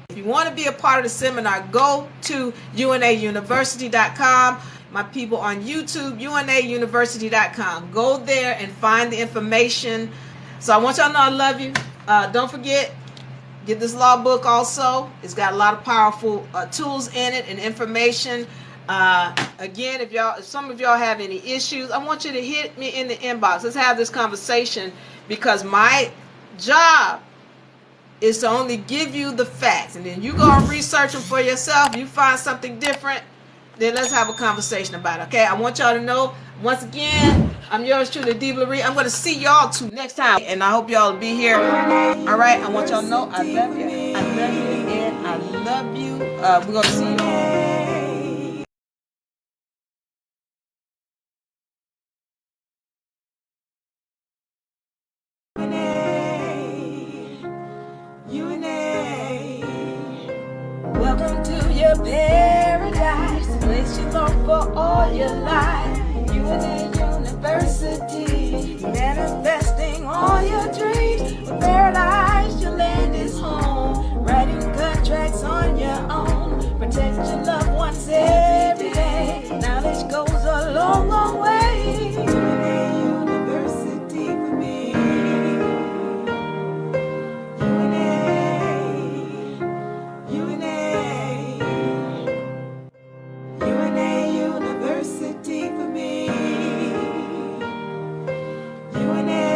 [SPEAKER 1] If you want to be a part of the seminar, go to unauniversity.com. My people on YouTube, unauniversity.com. Go there and find the information. So I want y'all to know I love you. Don't forget, get this law book also. It's got a lot of powerful tools in it and information. Again, if some of y'all have any issues, I want you to hit me in the inbox. Let's have this conversation, because my job is to only give you the facts, and then you go and research them for yourself. You find something different, then let's have a conversation about it. Okay, I want y'all to know, once again, I'm yours truly, Diva Lyri. I'm going to see y'all too next time, and I hope y'all will be here. All right, I want y'all to know I love you, and I love you. We're going to see y'all. Welcome to your paradise, the place you long for all your life. University, manifesting all your dreams. With paradise, your land is home. Writing contracts on your own. Protect your loved ones every day. Knowledge goes a long, long way. University for me. University for me. UNA.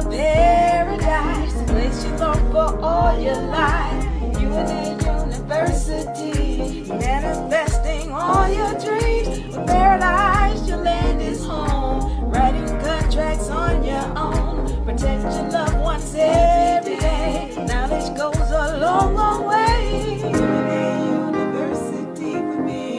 [SPEAKER 1] the paradise, the place you long for all your life. UNA University, manifesting all your dreams. With paradise, your land is home. Writing contracts on your own. Protect your loved ones every day. Knowledge goes a long, long way. UNA University for me.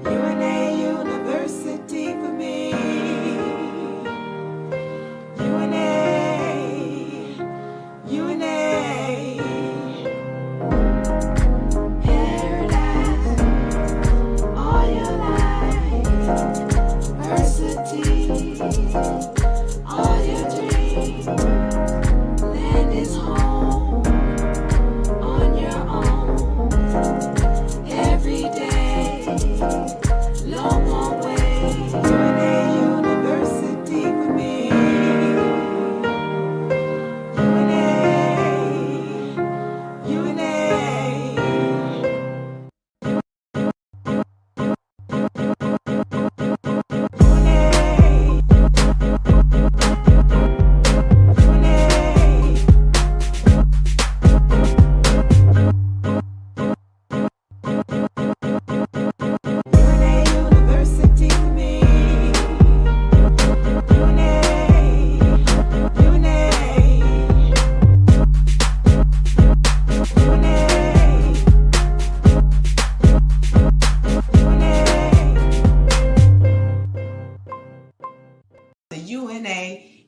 [SPEAKER 1] UNA University for me. UNA Paradise all your life. University all your dreams. Land is home on your own. Every day, long, long way. UNA University for me.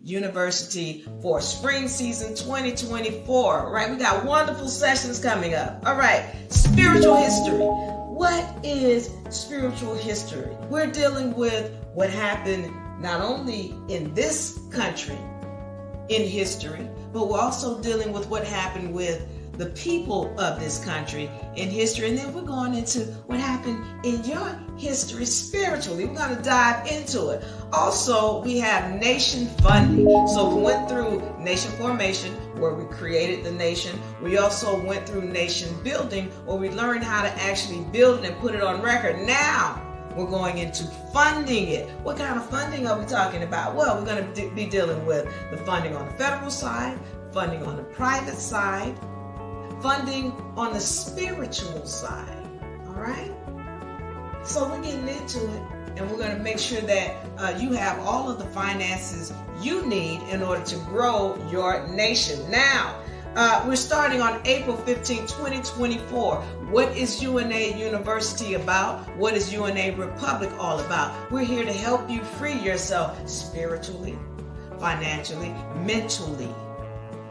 [SPEAKER 1] University for spring season 2024. Right, we got wonderful sessions coming up. All right, spiritual history. What is spiritual history? We're dealing with what happened not only in this country in history, but we're also dealing with what happened with the people of this country in history. And then we're going into what happened in your history spiritually. We're going to dive into it. Also, we have nation funding. So we went through nation formation, where we created the nation. We also went through nation building, where we learned how to actually build it and put it on record. Now we're going into funding it. What kind of funding are we talking about? Well, we're going to be dealing with the funding on the federal side, funding on the private side, funding on the spiritual side. All right? So we're getting into it, and we're going to make sure that you have all of the finances you need in order to grow your nation. Now, we're starting on April 15, 2024. What is UNA University about? What is UNA Republic all about? We're here to help you free yourself spiritually, financially, mentally,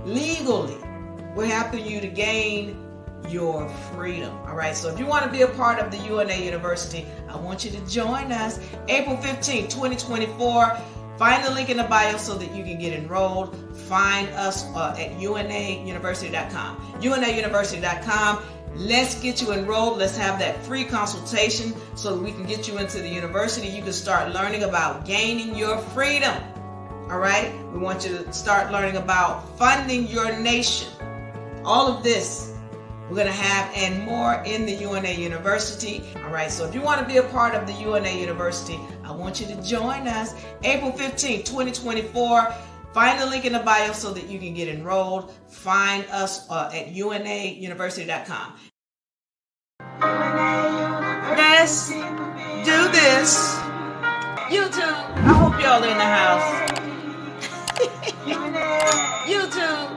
[SPEAKER 1] legally. We're helping you to gain your freedom. All right, so if you want to be a part of the UNA University, I want you to join us April 15, 2024. Find the link in the bio so that you can get enrolled. Find us at unauniversity.com. unauniversity.com. Let's get you enrolled. Let's have that free consultation so that we can get you into the university. You can start learning about gaining your freedom. All right, we want you to start learning about funding your nation. All of this we're going to have and more in the UNA University. All right, so if you want to be a part of the UNA University, I want you to join us April 15, 2024. Find the link in the bio so that you can get enrolled. Find us at unauniversity.com. Let's do this. YouTube, I hope y'all in the house. YouTube,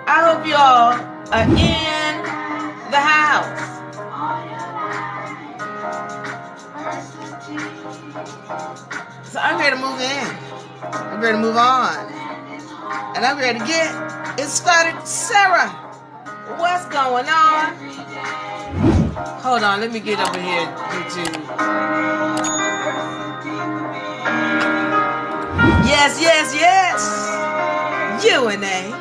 [SPEAKER 1] I hope y'all are in the house. So I'm ready to move in. I'm ready to move on. And I'm ready to get it started. Sarah, what's going on? Hold on, let me get over here, YouTube. Yes, yes, yes. UNA.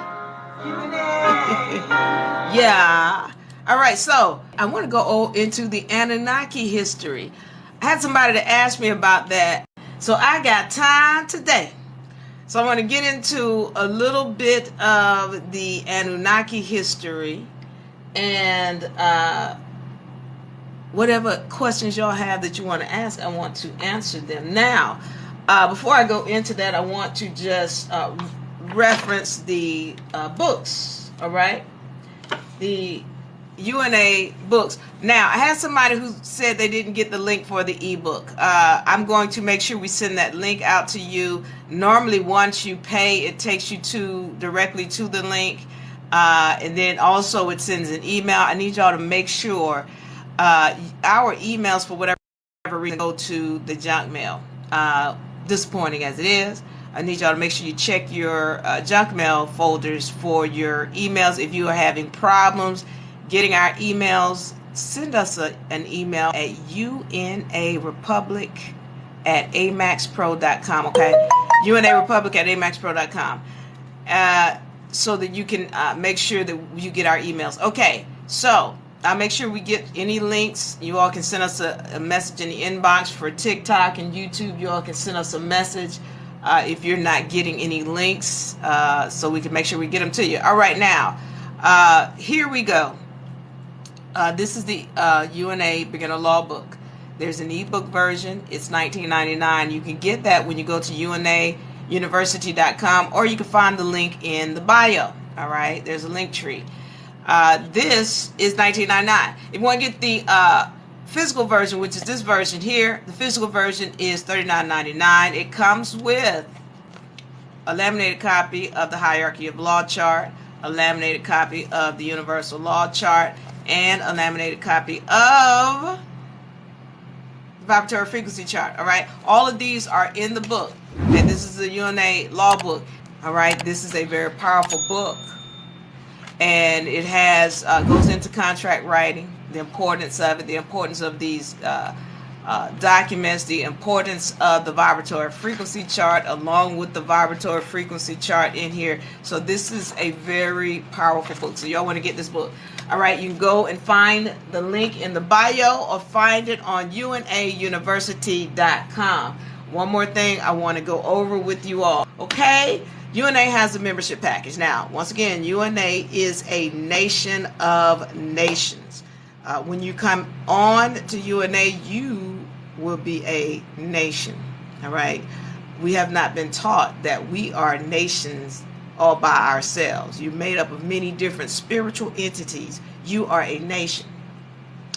[SPEAKER 1] Yeah. All right, so I want to go into the Anunnaki history. I had somebody to ask me about that, so I got time today. So I want to get into a little bit of the Anunnaki history and whatever questions y'all have that you want to ask, I want to answer them. Now, before I go into that, I want to just reference the books, all right? The UNA books. Now, I had somebody who said they didn't get the link for the ebook. I'm going to make sure we send that link out to you. Normally, once you pay, it takes you directly to the link. And then also it sends an email. I need y'all to make sure our emails, for whatever reason, go to the junk mail. Disappointing as it is, I need y'all to make sure you check your junk mail folders for your emails. If you are having problems getting our emails, send us an email at unarepublic@amaxpro.com, okay? unarepublic@amaxpro.com, so that you can make sure that you get our emails. Okay, so I'll make sure we get any links. You all can send us a message in the inbox for TikTok and YouTube. You all can send us a message if you're not getting any links, so we can make sure we get them to you. All right, now, here we go. This is the UNA Beginner Law Book. There's an ebook version. It's $19.99. You can get that when you go to unauniversity.com, or you can find the link in the bio. All right, there's a link tree. This is $19.99. If you want to get the physical version, which is this version here, the physical version is $39.99. It comes with a laminated copy of the Hierarchy of Law chart, a laminated copy of the Universal Law chart, and a laminated copy of the Vibratory Frequency chart. All right, all of these are in the book, and this is the UNA Law book. All right, this is a very powerful book, and it has goes into contract writing, the importance of it, the importance of these documents, the importance of the vibratory frequency chart, along with the vibratory frequency chart in here. So this is a very powerful book. So y'all want to get this book. All right, you can go and find the link in the bio, or find it on unauniversity.com. One more thing I want to go over with you all. Okay, UNA has a membership package. Now, once again, UNA is a nation of nations. When you come on to UNA, you will be a nation. All right, we have not been taught that we are nations all by ourselves. You're made up of many different spiritual entities. You are a nation.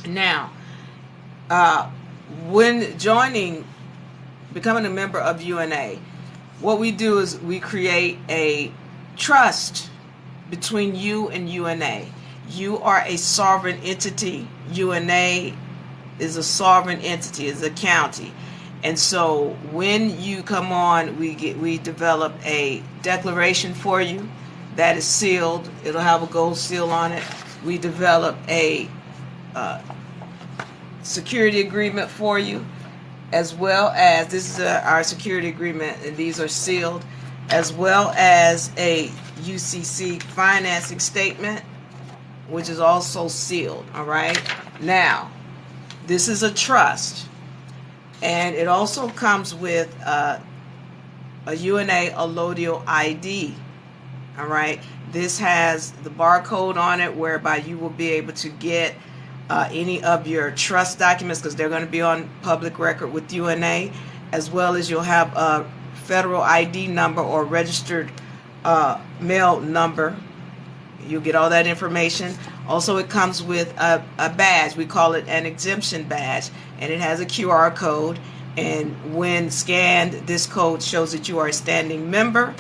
[SPEAKER 1] Now, when becoming a member of UNA, what we do is we create a trust between you and UNA. You are a sovereign entity. UNA is a sovereign entity, is a county. And so when you come on, we develop a declaration for you that is sealed. It'll have a gold seal on it. We develop a security agreement for you, as well as, this is our security agreement, and these are sealed, as well as a UCC financing statement, which is also sealed. All right, now this is a trust, and it also comes with a UNA allodial ID. All right, this has the barcode on it, whereby you will be able to get any of your trust documents, because they're going to be on public record with UNA, as well as you'll have a federal ID number or registered mail number. You'll get all that information. Also, it comes with a badge. We call it an exemption badge, and it has a QR code, and when scanned, this code shows that you are a standing member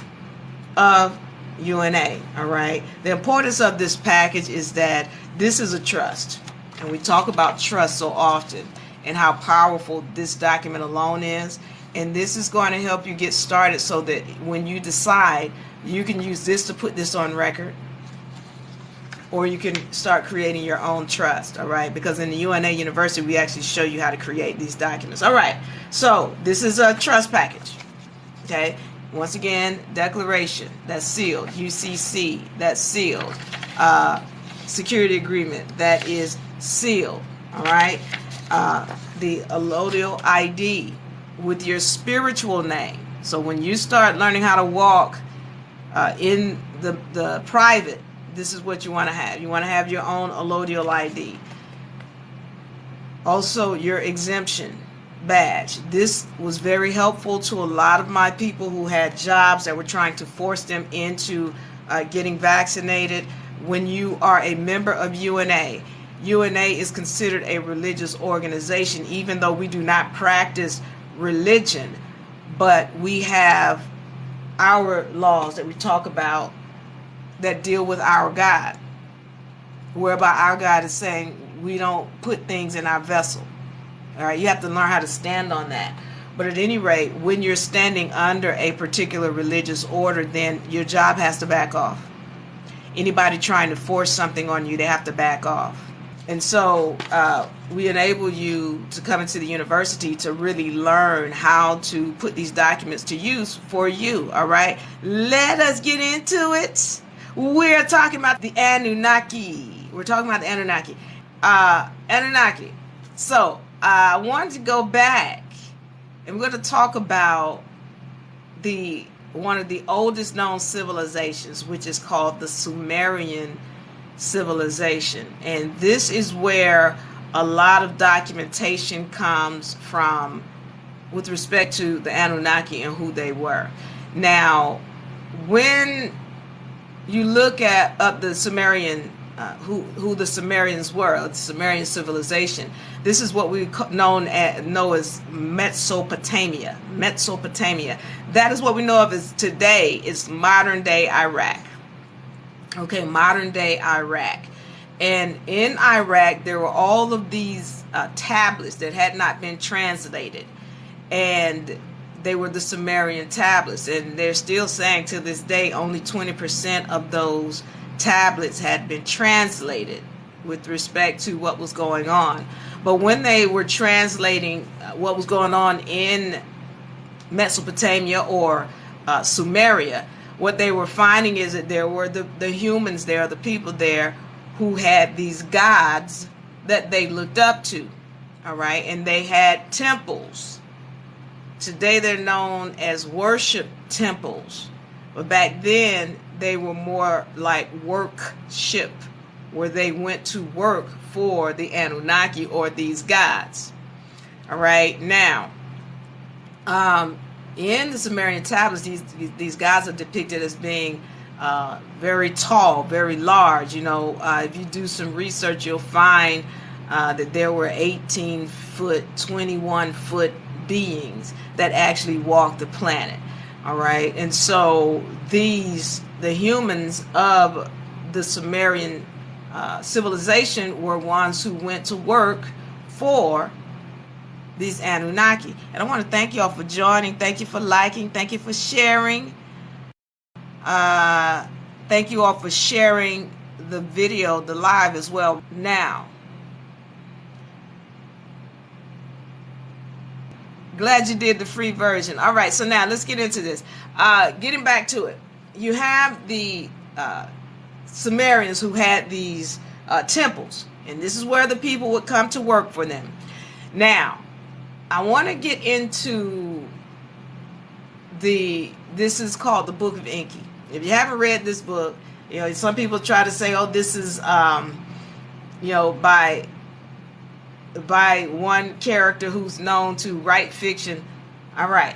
[SPEAKER 1] of UNA. All right, the importance of this package is that this is a trust, and we talk about trust so often and how powerful this document alone is, and this is going to help you get started, so that when you decide, you can use this to put this on record, or you can start creating your own trust. All right, because in the UNA University, we actually show you how to create these documents. All right, so this is a trust package. Okay, once again, declaration, that's sealed. UCC, that's sealed. Security agreement, that is sealed. All right, the allodial ID with your spiritual name. So when you start learning how to walk in the private, this is what you want to have. You want to have your own allodial ID. Also, your exemption badge. This was very helpful to a lot of my people who had jobs that were trying to force them into getting vaccinated. When you are a member of UNA, UNA is considered a religious organization, even though we do not practice religion, but we have our laws that we talk about that deal with our God, whereby our God is saying we don't put things in our vessel. All right, you have to learn how to stand on that. But at any rate, when you're standing under a particular religious order, then your job has to back off. Anybody trying to force something on you, they have to back off. And so we enable you to come into the university to really learn how to put these documents to use for you. All right, let us get into it. We're talking about the Anunnaki. We're talking about the Anunnaki. Anunnaki. So I wanted to go back, and we're going to talk about one of the oldest known civilizations, which is called the Sumerian civilization. And this is where a lot of documentation comes from with respect to the Anunnaki and who they were. Now, when you look at the Sumerian, who the Sumerians were, the Sumerian civilization, this is what we know as Mesopotamia. Mesopotamia. That is what we know of as today. It's modern day Iraq. Okay, modern day Iraq. And in Iraq, there were all of these tablets that had not been translated. And they were the Sumerian tablets. And they're still saying to this day only 20% of those tablets had been translated with respect to what was going on. But when they were translating what was going on in Mesopotamia or Sumeria, what they were finding is that there were the humans there, the people there who had these gods that they looked up to. All right, and they had temples. Today they're known as worship temples, but back then they were more like workship, where they went to work for the Anunnaki or these gods. All right, now in the Sumerian tablets, these gods are depicted as being very tall, very large. You know, if you do some research, you'll find that there were 18-foot, 21-foot beings that actually walked the planet. All right, and so the humans of the Sumerian civilization were ones who went to work for these Anunnaki. And I want to thank y'all for joining. Thank you for liking. Thank you for sharing. Thank you all for sharing the video, the live as well. Now, glad you did the free version. All right, so now let's get into this. Getting back to it, you have the Sumerians who had these temples, and this is where the people would come to work for them. Now, I want to get into this is called the Book of Enki. If you haven't read this book, you know, some people try to say, oh, this is, you know, by one character who's known to write fiction. All right.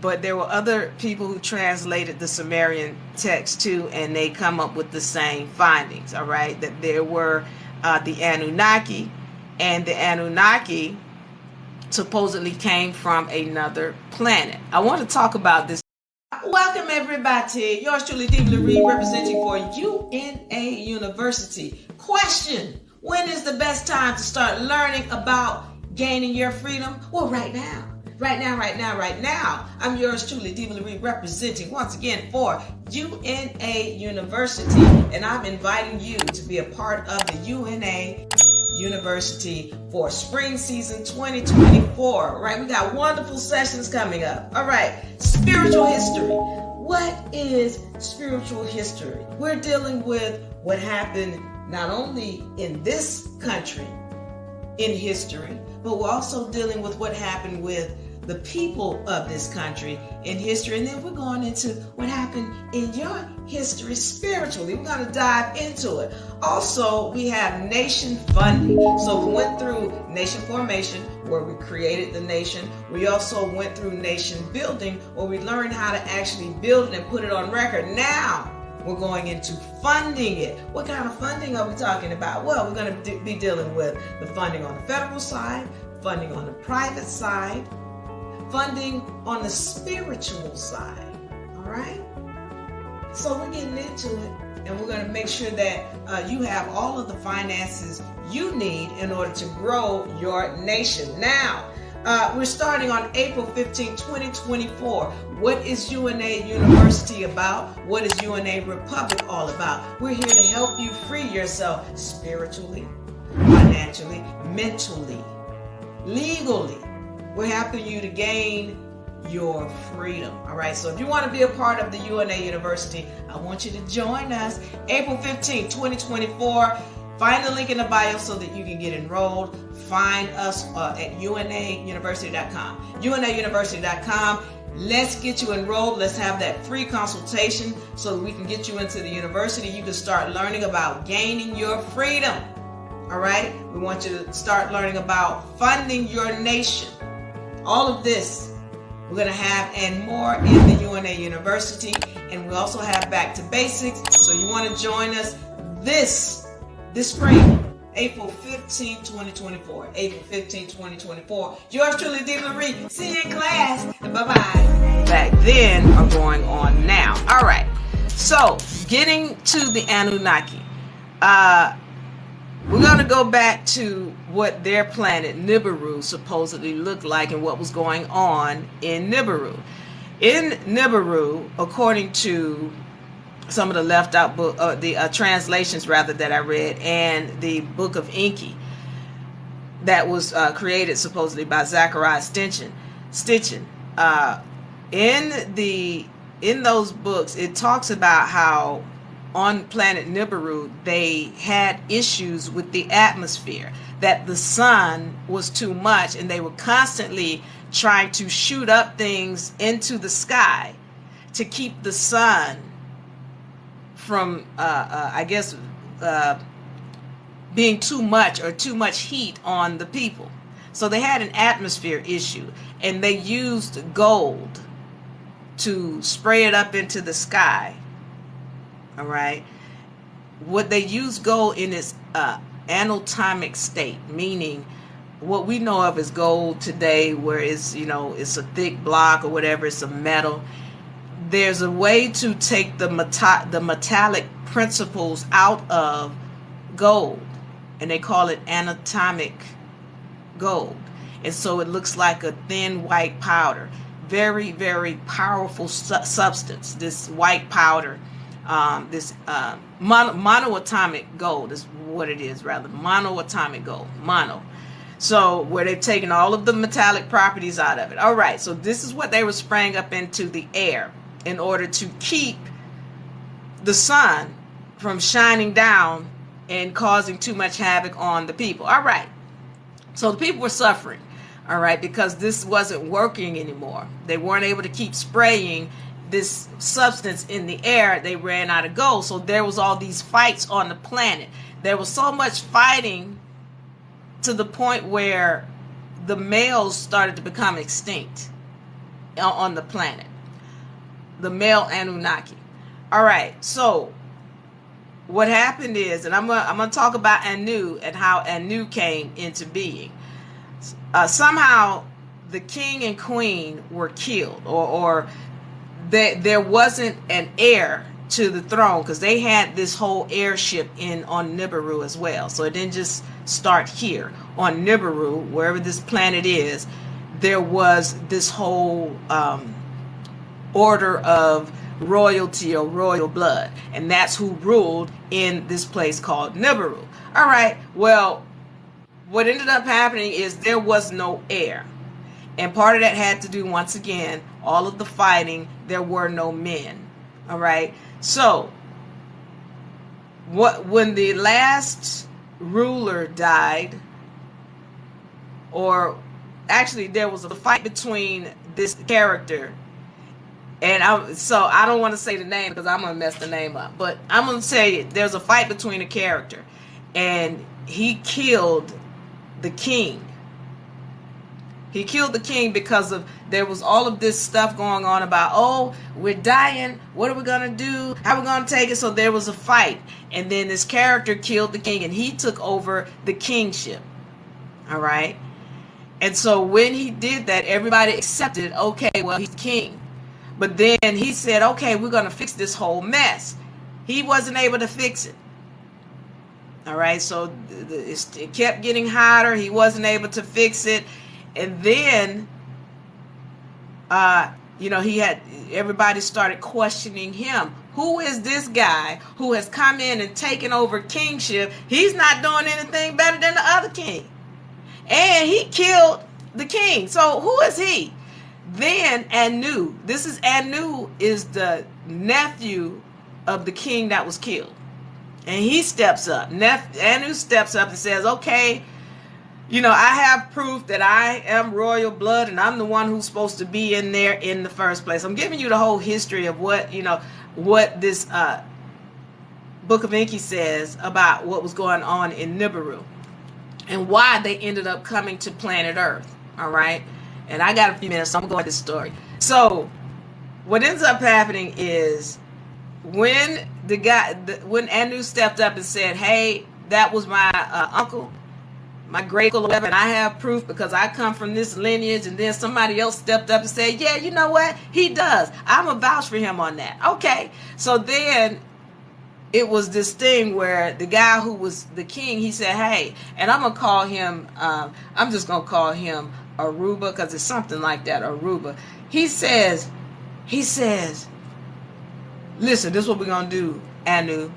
[SPEAKER 1] But there were other people who translated the Sumerian text too, and they come up with the same findings. All right. That there were the Anunnaki, and the Anunnaki supposedly came from another planet. I want to talk about this. Welcome everybody. Yours truly, Diva Lyri, representing for UNA University. Question: when is the best time to start learning about gaining your freedom? Well, right now. Right now. I'm yours truly, Diva Lyri, representing once again for UNA University, and I'm inviting you to be a part of the UNA University for spring season 2024. Right, we got wonderful sessions coming up. All right, spiritual history. What is spiritual history? We're dealing with what happened not only in this country in history, but we're also dealing with what happened with the people of this country in history. And then we're going into what happened in your history spiritually. We're going to dive into it. Also, we have nation funding. So we went through nation formation, where we created the nation. We also went through nation building, where we learned how to actually build it and put it on record. Now we're going into funding it. What kind of funding are we talking about? Well, we're going to be dealing with the funding on the federal side, funding on the private side, funding on the spiritual side. All right? So we're getting into it, and we're going to make sure that you have all of the finances you need in order to grow your nation. Now, we're starting on April 15, 2024. What is UNA University about? What is UNA Republic all about? We're here to help you free yourself spiritually, financially, mentally, legally. We're helping you to gain your freedom. All right. So if you want to be a part of the UNA University, I want you to join us April 15, 2024. Find the link in the bio so that you can get enrolled. Find us at unauniversity.com. unauniversity.com. Let's get you enrolled. Let's have that free consultation so that we can get you into the university. You can start learning about gaining your freedom. All right. We want you to start learning about funding your nation. All of this we're going to have and more in the UNA University. And we also have Back to Basics. So you want to join us this spring, April 15, 2024. April 15, 2024. Yours truly, Diva Lyri. See you in class. And bye-bye. Back then are going on now. All right. So, getting to the Anunnaki. We're going to go back to what their planet Nibiru supposedly looked like and what was going on in Nibiru. In Nibiru, according to some of the left out book, the translations rather that I read, and the Book of Enki that was created supposedly by Zachariah Stitchin. In those books, it talks about how on planet Nibiru they had issues with the atmosphere, that the sun was too much, and they were constantly trying to shoot up things into the sky to keep the sun from being too much or too much heat on the people. So they had an atmosphere issue, and they used gold to spray it up into the sky. All right. What they use gold in its anatomic state, meaning what we know of as gold today, where it's a thick block or whatever, it's a metal. There's a way to take the metallic principles out of gold, and they call it anatomic gold. And so it looks like a thin white powder. Very, very powerful substance, this white powder. This monoatomic gold is what it is, rather. Monoatomic gold. Mono. So where they've taken all of the metallic properties out of it. All right, so this is what they were spraying up into the air in order to keep the sun from shining down and causing too much havoc on the people. All right, so the people were suffering, all right, because this wasn't working anymore. They weren't able to keep spraying this substance in the air. They ran out of gold. So there was all these fights on the planet. There was so much fighting to the point where the males started to become extinct on the planet. The male Anunnaki. All right, so what happened is, and I'm gonna talk about Anu and how Anu came into being. Somehow the king and queen were killed, or there wasn't an heir to the throne, because they had this whole heirship on Nibiru as well. So it didn't just start here on Nibiru, wherever this planet is. There was this whole order of royalty or royal blood, and that's who ruled in this place called Nibiru. All right, well, what ended up happening is there was no heir, and part of that had to do, once again, all of the fighting. There were no men. All right, so when the last ruler died, or actually there was a fight between this character, and I don't want to say the name because I'm gonna mess the name up, but I'm gonna say there's a fight between a character, and he killed the king. He killed the king because of there was all of this stuff going on about, oh, we're dying, what are we gonna do, how are we gonna take it? So there was a fight, and then this character killed the king, and he took over the kingship. All right. And so when he did that, everybody accepted, okay, well, he's king. But then he said, okay, we're going to fix this whole mess. He wasn't able to fix it. All right. So it kept getting hotter. He wasn't able to fix it. And then, everybody started questioning him. Who is this guy who has come in and taken over kingship? He's not doing anything better than the other king. And he killed the king. So who is he? Then Anu. Anu is the nephew of the king that was killed. And he steps up. Anu steps up and says, okay, I have proof that I am royal blood and I'm the one who's supposed to be in there in the first place. I'm giving you the whole history of what this Book of Enki says about what was going on in Nibiru. And why they ended up coming to planet Earth. All right. And I got a few minutes, so I'm going to go into this story. So what ends up happening is when when Anu stepped up and said, hey, that was my uncle, my great uncle, and I have proof because I come from this lineage. And then somebody else stepped up and said, yeah, you know what? He does. I'm going to vouch for him on that. Okay. So then it was this thing where the guy who was the king, he said, hey, and I'm going to call him, I'm just going to call him Aruba because it's something like that, Aruba. He says, listen, this is what we're going to do, Anu.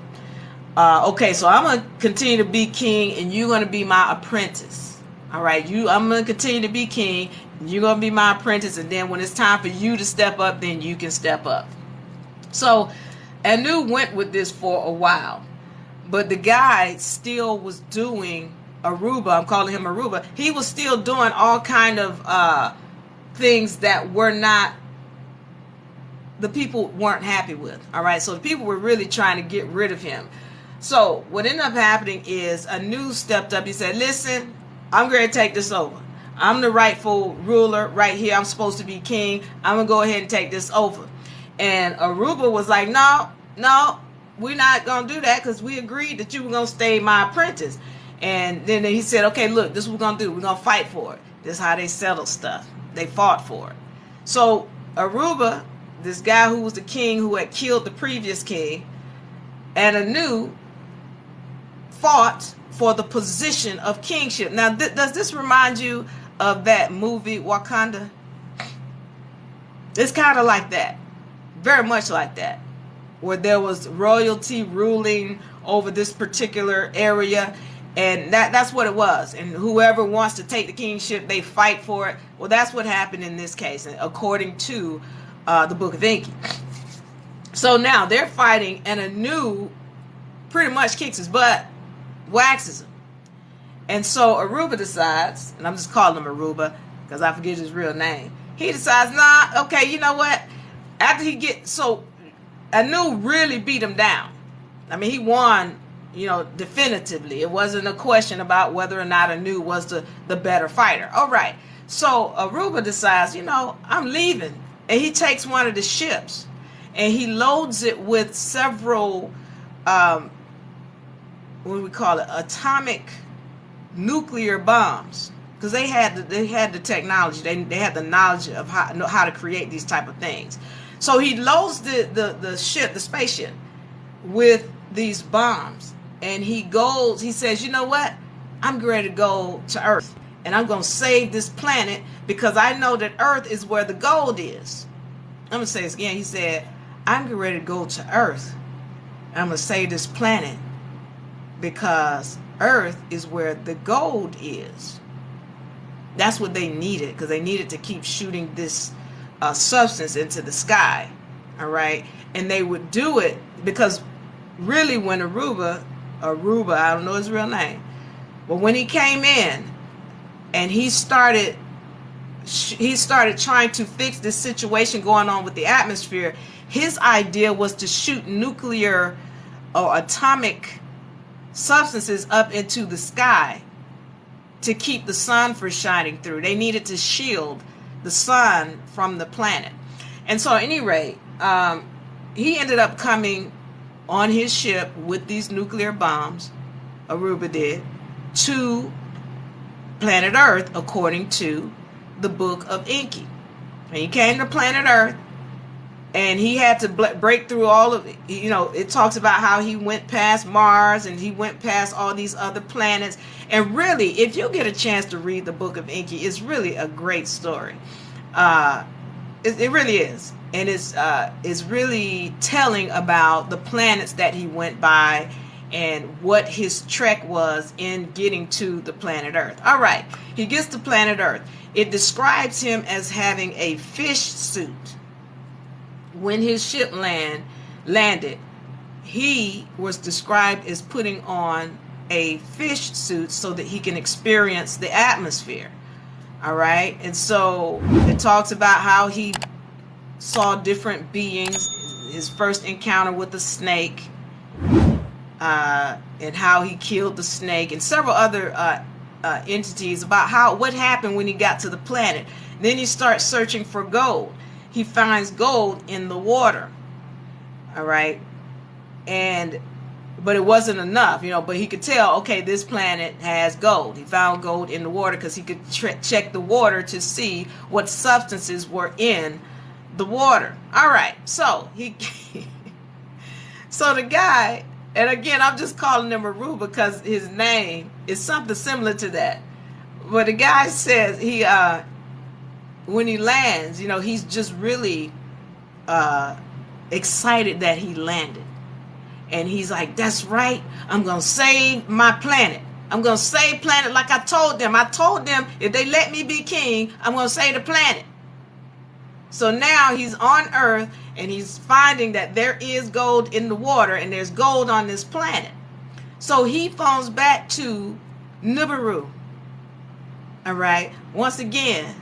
[SPEAKER 1] Okay, so I'm going to continue to be king and you're going to be my apprentice. All right, I'm going to continue to be king and you're going to be my apprentice. And then when it's time for you to step up, then you can step up. So Anu went with this for a while, but the guy still was doing Aruba. I'm calling him Aruba. He was still doing all kind of things that were not, the people weren't happy with. All right. So the people were really trying to get rid of him. So what ended up happening is Anu stepped up. He said, listen, I'm going to take this over. I'm the rightful ruler right here. I'm supposed to be king. I'm going to go ahead and take this over. And Aruba was like, no, we're not going to do that because we agreed that you were going to stay my apprentice. And then he said, okay, look, this is what we're going to do. We're going to fight for it. This is how they settled stuff. They fought for it. So Aruba, this guy who was the king who had killed the previous king, and Anu fought for the position of kingship. Now, does this remind you of that movie Wakanda? It's kind of like that. Very much like that, where there was royalty ruling over this particular area, and that's what it was. And whoever wants to take the kingship, they fight for it. Well, that's what happened in this case, according to the Book of Enki. So now they're fighting, and Anu pretty much kicks his butt, waxes him. And so Aruba decides, and I'm just calling him Aruba because I forget his real name. He decides, nah, okay, you know what? After so Anu really beat him down. I mean, he won, definitively. It wasn't a question about whether or not Anu was the better fighter. All right. So Aruba decides, I'm leaving. And he takes one of the ships and he loads it with several, what do we call it? Atomic nuclear bombs. Because they had the technology. They had the knowledge of how to create these type of things. So he loads the ship, the spaceship, with these bombs. And he says, you know what? I'm ready to go to Earth. And I'm going to save this planet because I know that Earth is where the gold is. I'm going to say this again. He said, I'm ready to go to Earth. I'm going to save this planet because Earth is where the gold is. That's what they needed, because they needed to keep shooting this substance into the sky. All right. And they would do it because really when Aruba, I don't know his real name, but when he came in and he started he started trying to fix this situation going on with the atmosphere, his idea was to shoot nuclear or atomic substances up into the sky to keep the sun from shining through. They needed to shield the sun from the planet. And so at any rate, he ended up coming on his ship with these nuclear bombs, Aruba did, to planet Earth, according to the book of Enki. And he came to planet Earth, and he had to break through all of it. You know, it talks about how he went past Mars and he went past all these other planets. And really, if you get a chance to read the book of Enki, it's really a great story. It really is. And it's really telling about the planets that he went by and what his trek was in getting to the planet Earth. All right, he gets to planet Earth. It describes him as having a fish suit. When his ship landed, he was described as putting on a fish suit so that he can experience the atmosphere. All right, and so it talks about how he saw different beings, his first encounter with the snake, and how he killed the snake, and several other entities about what happened when he got to the planet. Then he starts searching for gold. He finds gold in the water. All right, but it wasn't enough, but he could tell, okay, this planet has gold. He found gold in the water because he could check the water to see what substances were in the water. All right, so so the guy, and again, I'm just calling him Aruba because his name is something similar to that. But the guy says when he lands, he's just really excited that he landed. And he's like, that's right, I'm going to save my planet. I'm going to save planet like I told them. I told them if they let me be king, I'm going to save the planet. So now he's on Earth and he's finding that there is gold in the water and there's gold on this planet. So he phones back to Nibiru. All right. Once again,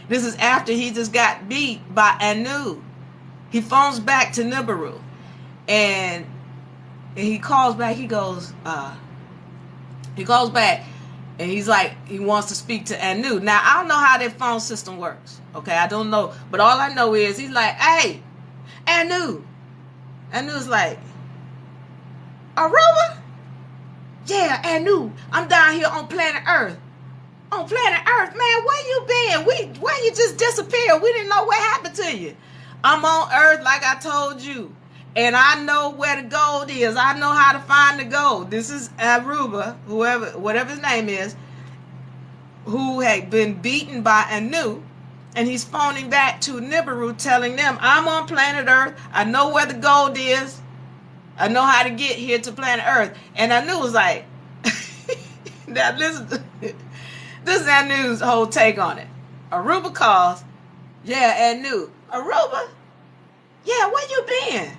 [SPEAKER 1] this is after he just got beat by Anu. He phones back to Nibiru and he calls back. He calls back and he's like, he wants to speak to Anu. Now, I don't know how their phone system works. Okay, I don't know. But all I know is he's like, hey, Anu. Anu's like, Aruba? Yeah, Anu. I'm down here on planet Earth. On planet Earth, man, where you been? Where you just disappeared? We didn't know what happened to you. I'm on Earth like I told you. And I know where the gold is. I know how to find the gold. This is Aruba, whatever his name is, who had been beaten by Anu. And he's phoning back to Nibiru telling them, I'm on planet Earth. I know where the gold is. I know how to get here to planet Earth. And Anu was like, now listen, this is Anu's whole take on it. Aruba calls, yeah, Anu. Aruba? Yeah, where you been?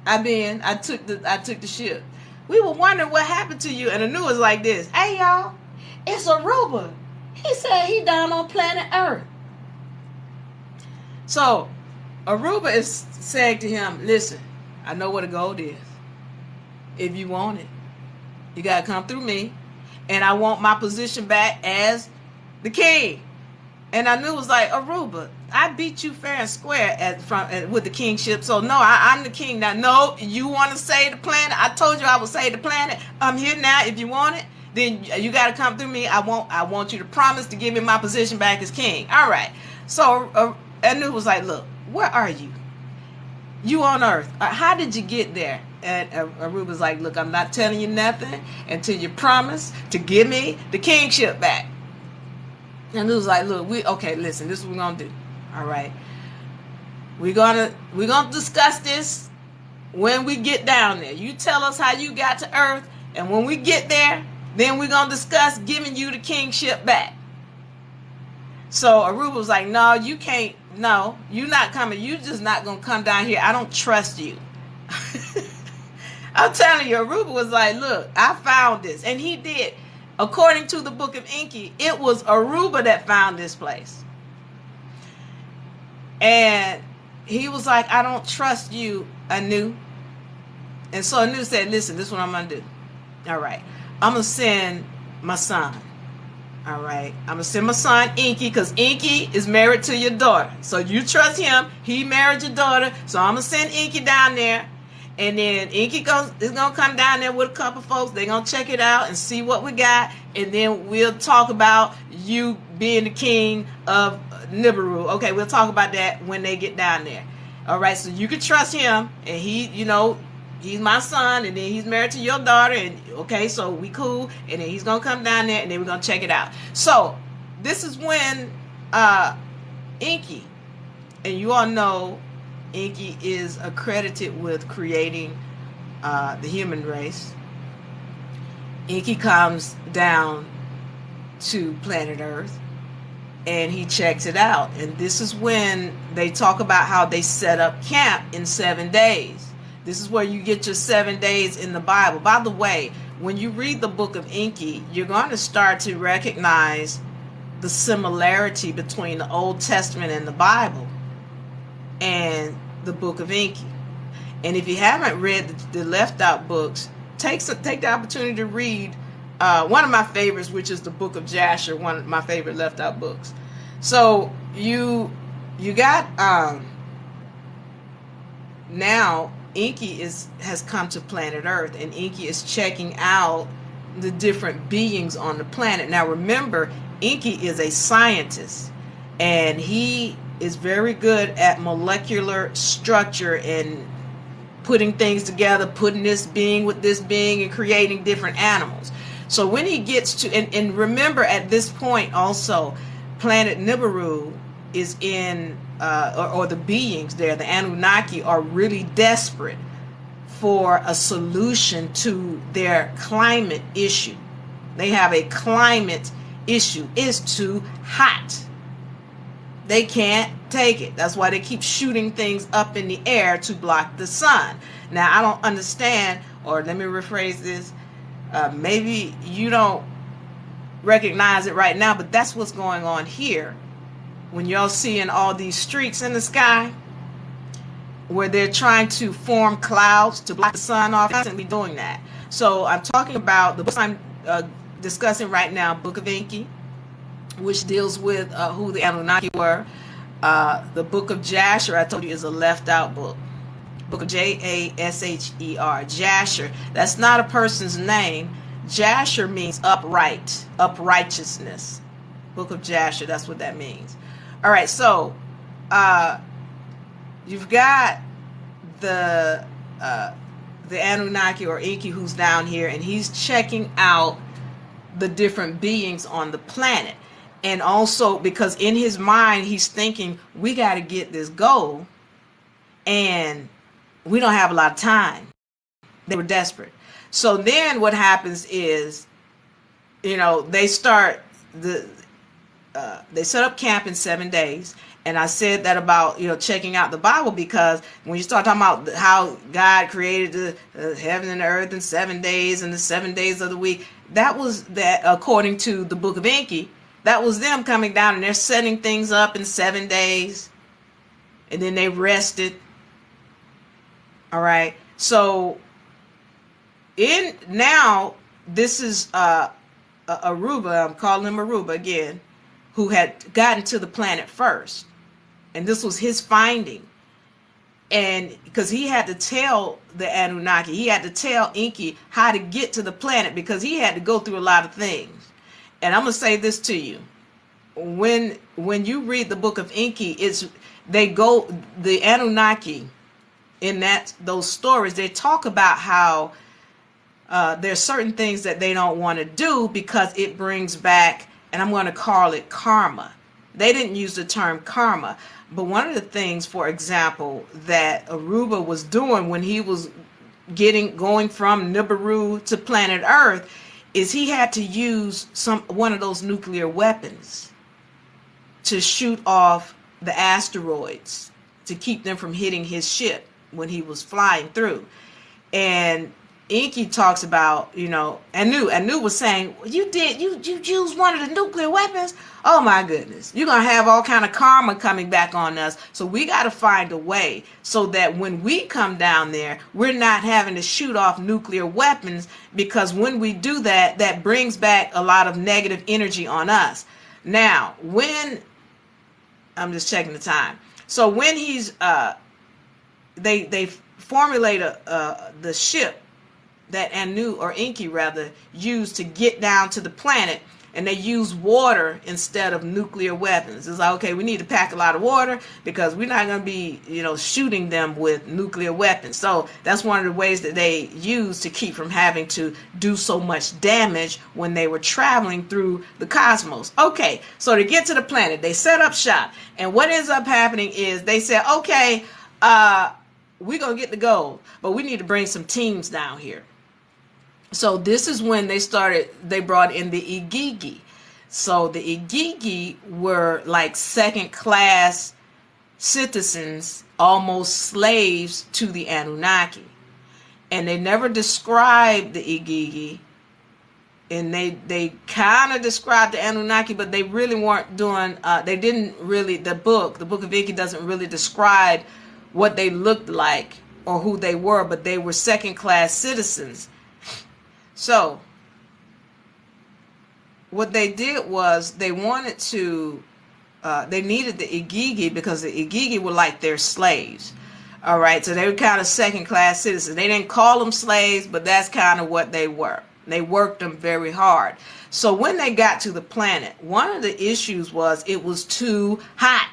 [SPEAKER 1] I took the ship. We were wondering what happened to you. And Anu was like this, hey y'all, it's Aruba. He said he down on planet Earth. So Aruba is saying to him, listen, I know where the gold is. If you want it, you gotta come through me. And I want my position back as the king. And Anu was like, Aruba, I beat you fair and square with the kingship. So no, I'm the king now. No, you want to save the planet? I told you I would save the planet. I'm here now. If you want it, then you got to come through me. I want you to promise to give me my position back as king. All right. So Anu was like, look, where are you? You on Earth. How did you get there? And Aruba's like, look, I'm not telling you nothing until you promise to give me the kingship back. And Anu's like, look, listen, this is what we're gonna do. All right. We're gonna discuss this when we get down there. You tell us how you got to Earth, and when we get there, then we're gonna discuss giving you the kingship back. So Aruba was like, no, you can't. No, you're not coming. You just not gonna come down here. I don't trust you. I'm telling you, Aruba was like, look, I found this. And he did. according to the Book of Enki, it was Aruba that found this place. And he was like, I don't trust you, Anu. And so Anu said, listen, this is what I'm going to do. All right. I'm going to send my son. All right. I'm going to send my son, Enki, because Enki is married to your daughter. So you trust him. He married your daughter. So I'm going to send Enki down there. And then Enki is going to come down there with a couple folks. They're going to check it out and see what we got. And then we'll talk about you being the king of Nibiru. Okay, we'll talk about that when they get down there. All right, so you can trust him. And he, he's my son. And then he's married to your daughter. And okay, so we cool. And then he's going to come down there. And then we're going to check it out. So this is when Enki, and you all know, Enki is accredited with creating the human race. Enki comes down to planet Earth and he checks it out. And this is when they talk about how they set up camp in 7 days. This is where you get your 7 days in the Bible. By the way, when you read the Book of Enki, you're going to start to recognize the similarity between the Old Testament and the Bible and the Book of Enki. And if you haven't read the left out books, take the opportunity to read one of my favorites, which is the Book of Jasher, one of my favorite left out books. So you got now Enki has come to planet Earth, and Enki is checking out the different beings on the planet. Now remember, Enki is a scientist, and he is very good at molecular structure and putting things together, putting this being with this being and creating different animals. So when he gets to, and remember at this point also, planet Nibiru is in, or the beings there, the Anunnaki, are really desperate for a solution to their climate issue. They have a climate issue. It's too hot. They can't take it. That's why they keep shooting things up in the air to block the sun. Now, I don't understand, or let me rephrase this. Maybe you don't recognize it right now, but that's what's going on here. When y'all seeing all these streaks in the sky, where they're trying to form clouds to block the sun off, constantly doing that. So I'm talking about the book I'm discussing right now, Book of Enki, which deals with who the Anunnaki were. The Book of Jasher, I told you, is a left out book. Book of Jasher, Jasher. That's not a person's name. Jasher means upright, uprighteousness. Book of Jasher, that's what that means. All right, so you've got the Anunnaki or Enki who's down here, and he's checking out the different beings on the planet. And also because in his mind he's thinking, we got to get this goal, and we don't have a lot of time. They were desperate. So then what happens is, they start they set up camp in 7 days. And I said that about, checking out the Bible, because when you start talking about how God created the heaven and the earth in 7 days and the 7 days of the week, that was that according to the Book of Enki. That was them coming down, and they're setting things up in 7 days. And then they rested. All right. So now this is Aruba, I'm calling him Aruba again, who had gotten to the planet first. And this was his finding. And because he had to tell the Anunnaki, he had to tell Enki how to get to the planet, because he had to go through a lot of things. And I'm going to say this to you. When you read the Book of Enki, the Anunnaki in those stories, they talk about how there's certain things that they don't want to do because it brings back, and I'm going to call it karma. They didn't use the term karma, but one of the things, for example, that Aruba was doing when he was going from Nibiru to planet Earth is he had to use one of those nuclear weapons to shoot off the asteroids to keep them from hitting his ship when he was flying through. And Inky talks about, you know, Anu was saying, you used one of the nuclear weapons. Oh my goodness, you're gonna have all kind of karma coming back on us. So we got to find a way so that when we come down there, we're not having to shoot off nuclear weapons, because when we do that, that brings back a lot of negative energy on us. Now, when I'm just checking the time, so when he's they formulate the ship that Anu, or Inky rather, used to get down to the planet, and they use water instead of nuclear weapons. It's like, okay, we need to pack a lot of water because we're not going to be, you know, shooting them with nuclear weapons. So that's one of the ways that they use to keep from having to do so much damage when they were traveling through the cosmos. Okay, so to get to the planet, they set up shop, and what ends up happening is they said, okay, we're going to get the gold, but we need to bring some teams down here. So this is when they brought in the Igigi. So the Igigi were like second class citizens, almost slaves to the Anunnaki. And they never described the Igigi. And they kind of described the Anunnaki, but they really weren't doing, they didn't really, the book of Inky doesn't really describe what they looked like or who they were, but they were second class citizens. So what they did was they wanted to, they needed the Igigi because the Igigi were like their slaves. All right, so they were kind of second class citizens. They didn't call them slaves, but that's kind of what they were. They worked them very hard. So when they got to the planet, one of the issues was it was too hot.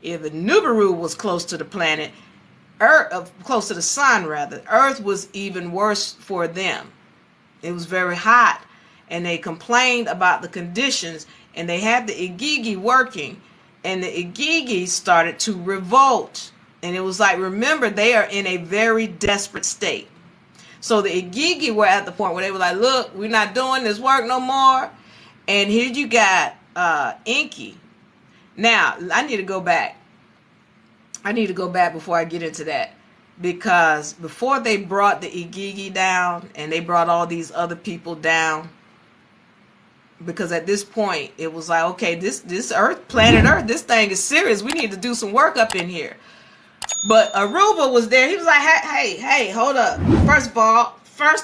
[SPEAKER 1] If the Nibiru was close to the planet, close to the sun rather, Earth was even worse for them. It was very hot, and they complained about the conditions, and they had the Igigi working, and the Igigi started to revolt. And it was like, remember, they are in a very desperate state. So the Igigi were at the point where they were like, look, we're not doing this work no more. And here you got Inky. Now, I need to go back. Before I get into that. Because before they brought the Igigi down, and they brought all these other people down, because at this point it was like, okay, this Earth, planet Earth, this thing is serious. We need to do some work up in here. But Aruba was there. He was like, hey, hold up. First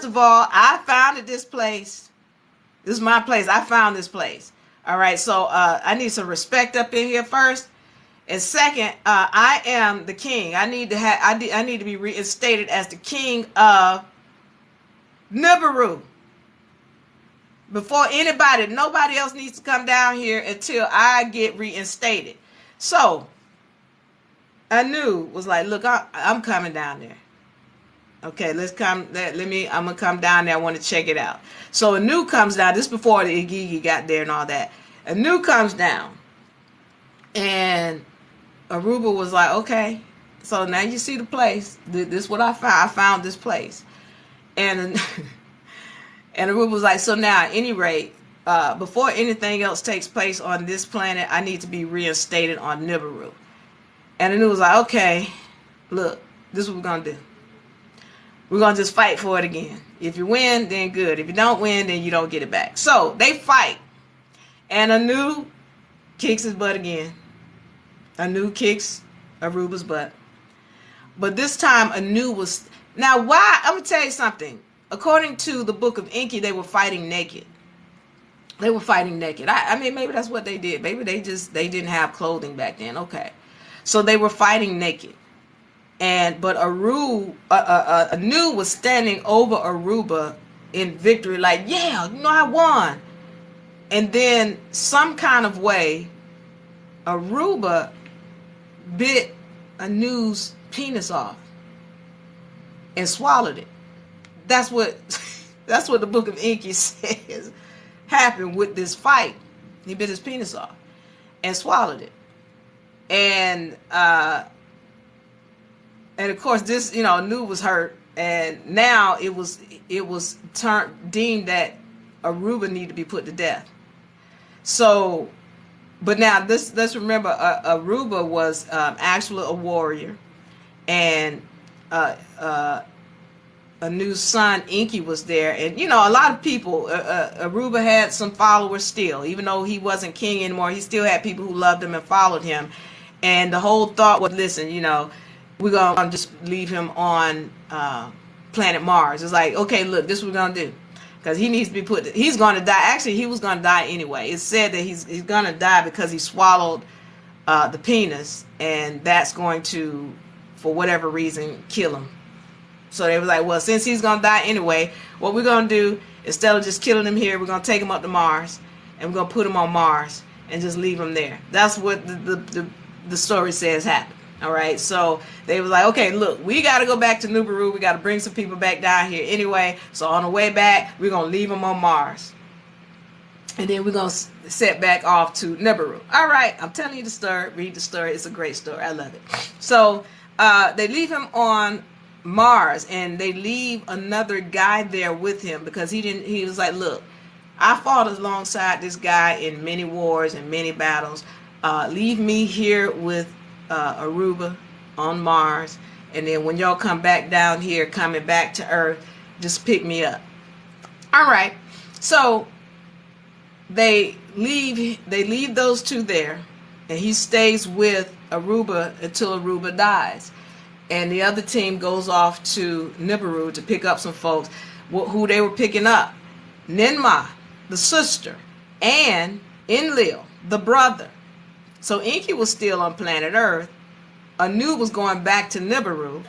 [SPEAKER 1] of all, I founded this place. This is my place. I found this place. All right, so I need some respect up in here first. And second, I am the king. I need to be reinstated as the king of Nibiru. Before nobody else needs to come down here until I get reinstated. So Anu was like, look, I'm coming down there. Okay, let's come. I'm gonna come down there. I want to check it out. So Anu comes down. This is before the Igigi got there and all that. Anu comes down, and Aruba was like, okay, so now you see the place. This is what I found. I found this place. And Aruba was like, so now at any rate, before anything else takes place on this planet, I need to be reinstated on Nibiru. And Anu was like, okay, look, this is what we're going to do. We're going to just fight for it again. If you win, then good. If you don't win, then you don't get it back. So they fight. And Anu kicks his butt again. Anu kicks Aruba's butt. But this time Anu was... Now why? I'm going to tell you something. According to the book of Inky, they were fighting naked. They were fighting naked. I mean, maybe that's what they did. Maybe they didn't have clothing back then. Okay. So they were fighting naked. But Anu was standing over Aruba in victory, like, yeah, I won. And then some kind of way, Aruba bit Anu's penis off and swallowed it. That's what the book of Inky says happened with this fight. He bit his penis off and swallowed it. And of course this, Anu was hurt, and now it was deemed that Aruba needed to be put to death. So, but now let's remember, Aruba was actually a warrior, and Anu's son Enki was there, and you know, a lot of people. Aruba had some followers still, even though he wasn't king anymore. He still had people who loved him and followed him. And the whole thought was, listen, you know, we're gonna just leave him on planet Mars. It's like, okay, look, this is what we're gonna do, because he needs to be put. He's gonna die. Actually, he was gonna die anyway. It's said that he's gonna die because he swallowed the penis, and that's going to, for whatever reason, kill him. So they was like, well, since he's going to die anyway, what we're going to do, instead of just killing him here, we're going to take him up to Mars, and we're going to put him on Mars and just leave him there. That's what the story says happened. All right. So they was like, okay, look, we got to go back to Nibiru. We got to bring some people back down here anyway. So on the way back, we're going to leave him on Mars. And then we're going to set back off to Nibiru. All right. I'm telling you the story. Read the story. It's a great story. I love it. So they leave him on Mars, and they leave another guy there with him, because he was like, look, I fought alongside this guy in many wars and many battles. Leave me here with Aruba on Mars, and then when y'all come back down here, coming back to Earth, just pick me up. All right. So they leave those two there, and he stays with Aruba until Aruba dies. And the other team goes off to Nibiru to pick up some folks who they were picking up. Ninmah, the sister, and Enlil, the brother. So Enki was still on planet Earth. Anu was going back to Nibiru,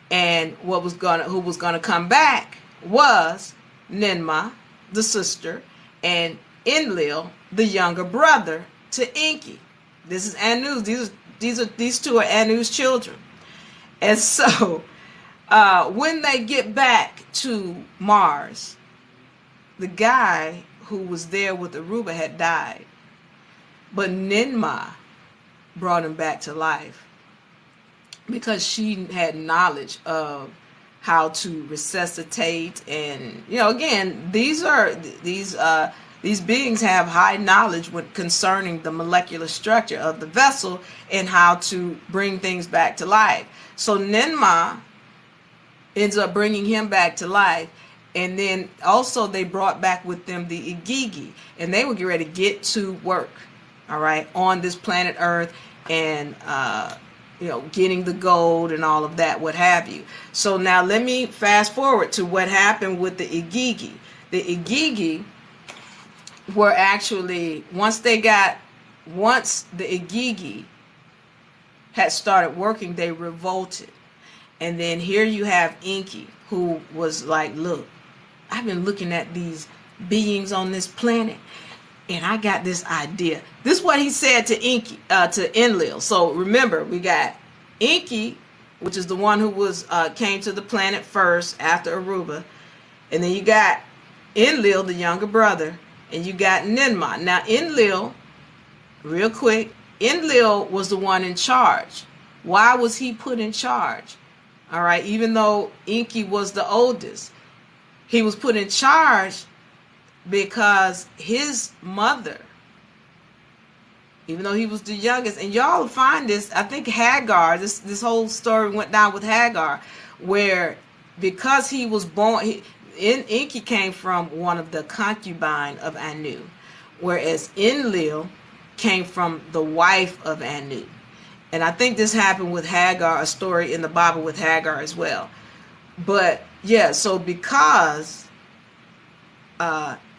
[SPEAKER 1] and who was gonna come back was Ninmah, the sister, and Enlil, the younger brother to Enki. This is Anu. These two are Anu's children. And so, when they get back to Mars, the guy who was there with Aruba had died. But Ninmah brought him back to life, because she had knowledge of how to resuscitate. And, you know, again, these beings have high knowledge concerning the molecular structure of the vessel and how to bring things back to life. So Ninmah ends up bringing him back to life. And then also they brought back with them the Igigi, and they would get ready to get to work, all right, on this planet Earth, and you know, getting the gold and all of that, what have you. So now let me fast forward to what happened with the Igigi. The Igigi were actually, once the Igigi had started working, they revolted. And then here you have Enki, who was like, look, I've been looking at these beings on this planet, and I got this idea. This is what he said to Enki, to Enlil. So remember, we got Enki, which is the one who came to the planet first after Aruba, and then you got Enlil, the younger brother, and you got Ninmah. Now Enlil, real quick, Enlil was the one in charge. Why was he put in charge? All right, even though Enki was the oldest, he was put in charge because his mother, even though he was the youngest, and y'all will find this, I think Hagar, this whole story went down with Hagar, where because he was born, Enki came from one of the concubine of Anu, whereas Enlil came from the wife of Anu. And I think this happened with Hagar, a story in the Bible with Hagar as well. But yeah, so because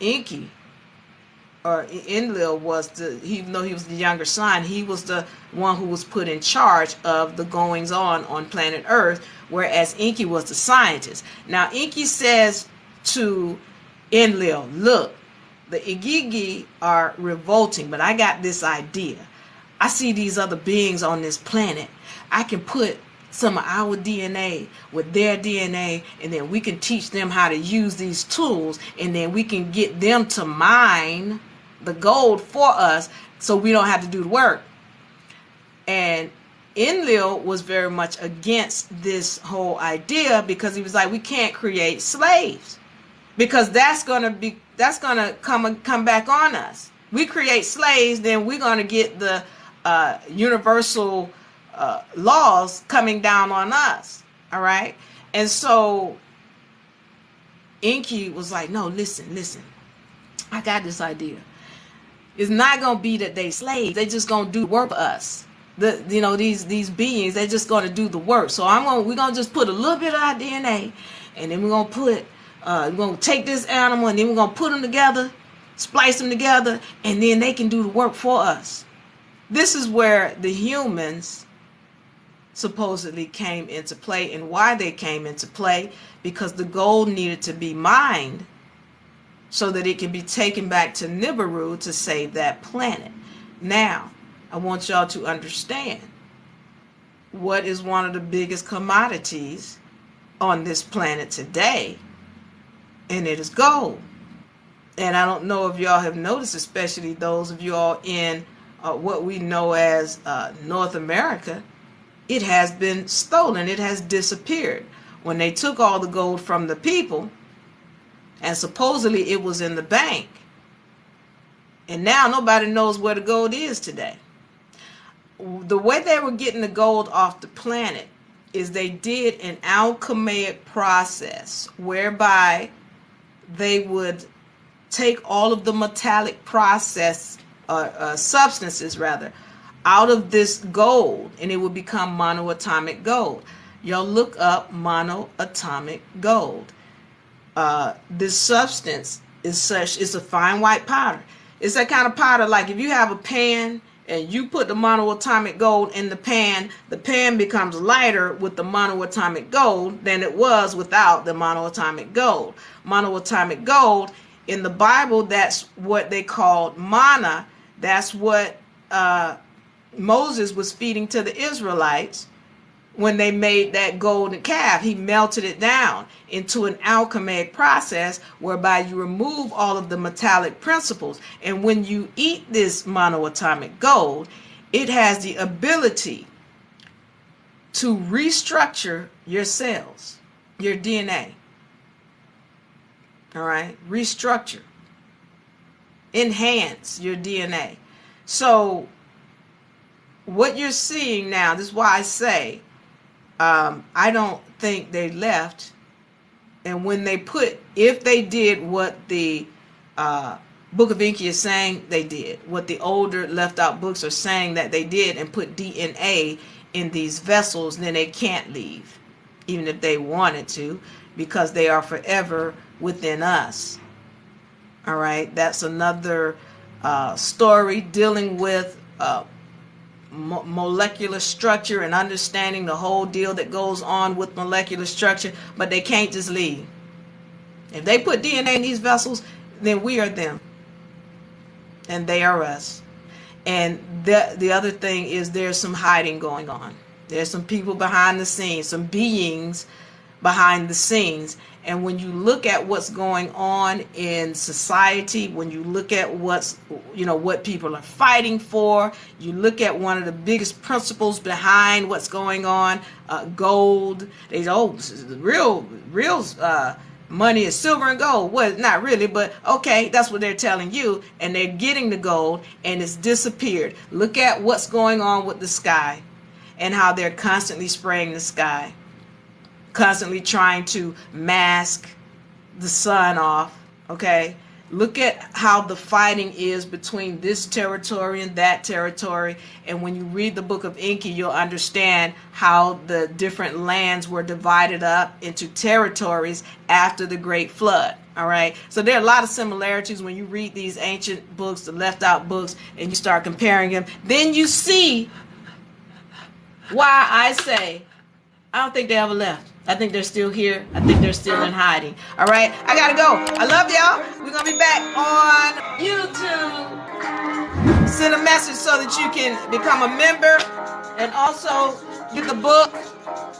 [SPEAKER 1] Enki, or Enlil, even though he was the younger son, he was the one who was put in charge of the goings on planet Earth, whereas Enki was the scientist. Now Enki says to Enlil, look, the Igigi are revolting, but I got this idea. I see these other beings on this planet. I can put some of our DNA with their DNA, and then we can teach them how to use these tools, and then we can get them to mine the gold for us so we don't have to do the work. And Enlil was very much against this whole idea, because he was like, we can't create slaves, because that's gonna come back on us. We create slaves, then we're gonna get the universal laws coming down on us. All right. And so Enki was like, no, listen. I got this idea. It's not going to be that they slaves. They just going to do work for us. These beings, they're just going to do the work. So we're going to just put a little bit of our DNA, and then we're going to take this animal, and then we're going to put them together, splice them together, and then they can do the work for us. This is where the humans supposedly came into play, and why they came into play, because the gold needed to be mined so that it can be taken back to Nibiru to save that planet. Now, I want y'all to understand what is one of the biggest commodities on this planet today, and it is gold. And I don't know if y'all have noticed, especially those of y'all in what we know as North America, it has been stolen. It has disappeared. When they took all the gold from the people, and supposedly it was in the bank, and now nobody knows where the gold is today. The way they were getting the gold off the planet is they did an alchemic process whereby they would take all of the metallic substances out of this gold, and it would become monoatomic gold. Y'all look up monoatomic gold. This substance is a fine white powder. It's that kind of powder, like if you have a pan and you put the monoatomic gold in the pan becomes lighter with the monoatomic gold than it was without the monoatomic gold. Monoatomic gold, in the Bible, that's what they called manna. That's what Moses was feeding to the Israelites when they made that golden calf. He melted it down into an alchemic process whereby you remove all of the metallic principles. And when you eat this monoatomic gold, it has the ability to restructure your cells, your DNA. All right? Restructure. Enhance your DNA. So what you're seeing now, this is why I say, I don't think they left. And when if they did what the Book of Enki is saying they did, what the older left out books are saying that they did, and put DNA in these vessels, then they can't leave, even if they wanted to, because they are forever within us. All right, that's another story dealing with molecular structure and understanding the whole deal that goes on with molecular structure. But they can't just leave. If they put DNA in these vessels, then we are them and they are us. And the other thing is, there's some hiding going on. There's some people behind the scenes, some beings behind the scenes. And when you look at what's going on in society, when you look at what people are fighting for, you look at one of the biggest principles behind what's going on, gold. They say, real money is silver and gold. Well, not really, but okay, that's what they're telling you. And they're getting the gold, and it's disappeared. Look at what's going on with the sky and how they're constantly spraying the sky, constantly trying to mask the sun off. Okay, look at how the fighting is between this territory and that territory. And when you read the Book of Enki, you'll understand how the different lands were divided up into territories after the Great Flood. All right, so there are a lot of similarities when you read these ancient books, the left out books, and you start comparing them. Then you see why I say I don't think they ever left. I think they're still here. I think they're still in hiding. All right, I gotta go. I love y'all. We're gonna be back on YouTube. Send a message so that you can become a member and also get the book.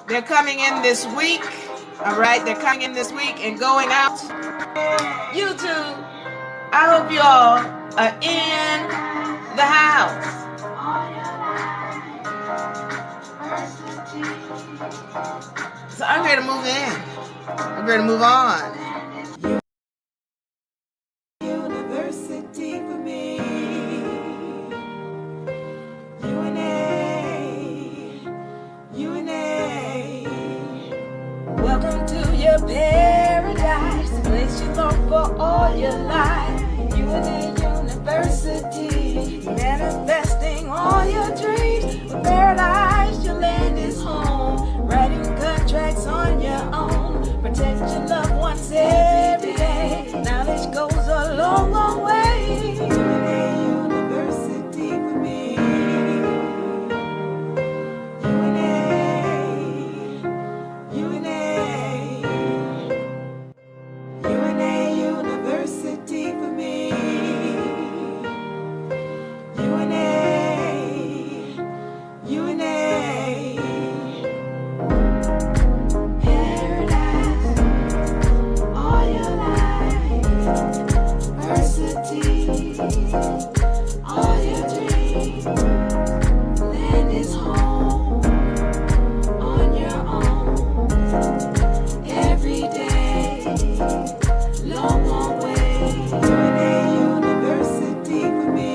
[SPEAKER 1] They're coming in this week. All right, they're coming in this week and going out. YouTube, I hope y'all are in the house. So I'm ready to move in. I'm ready to move on. University for me. UNA. Welcome to your paradise. your life. UNA University, manifesting all your dreams. With paradise, your land is home. Writing contracts on your own. Protect your loved ones every day. Knowledge goes a long, long way. UNA University for me. UNA University for me. UNA Paradise all your life. University all your dreams. Land is home on your own. Every day, long, long way. UNA University for me.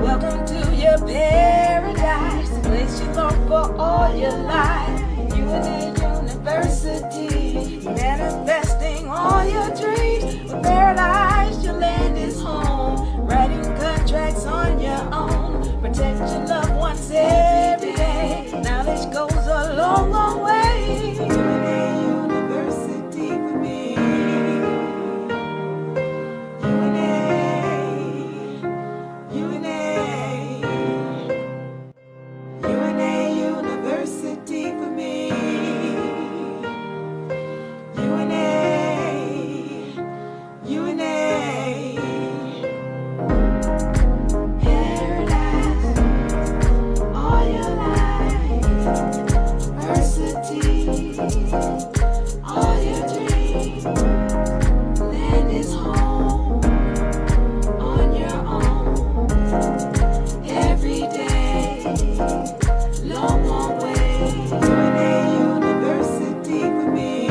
[SPEAKER 1] Welcome to your paradise, the place you long for all your life. UNA University, manifesting all your dreams. With paradise, your land is home. Writing contracts on your own. Protect your loved ones every day. Knowledge goes a long, long way. UNA University for me. All your dreams, land is home on your own. Every day, long, long way. UNA University for me.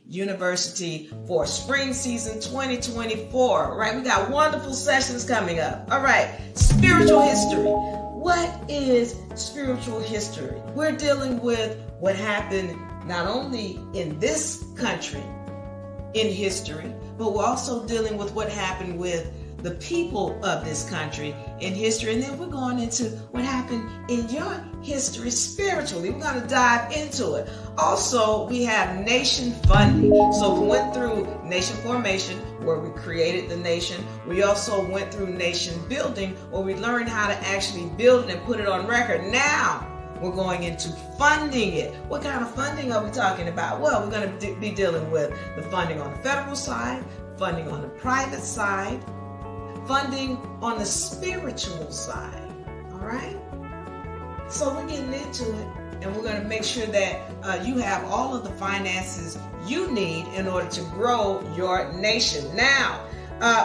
[SPEAKER 1] University for spring season 2024. Right, we got wonderful sessions coming up. All right, spiritual history. What is spiritual history? We're dealing with what happened not only in this country, in history, but we're also dealing with what happened with the people of this country in history. And then we're going into what happened in your history spiritually. We're going to dive into it. Also, we have nation funding. So we went through nation formation, where we created the nation. We also went through nation building, where we learned how to actually build it and put it on record. Now we're going into funding it. What kind of funding are we talking about? Well, we're going to be dealing with the funding on the federal side, funding on the private side, funding on the spiritual side. All right? So we're getting into it, and we're going to make sure that you have all of the finances you need in order to grow your nation. Now,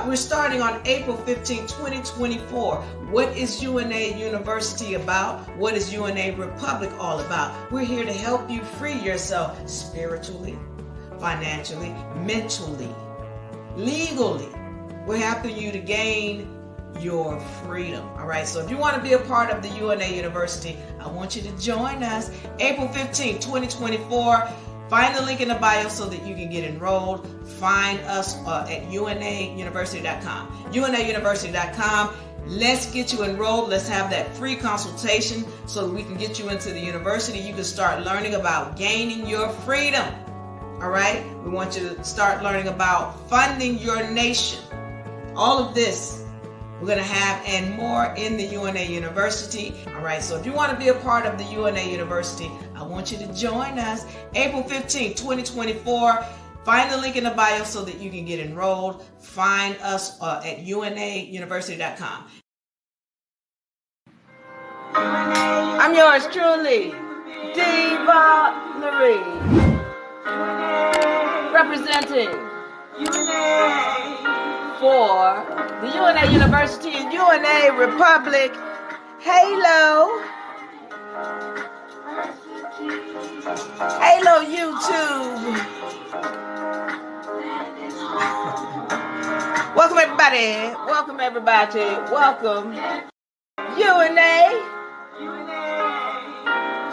[SPEAKER 1] we're starting on April 15, 2024. What is UNA University about? What is UNA Republic all about? We're here to help you free yourself spiritually, financially, mentally, legally. We're helping you to gain your freedom. All right. So if you want to be a part of the UNA University, I want you to join us April 15, 2024. Find the link in the bio so that you can get enrolled. Find us at unauniversity.com. unauniversity.com. Let's get you enrolled. Let's have that free consultation so that we can get you into the university. You can start learning about gaining your freedom. All right. We want you to start learning about funding your nation. All of this we're going to have and more in the UNA University. All right, so if you want to be a part of the UNA University, I want you to join us April 15, 2024. Find the link in the bio so that you can get enrolled. Find us at unauniversity.com. I'm yours truly, Diva Lyri, representing for the UNA University and UNA Republic. Halo. Halo YouTube. Welcome everybody. Welcome everybody. Welcome. UNA.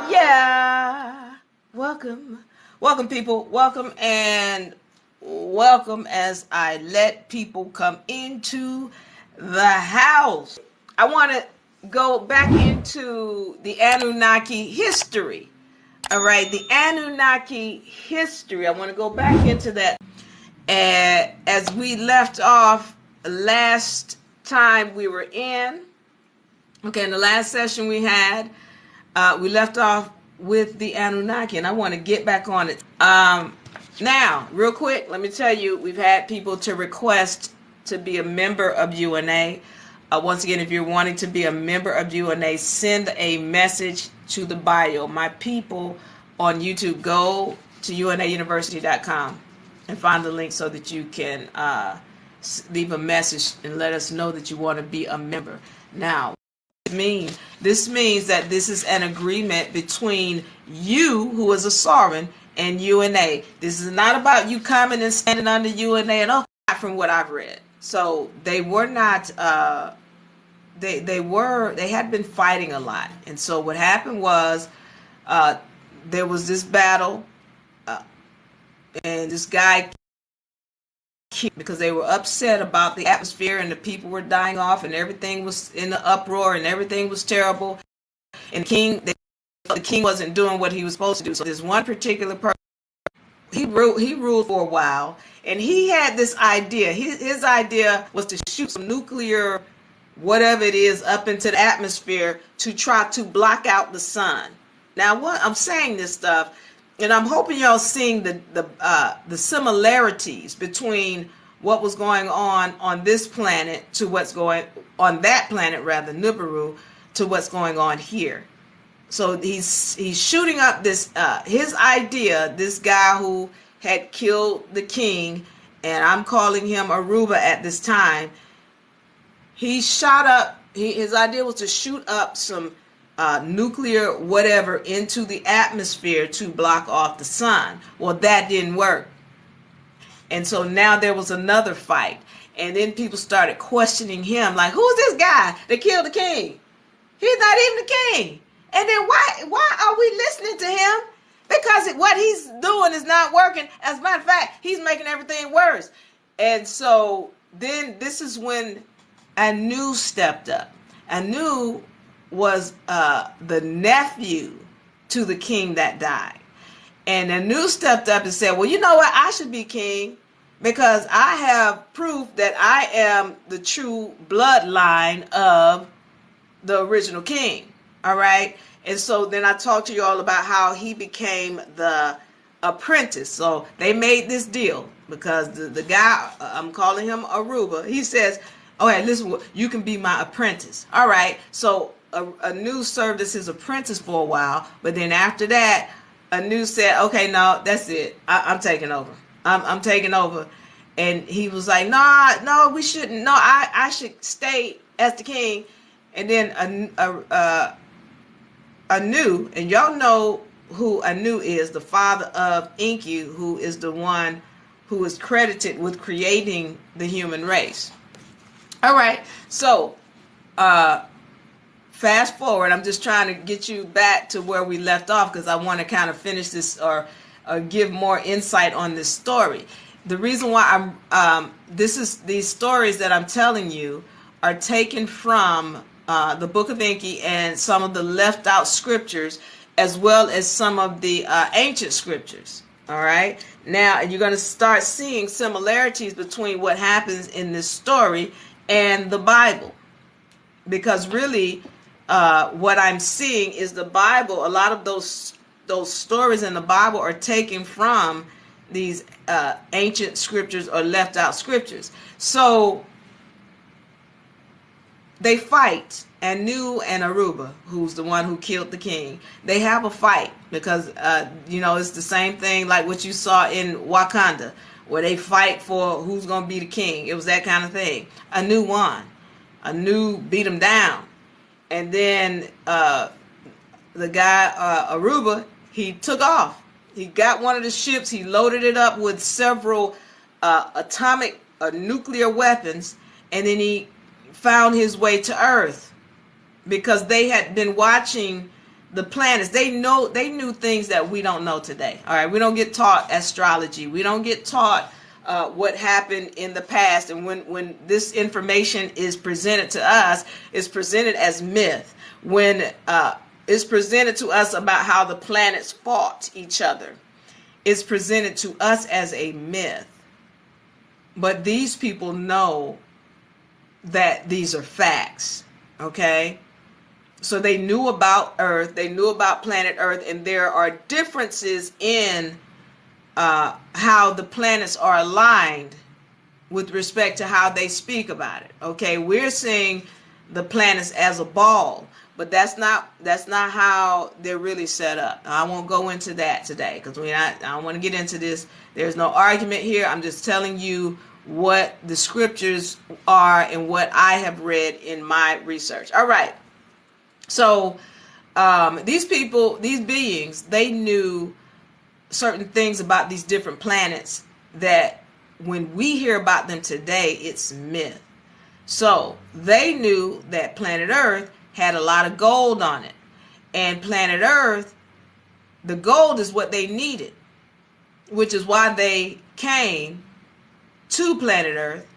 [SPEAKER 1] Yeah. Welcome. Welcome people. Welcome and welcome as I let people come into the house. I want to go back into the Anunnaki history. All right, the Anunnaki history. I want to go back into that. As we left off last time we were in. Okay, in the last session we had, we left off with the Anunnaki, and I want to get back on it. Now, real quick, let me tell you, we've had people to request to be a member of UNA. Once again, if you're wanting to be a member of UNA, send a message to the bio. My people on YouTube, go to unauniversity.com and find the link so that you can leave a message and let us know that you want to be a member. Now, this means that this is an agreement between you, who is a Sauron, and UNA. This is not about you coming and standing under UNA and all, from what I've read. So they were not, they had been fighting a lot. And so what happened was, there was this battle, and this guy, because they were upset about the atmosphere and the people were dying off and everything was in the uproar and everything was terrible. And the king wasn't doing what he was supposed to do. So this one particular person, he ruled for a while, and he had this idea. His idea was to shoot some nuclear, whatever it is, up into the atmosphere to try to block out the sun. Now, what I'm saying this stuff, and I'm hoping y'all seeing the similarities between what was going on this planet to what's going on that planet, rather, Nibiru, to what's going on here. So he's shooting up this his idea, this guy who had killed the king, and I'm calling him Aruba at this time. He shot up, his idea was to shoot up some nuclear whatever into the atmosphere to block off the sun. Well, that didn't work. And so now there was another fight. And then people started questioning him, like, who's this guy that killed the king? He's not even the king. And then why are we listening to him? Because what he's doing is not working. As a matter of fact, he's making everything worse. And so then this is when Anu stepped up. Anu was the nephew to the king that died. And Anu stepped up and said, well, you know what? I should be king because I have proof that I am the true bloodline of the original king. All right. And so then I talked to you all about how he became the apprentice. So they made this deal because the guy, I'm calling him Aruba, he says, all right, listen, you can be my apprentice. All right. So Anu served as his apprentice for a while. But then after that, Anu said, okay, no, that's it. I'm taking over. I'm taking over. And he was like, no, we shouldn't. No, I should stay as the king. And then Anu, and y'all know who Anu is, the father of Enki, who is the one who is credited with creating the human race. All right, so fast forward. I'm just trying to get you back to where we left off because I want to kind of finish this or give more insight on this story. The reason why these stories that I'm telling you are taken from the book of Enki and some of the left out scriptures, as well as some of the ancient scriptures. All right. Now, you're going to start seeing similarities between what happens in this story and the Bible, because really what I'm seeing is the Bible. A lot of those stories in the Bible are taken from these ancient scriptures or left out scriptures. So they fight, Anu and Aruba, who's the one who killed the king. They have a fight because, it's the same thing like what you saw in Wakanda, where they fight for who's going to be the king. It was that kind of thing. Anu won. Anu beat him down. And then the guy, Aruba, he took off. He got one of the ships. He loaded it up with several atomic nuclear weapons. And then he found his way to Earth because they had been watching the planets. They knew things that we don't know today. All right, we don't get taught astrology. We don't get taught what happened in the past. And when this information is presented to us, it's presented as myth. When it's presented to us about how the planets fought each other, it's presented to us as a myth. But these people know that these are facts, okay? So they knew about Earth, they knew about planet Earth, and there are differences in how the planets are aligned with respect to how they speak about it, okay? We're seeing the planets as a ball, but that's not how they're really set up. I won't go into that today because I don't want to get into this. There's no argument here. I'm just telling you what the scriptures are and what I have read in my research. All right. So these people, these beings, they knew certain things about these different planets that when we hear about them today, it's myth. So they knew that planet Earth had a lot of gold on it. And planet Earth, the gold is what they needed, which is why they came to planet Earth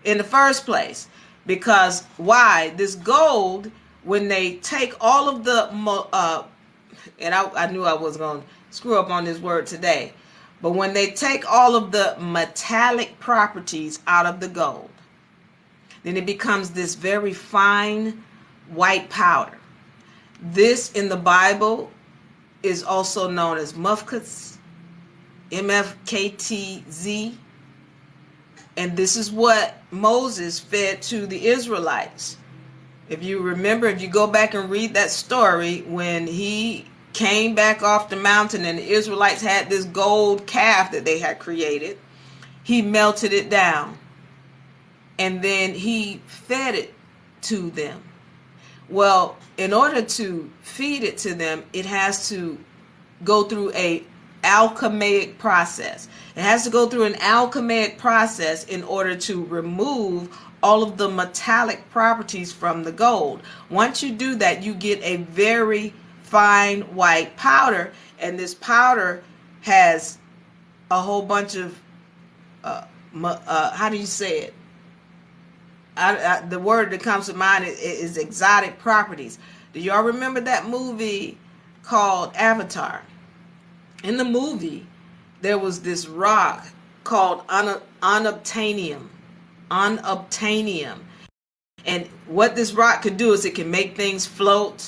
[SPEAKER 1] in the first place. Because why? This gold, when they take all of the and I knew I was going to screw up on this word today, but when they take all of the metallic properties out of the gold, then it becomes this very fine white powder. This in the Bible is also known as mufkats, MFKTZ. And this is what Moses fed to the Israelites. If you remember, if you go back and read that story, when he came back off the mountain and the Israelites had this gold calf that they had created, he melted it down. And then he fed it to them. Well, in order to feed it to them, it has to go through a alchemic process. It has to go through an alchemic process in order to remove all of the metallic properties from the gold. Once you do that, you get a very fine white powder, and this powder has a whole bunch of how do you say it? The word that comes to mind is exotic properties. Do y'all remember that movie called Avatar? In the movie, there was this rock called unobtainium. Unobtainium. And what this rock could do is it can make things float.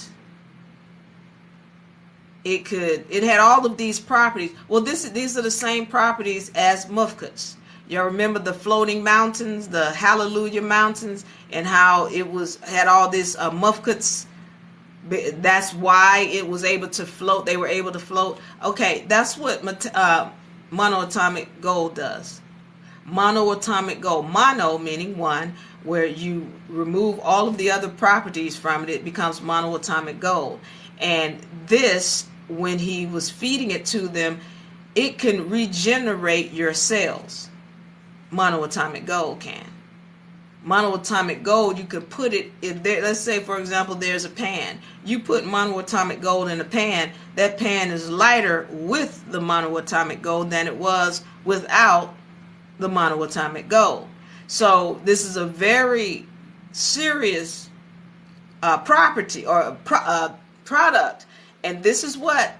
[SPEAKER 1] It had all of these properties. Well, these are the same properties as mufkuts. Y'all remember the floating mountains, the Hallelujah Mountains, and how had all this mufkuts. That's why it was able to float. They were able to float. Okay, that's what monoatomic gold does. Monoatomic gold. Mono meaning one, where you remove all of the other properties from it, it becomes monoatomic gold. And this, when he was feeding it to them, it can regenerate your cells. Monoatomic gold can. Monoatomic gold, you could put it in there. Let's say, for example, there's a pan. You put monoatomic gold in a pan. That pan is lighter with the monoatomic gold than it was without the monoatomic gold. So this is a very serious property or product. And this is what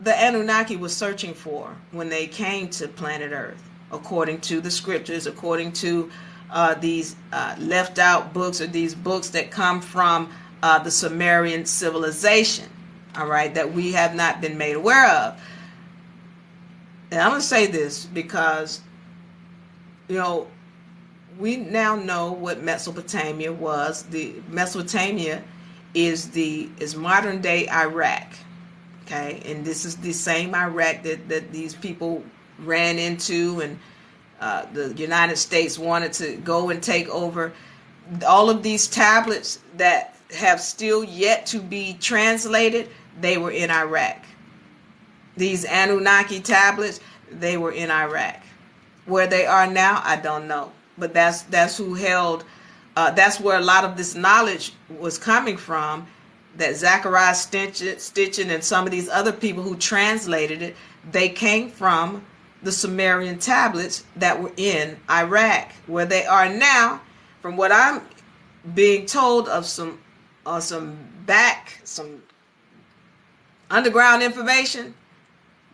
[SPEAKER 1] the Anunnaki was searching for when they came to planet Earth, according to the scriptures, according to these left out books, or these books that come from the Sumerian civilization, all right, that we have not been made aware of. And I'm going to say this because, we now know what Mesopotamia was. The Mesopotamia is modern day Iraq. Okay, and this is the same Iraq that these people ran into, and the United States wanted to go and take over. All of these tablets that have still yet to be translated, they were in Iraq. These Anunnaki tablets, they were in Iraq. Where they are now, I don't know. But that's who held, that's where a lot of this knowledge was coming from, that Zachariah Stitchin and some of these other people who translated it, they came from the Sumerian tablets that were in Iraq. Where they are now, from what I'm being told of some underground information,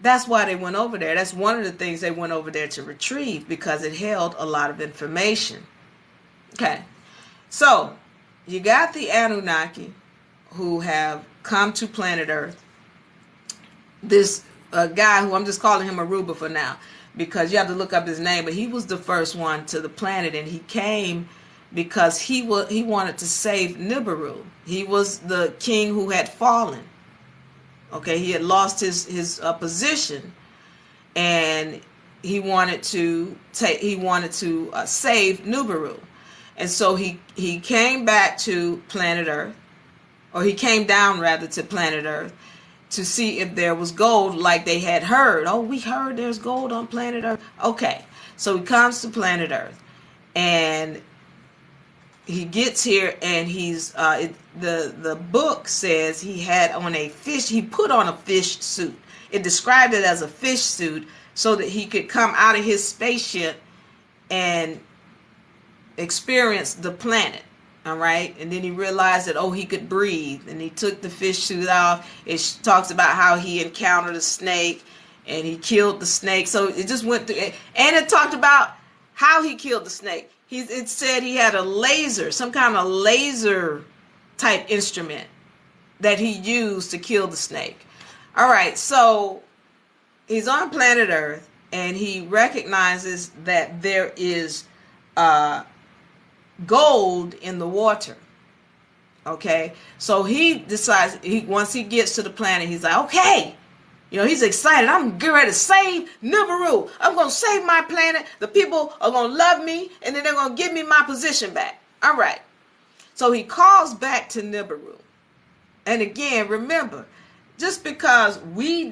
[SPEAKER 1] that's why they went over there. That's one of the things they went over there to retrieve, because it held a lot of information. Okay, so you got the Anunnaki who have come to planet Earth. This guy who I'm just calling him Aruba for now, because you have to look up his name, but he was the first one to the planet, and he came because he wanted to save Nibiru. He was the king who had fallen. Okay, he had lost his position, and he wanted to save Nibiru, and so he came back to planet Earth, or he came down rather to planet Earth, to see if there was gold, like they had heard. Oh, we heard there's gold on planet Earth. Okay, so he comes to planet Earth, and he gets here, and he's the book says he had on a fish. He put on a fish suit. It described it as a fish suit so that he could come out of his spaceship and experience the planet. All right, and then he realized that he could breathe, and he took the fish suit off. It talks about how he encountered a snake and he killed the snake. So it just went through, and it talked about how he killed the snake. It said he had a laser, some kind of laser type instrument that he used to kill the snake. All right, so he's on planet Earth, and he recognizes that there is gold in the water. Okay, so he decides, once he gets to the planet, he's like, okay, he's excited. I'm getting ready to save Nibiru. I'm going to save my planet. The people are going to love me, and then they're going to give me my position back. All right. So he calls back to Nibiru. And again, remember, just because we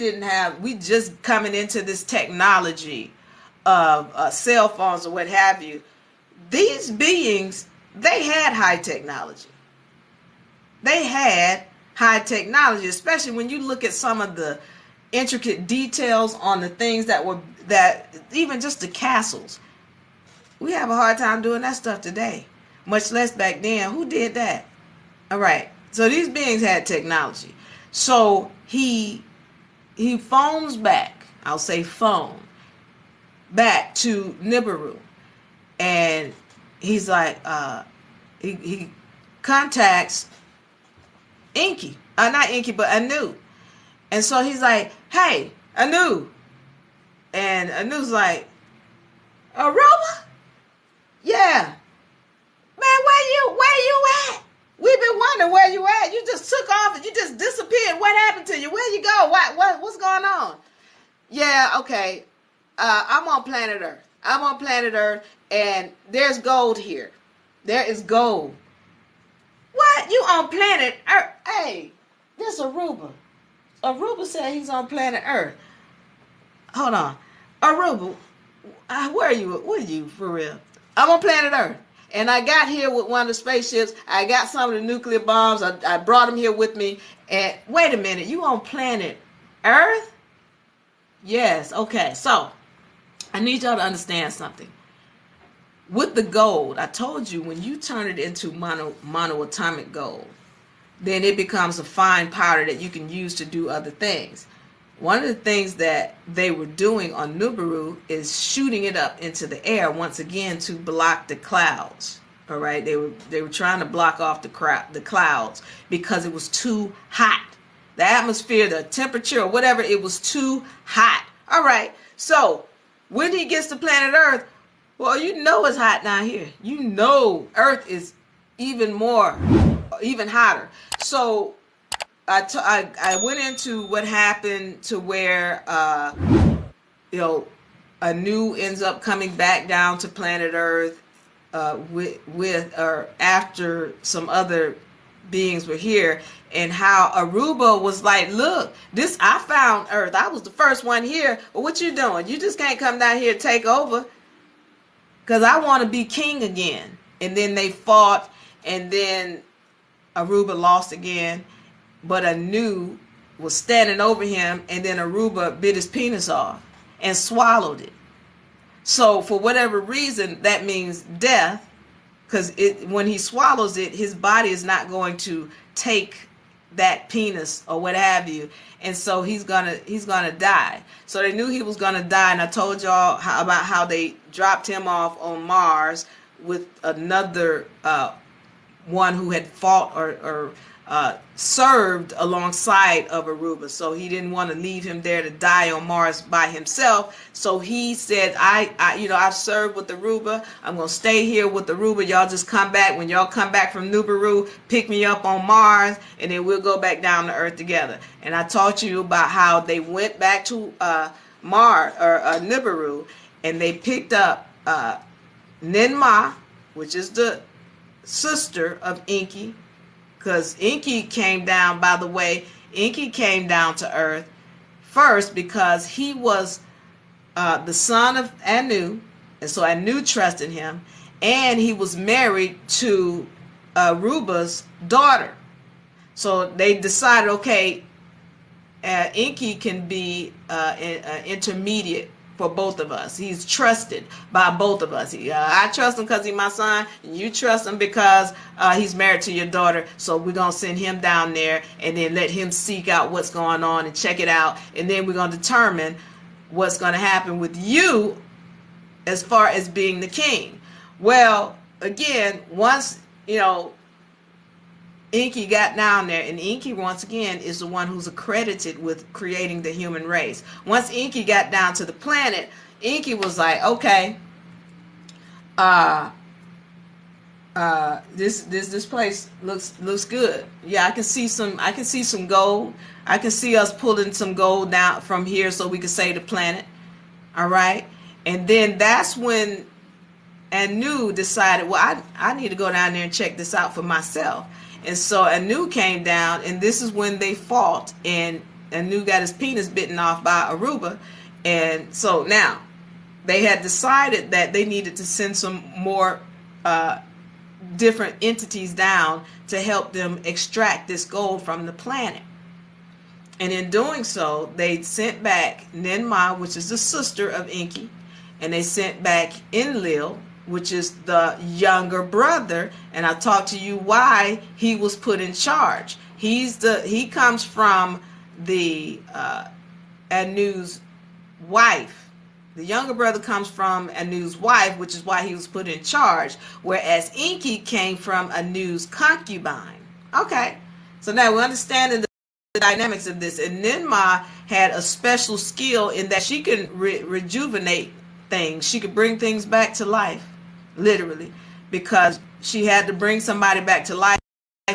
[SPEAKER 1] just coming into this technology of cell phones or what have you, these beings, they had high technology. They had high technology, especially when you look at some of the intricate details on the things that even just the castles. We have a hard time doing that stuff today, much less back then. Who did that? All right. So these beings had technology. So he phones back. I'll say phone back to Nibiru, and he's like, he contacts Inky, not Inky, but Anu, and so he's like, "Hey, Anu," and Anu's like, "Aruba? Yeah, man, where you at? We've been wondering where you at. You just took off and you just disappeared. What happened to you? Where you go? What's going on?" "Yeah, okay. I'm on planet Earth. I'm on planet Earth, and there's gold here. There is gold." "What? You on planet Earth?" "Hey, this Aruba. Aruba said he's on planet Earth." "Hold on. Aruba, where are you? What are you, for real?" "I'm on planet Earth. And I got here with one of the spaceships. I got some of the nuclear bombs. I brought them here with me. And wait a minute, you on planet Earth?" "Yes, okay. So, I need y'all to understand something. With the gold, I told you when you turn it into monoatomic gold, then it becomes a fine powder that you can use to do other things. One of the things that they were doing on Nibiru is shooting it up into the air once again to block the clouds. All right, they were trying to block off the clouds because it was too hot. The atmosphere, the temperature, or whatever, it was too hot. All right, so when he gets to planet Earth, well, you know it's hot down here. You know Earth is even hotter. So I went into what happened to where Anu ends up coming back down to planet Earth with or after some other beings were here, and how Aruba was like, "Look, I found Earth. I was the first one here. But what you doing? You just can't come down here and take over, because I want to be king again." And then they fought, and then Aruba lost again. But Anu was standing over him, and then Aruba bit his penis off and swallowed it. So for whatever reason, that means death, because when he swallows it, his body is not going to take that penis or what have you, and so he's gonna die. So they knew he was gonna die, and I told y'all about how they dropped him off on Mars with another one who had fought or served alongside of Aruba. So he didn't want to leave him there to die on Mars by himself. So he said, I've served with Aruba. I'm going to stay here with Aruba. Y'all just come back. When y'all come back from Nibiru, pick me up on Mars, and then we'll go back down to Earth together. And I taught you about how they went back to Mars or Nibiru, and they picked up Ninma, which is the sister of Inky, because Inky came down, by the way, Inky came down to Earth first because he was the son of Anu, and so Anu trusted him, and he was married to Aruba's daughter. So they decided, okay, Inky can be an intermediate for both of us. He's trusted by both of us. I trust him because he's my son, and you trust him because he's married to your daughter. So we're going to send him down there and then let him seek out what's going on and check it out. And then we're going to determine what's going to happen with you as far as being the king. Well, again, once, Inky got down there, and Inky once again is the one who's accredited with creating the human race. Once Inky got down to the planet, Inky was like, okay, this place looks good. Yeah, I can see some gold. I can see us pulling some gold down from here so we can save the planet. All right, and then that's when Anu decided, well, I need to go down there and check this out for myself. And so Anu came down, and this is when they fought, and Anu got his penis bitten off by Aruba. And so now they had decided that they needed to send some more different entities down to help them extract this gold from the planet. And in doing so, they sent back Ninmah, which is the sister of Enki, and they sent back Enlil, which is the younger brother. And I talked to you why he was put in charge. He comes from the Anu's wife. The younger brother comes from Anu's wife, which is why he was put in charge, whereas Enki came from Anu's concubine. Okay, so now we're understanding the dynamics of this. And Ninmah had a special skill in that she can rejuvenate things. She could bring things back to life, literally, because she had to bring somebody back to life.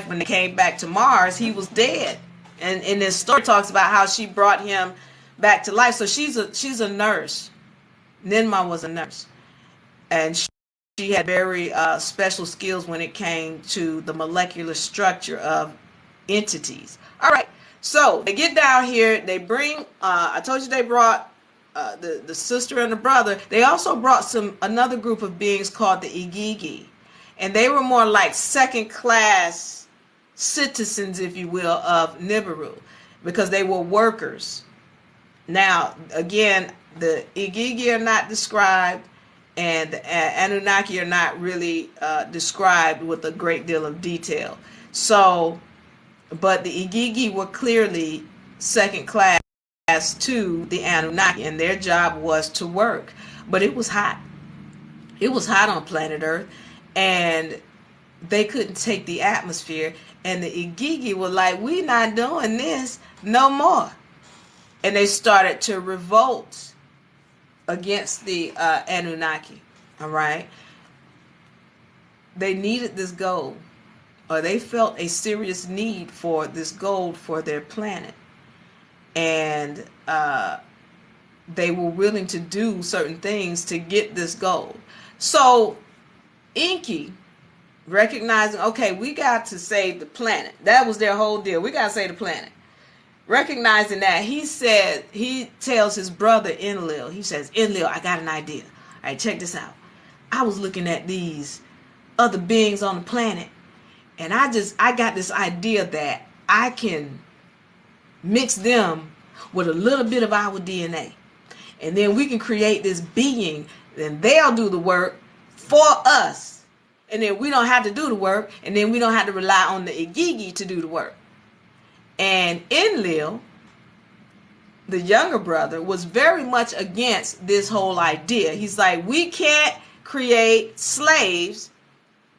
[SPEAKER 1] When they came back to Mars, he was dead. And in this story talks about how she brought him back to life. So she's a nurse. Ninmah was a nurse, and she had very special skills when it came to the molecular structure of entities. All right, so they get down here. They bring. I told you they brought the sister and the brother. They also brought another group of beings called the Igigi, and they were more like second class citizens, if you will, of Nibiru, because they were workers. Now, again, the Igigi are not described, and the Anunnaki are not really described with a great deal of detail. So, but the Igigi were clearly second class to the Anunnaki, and their job was to work. But it was hot. It was hot on planet Earth, and they couldn't take the atmosphere. And the Igigi were like, "We not doing this no more." And they started to revolt against the Anunnaki. All right. They needed this gold, or they felt a serious need for this gold for their planet. And they were willing to do certain things to get this gold. So Enki, recognizing, okay, we got to save the planet. That was their whole deal. We got to save the planet. Recognizing that, he tells his brother Enlil, he says, "Enlil, I got an idea. All right, check this out. I was looking at these other beings on the planet, and I got this idea that I can mix them with a little bit of our DNA. And then we can create this being, and they'll do the work for us. And then we don't have to do the work, and then we don't have to rely on the Igigi to do the work." And Enlil, the younger brother, was very much against this whole idea. He's like, "We can't create slaves.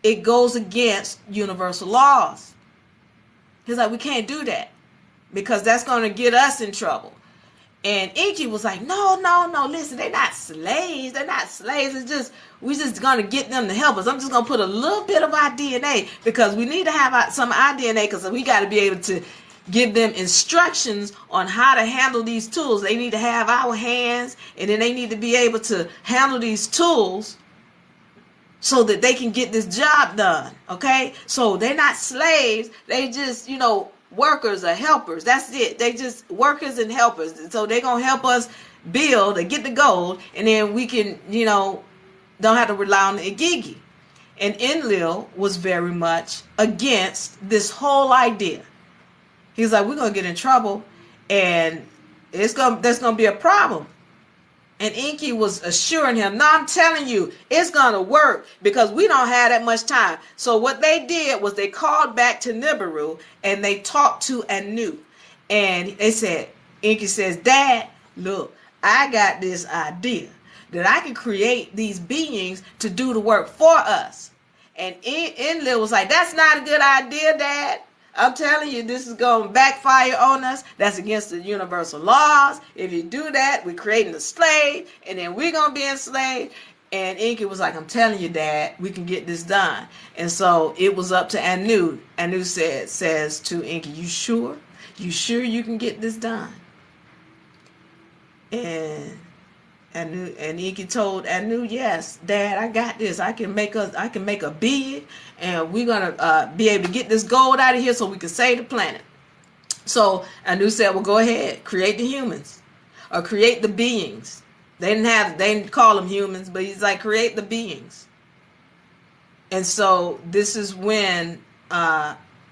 [SPEAKER 1] It goes against universal laws." He's like, "We can't do that because that's going to get us in trouble." And Enki was like, no, listen, they're not slaves. They're not slaves. We're just going to get them to help us. I'm just going to put a little bit of our DNA, because we need to have some of our DNA, because we got to be able to give them instructions on how to handle these tools. They need to have our hands, and then they need to be able to handle these tools so that they can get this job done. Okay? So they're not slaves. They just, workers or helpers. That's it. They just workers and helpers. So they're going to help us build and get the gold, and then we can, don't have to rely on the Igigi. And Enlil was very much against this whole idea. He's like, "We're going to get in trouble, and there's going to be a problem." And Enki was assuring him, "No, I'm telling you, it's going to work, because we don't have that much time." So what they did was they called back to Nibiru, and they talked to Anu. And they said, Enki says, "Dad, look, I got this idea that I can create these beings to do the work for us." And Enlil was like, "That's not a good idea, Dad. I'm telling you, this is going to backfire on us. That's against the universal laws. If you do that, we're creating a slave, and then we're going to be enslaved." And Enki was like, "I'm telling you, Dad, we can get this done." And so it was up to Anu. Anu says to Enki, "You sure? You sure you can get this done?" And Enki told Anu, "Yes, Dad, I got this. I can make a being, and we're gonna be able to get this gold out of here so we can save the planet." So Anu said, "Well, go ahead, create the humans, or create the beings." They didn't call them humans, but he's like, "Create the beings." And so this is when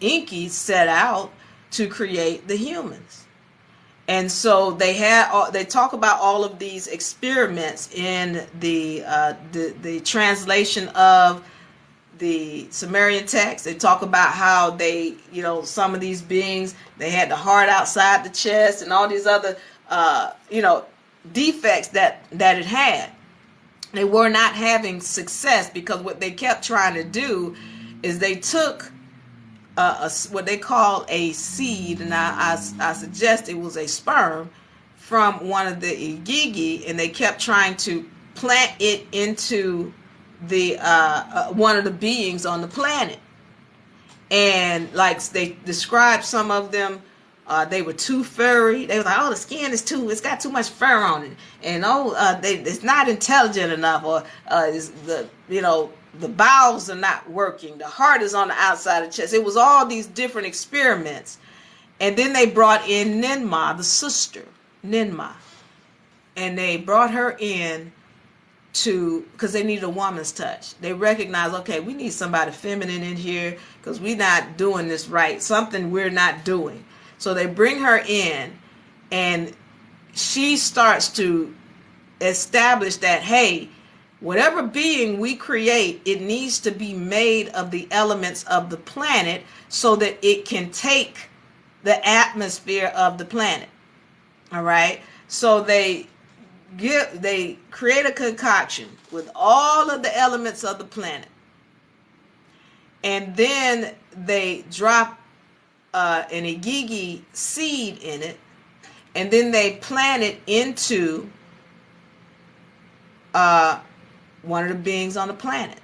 [SPEAKER 1] Enki set out to create the humans. And so they talk about all of these experiments in the translation of the Sumerian text. They talk about how they, some of these beings, they had the heart outside the chest and all these other, defects that it had. They were not having success because what they kept trying to do is they took what they call a seed, and I suggest it was a sperm from one of the Igigi, and they kept trying to plant it into the one of the beings on the planet. And like they described some of them, they were too furry. They were like, oh, the skin is it's got too much fur on it, and it's not intelligent enough, or is the bowels are not working. The heart is on the outside of the chest. It was all these different experiments. And then they brought in Ninmah, the sister, Ninmah. And they brought her in because they needed a woman's touch. They recognized, okay, we need somebody feminine in here because we're not doing this right. Something we're not doing. So they bring her in, and she starts to establish that, hey, whatever being we create, it needs to be made of the elements of the planet so that it can take the atmosphere of the planet. All right. So they create a concoction with all of the elements of the planet. And then they drop an Igigi seed in it. And then they plant it into one of the beings on the planet.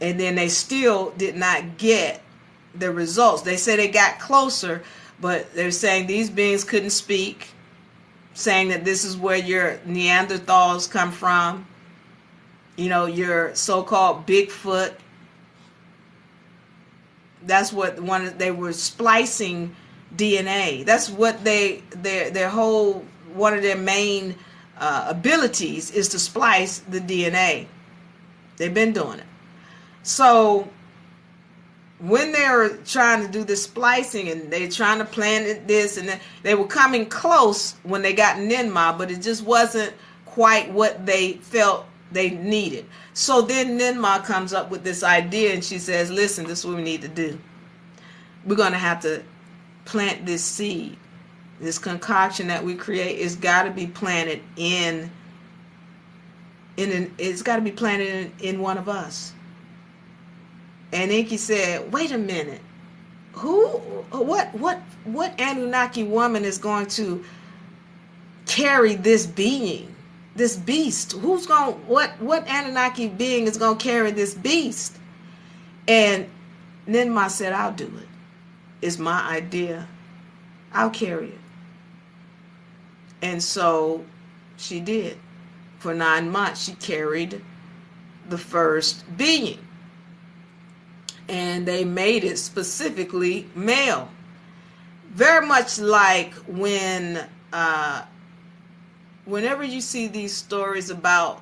[SPEAKER 1] And then they still did not get the results. They said they got closer, but they're saying these beings couldn't speak, saying that this is where your Neanderthals come from, your so-called Bigfoot. That's what they were splicing DNA. That's what their whole, one of their main abilities is to splice the DNA. They've been doing it. So when they were trying to do this splicing and they trying to plant this, and they were coming close when they got Ninmah, but it just wasn't quite what they felt they needed. So then Ninmah comes up with this idea, and she says, listen, this is what we need to do. We're going to have to plant this seed. This concoction that we create is got to be planted it's got to be planted in one of us. And Enki said, wait a minute. What Anunnaki woman is going to carry this being, this beast? What Anunnaki being is going to carry this beast? And Ninmah said, I'll do it. It's my idea. I'll carry it. And so she did. For 9 months, she carried the first being. And they made it specifically male. Very much like whenever you see these stories about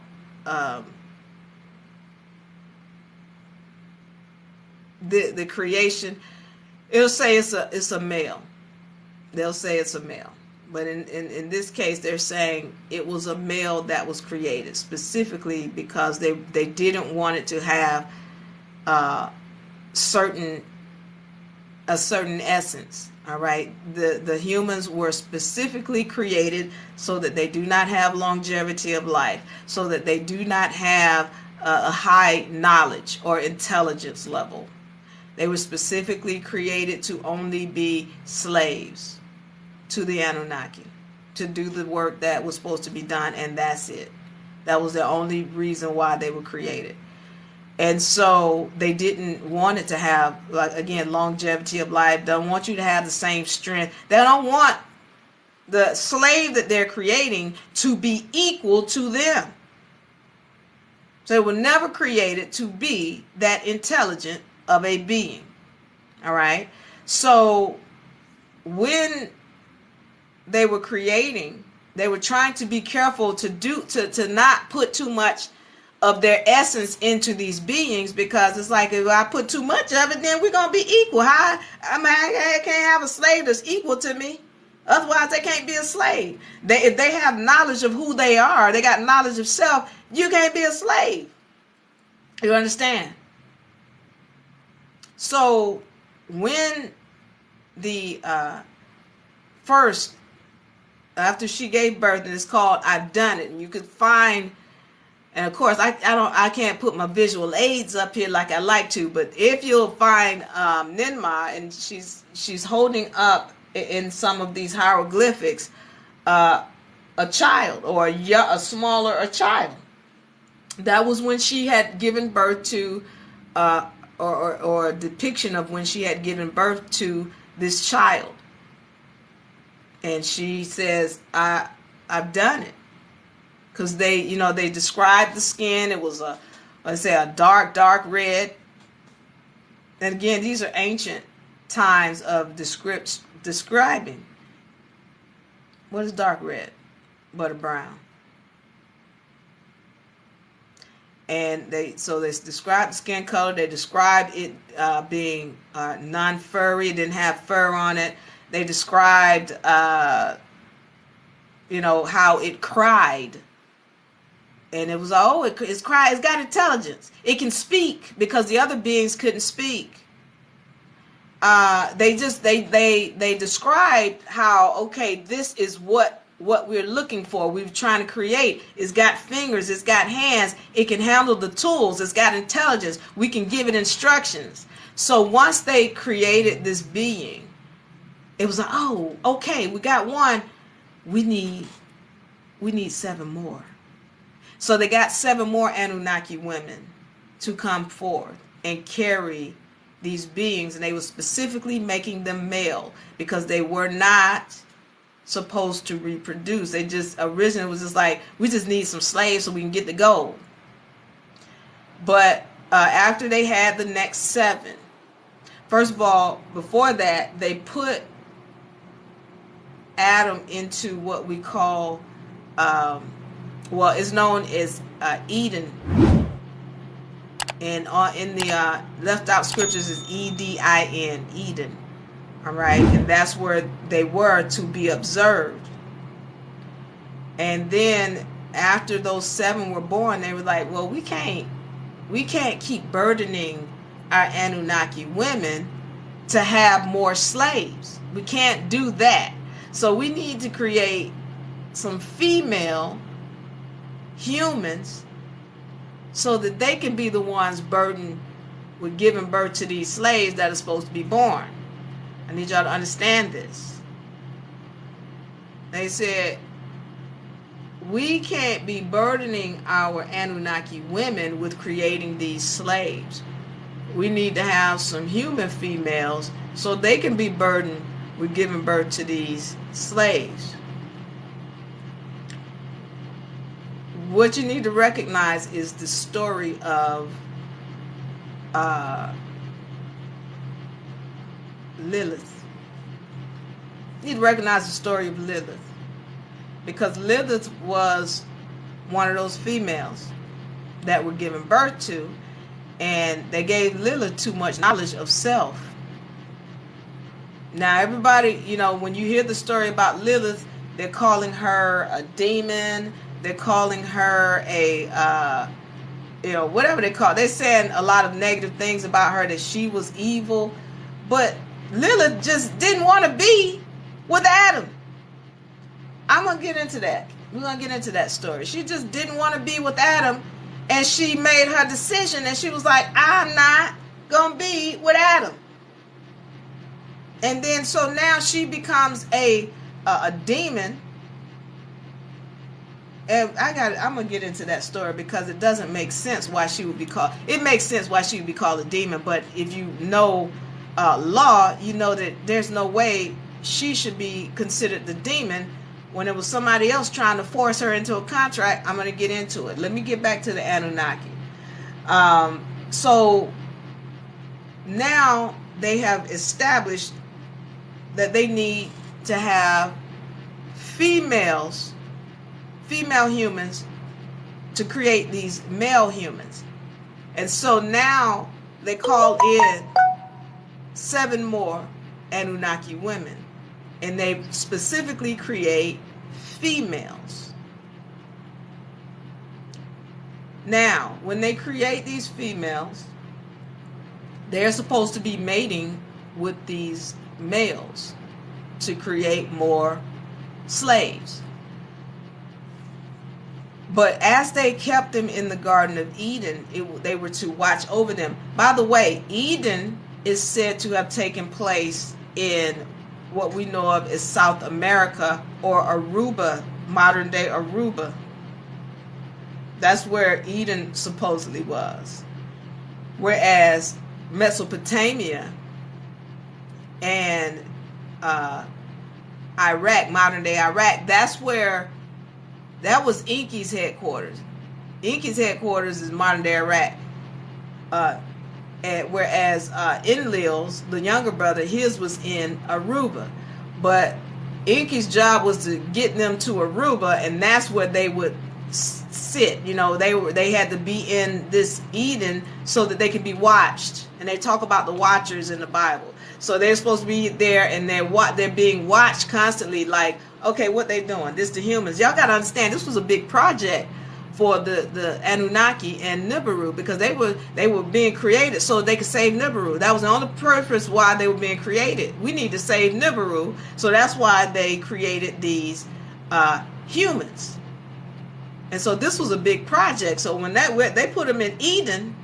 [SPEAKER 1] the creation, it'll say it's a male. They'll say it's a male. But in this case, they're saying it was a male that was created specifically because they didn't want it to have a certain essence. All right, the humans were specifically created so that they do not have longevity of life, so that they do not have a high knowledge or intelligence level. They were specifically created to only be slaves to the Anunnaki, to do the work that was supposed to be done, and that's it. That was the only reason why they were created. And so they didn't want it to have, like, again, longevity of life. Don't want you to have the same strength. They don't want the slave that they're creating to be equal to them. So they were never created to be that intelligent of a being. All right. So when they were creating, they were trying to be careful to not put too much of their essence into these beings, because it's like, if I put too much of it, then we're gonna be equal. I can't have a slave that's equal to me. Otherwise, they can't be a slave. If they have knowledge of who they are, they got knowledge of self, you can't be a slave. You understand? So when the first, after she gave birth, and it's called "I've Done It," and you could find, and of course I can't put my visual aids up here like I like to, but if you'll find Ninma, and she's holding up in some of these hieroglyphics a child, or a smaller child. That was when she had given birth to, or a depiction of when she had given birth to this child. And she says, I've done it. Because they described the skin. It was a dark red. And again, these are ancient times of describing. What is dark red? But a brown. And they described the skin color. They described it being non-furry. It didn't have fur on it. They described, how it cried. And it was, it's got intelligence. It can speak, because the other beings couldn't speak. They described how, okay, this is what we're looking for. We're trying to create. It's got fingers. It's got hands. It can handle the tools. It's got intelligence. We can give it instructions. So once they created this being, it was like, oh, okay, we got one. We need 7 more. So they got 7 more Anunnaki women to come forth and carry these beings, and they were specifically making them male, because they were not supposed to reproduce. They just originally was just like, we just need some slaves so we can get the gold. But after they had the next 7, first of all, before that, they put Adam into what we call, it's known as Eden. And in the left out scriptures is Edin, Eden. All right, and that's where they were to be observed. And then after those 7 were born, they were like, well, we can't keep burdening our Anunnaki women to have more slaves. We can't do that. So we need to create some female humans so that they can be the ones burdened with giving birth to these slaves that are supposed to be born. I need y'all to understand this. They said, we can't be burdening our Anunnaki women with creating these slaves. We need to have some human females so they can be burdened with giving birth to these slaves. What you need to recognize is the story of Lilith. You need to recognize the story of Lilith, because Lilith was one of those females that were given birth to, and they gave Lilith too much knowledge of self. Now everybody, when you hear the story about Lilith, they're calling her a demon. They're calling her a whatever they call it. They're saying a lot of negative things about her, that she was evil. But Lilith just didn't want to be with Adam. I'm going to get into that. We're going to get into that story. She just didn't want to be with Adam, and she made her decision, and she was like, I'm not going to be with Adam. And then so now she becomes a demon. And I'm going to get into that story, because it doesn't make sense why she would be called. It makes sense why she would be called a demon, but if you know law, you know that there's no way she should be considered the demon when it was somebody else trying to force her into a contract. I'm going to get into it. Let me get back to the Anunnaki. So now they have established that they need to have female humans to create these male humans. And so now they call in 7 more Anunnaki women, and they specifically create females. Now, when they create these females, they're supposed to be mating with these males to create more slaves. But as they kept them in the Garden of Eden, they were to watch over them. By the way, Eden is said to have taken place in what we know of as South America, or Aruba, modern day Aruba. That's where Eden supposedly was. Whereas Mesopotamia and Iraq, modern day Iraq, that was Enki's headquarters. Enki's headquarters is modern day Iraq. Whereas Enlil's, the younger brother, his was in Aruba. But Enki's job was to get them to Aruba, and that's where they would sit. You know, they had to be in this Eden so that they could be watched. And they talk about the watchers in the Bible. So they're supposed to be there, and they're being watched constantly. Like, okay, what they doing? This the humans. Y'all got to understand, this was a big project for the Anunnaki and Nibiru, because they were being created so they could save Nibiru. That was the only purpose why they were being created. We need to save Nibiru, so that's why they created these humans. And so this was a big project. So when they put them in Eden,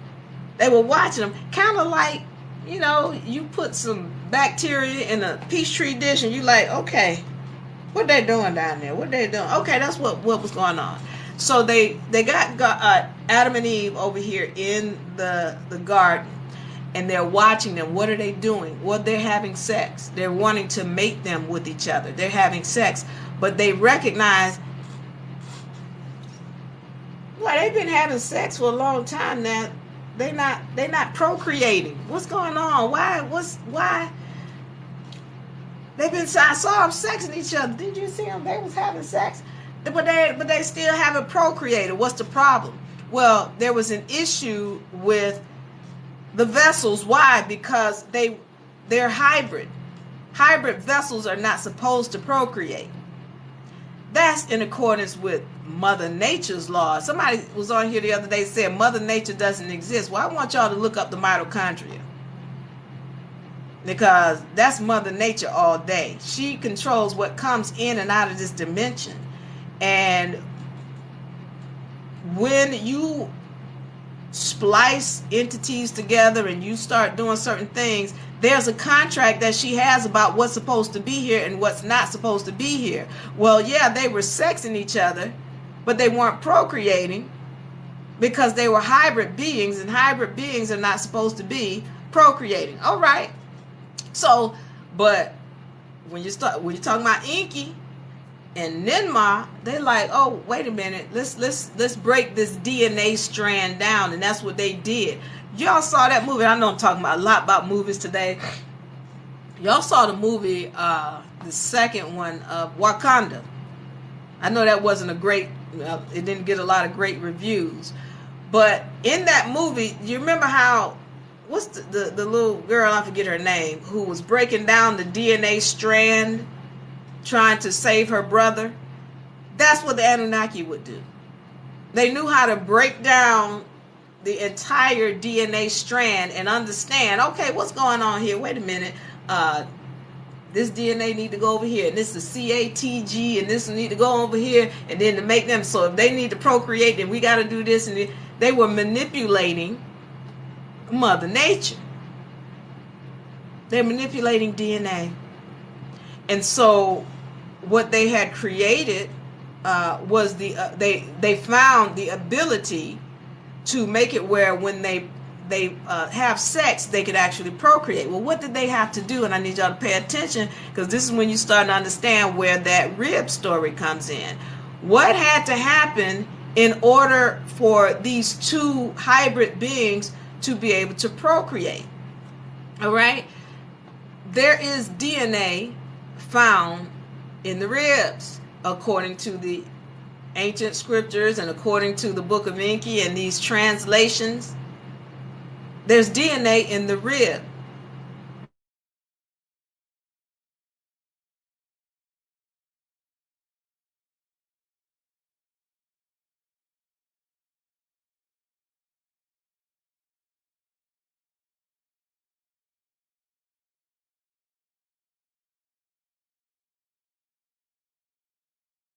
[SPEAKER 1] they were watching them, kind of like, you know, you put some bacteria in a Peachtree dish, and you like, okay, what they doing down there? What they doing? Okay, that's what was going on. So they got Adam and Eve over here in the garden, and they're watching them. What are they doing? Well, they're having sex. They're wanting to mate them with each other. They're having sex, but they recognize, well, they've been having sex for a long time now. They're not procreating. What's going on? Why? I saw them sexing each other. Did you see them? They was having sex. But they still haven't procreated. What's the problem? Well, there was an issue with the vessels. Why? Because they're hybrid. Hybrid vessels are not supposed to procreate. That's in accordance with Mother Nature's law. Somebody was on here the other day said Mother Nature doesn't exist. Well, I want y'all to look up the mitochondria, because that's Mother Nature all day. She controls what comes in and out of this dimension. And when you splice entities together and you start doing certain things, there's a contract that she has about what's supposed to be here and what's not supposed to be here. Well, yeah, they were sexing each other, but they weren't procreating because they were hybrid beings, and hybrid beings are not supposed to be procreating. All right. So, but when you're talking about Enki and Ninmah, they're like, oh, wait a minute, let's break this DNA strand down. And that's what they did. Y'all saw that movie. I know I'm talking about a lot about movies today. Y'all saw the movie, the second one of Wakanda. I know that wasn't it didn't get a lot of great reviews. But in that movie, you remember how, what's the little girl, I forget her name, who was breaking down the DNA strand trying to save her brother? That's what the Anunnaki would do. They knew how to break down the entire DNA strand and understand, okay, what's going on here? Wait a minute. This DNA need to go over here, and this is CATG, and this need to go over here, and then to make them, so if they need to procreate, then we got to do this. And they were manipulating Mother Nature. They're manipulating DNA. And so what they had created was they found the ability to make it where when they have sex, they could actually procreate. Well, what did they have to do? And I need y'all to pay attention, because this is when you start to understand where that rib story comes in. What had to happen in order for these two hybrid beings to be able to procreate? All right? There is DNA found in the ribs, according to the ancient scriptures and according to the Book of Enki and these translations, there's DNA in the rib.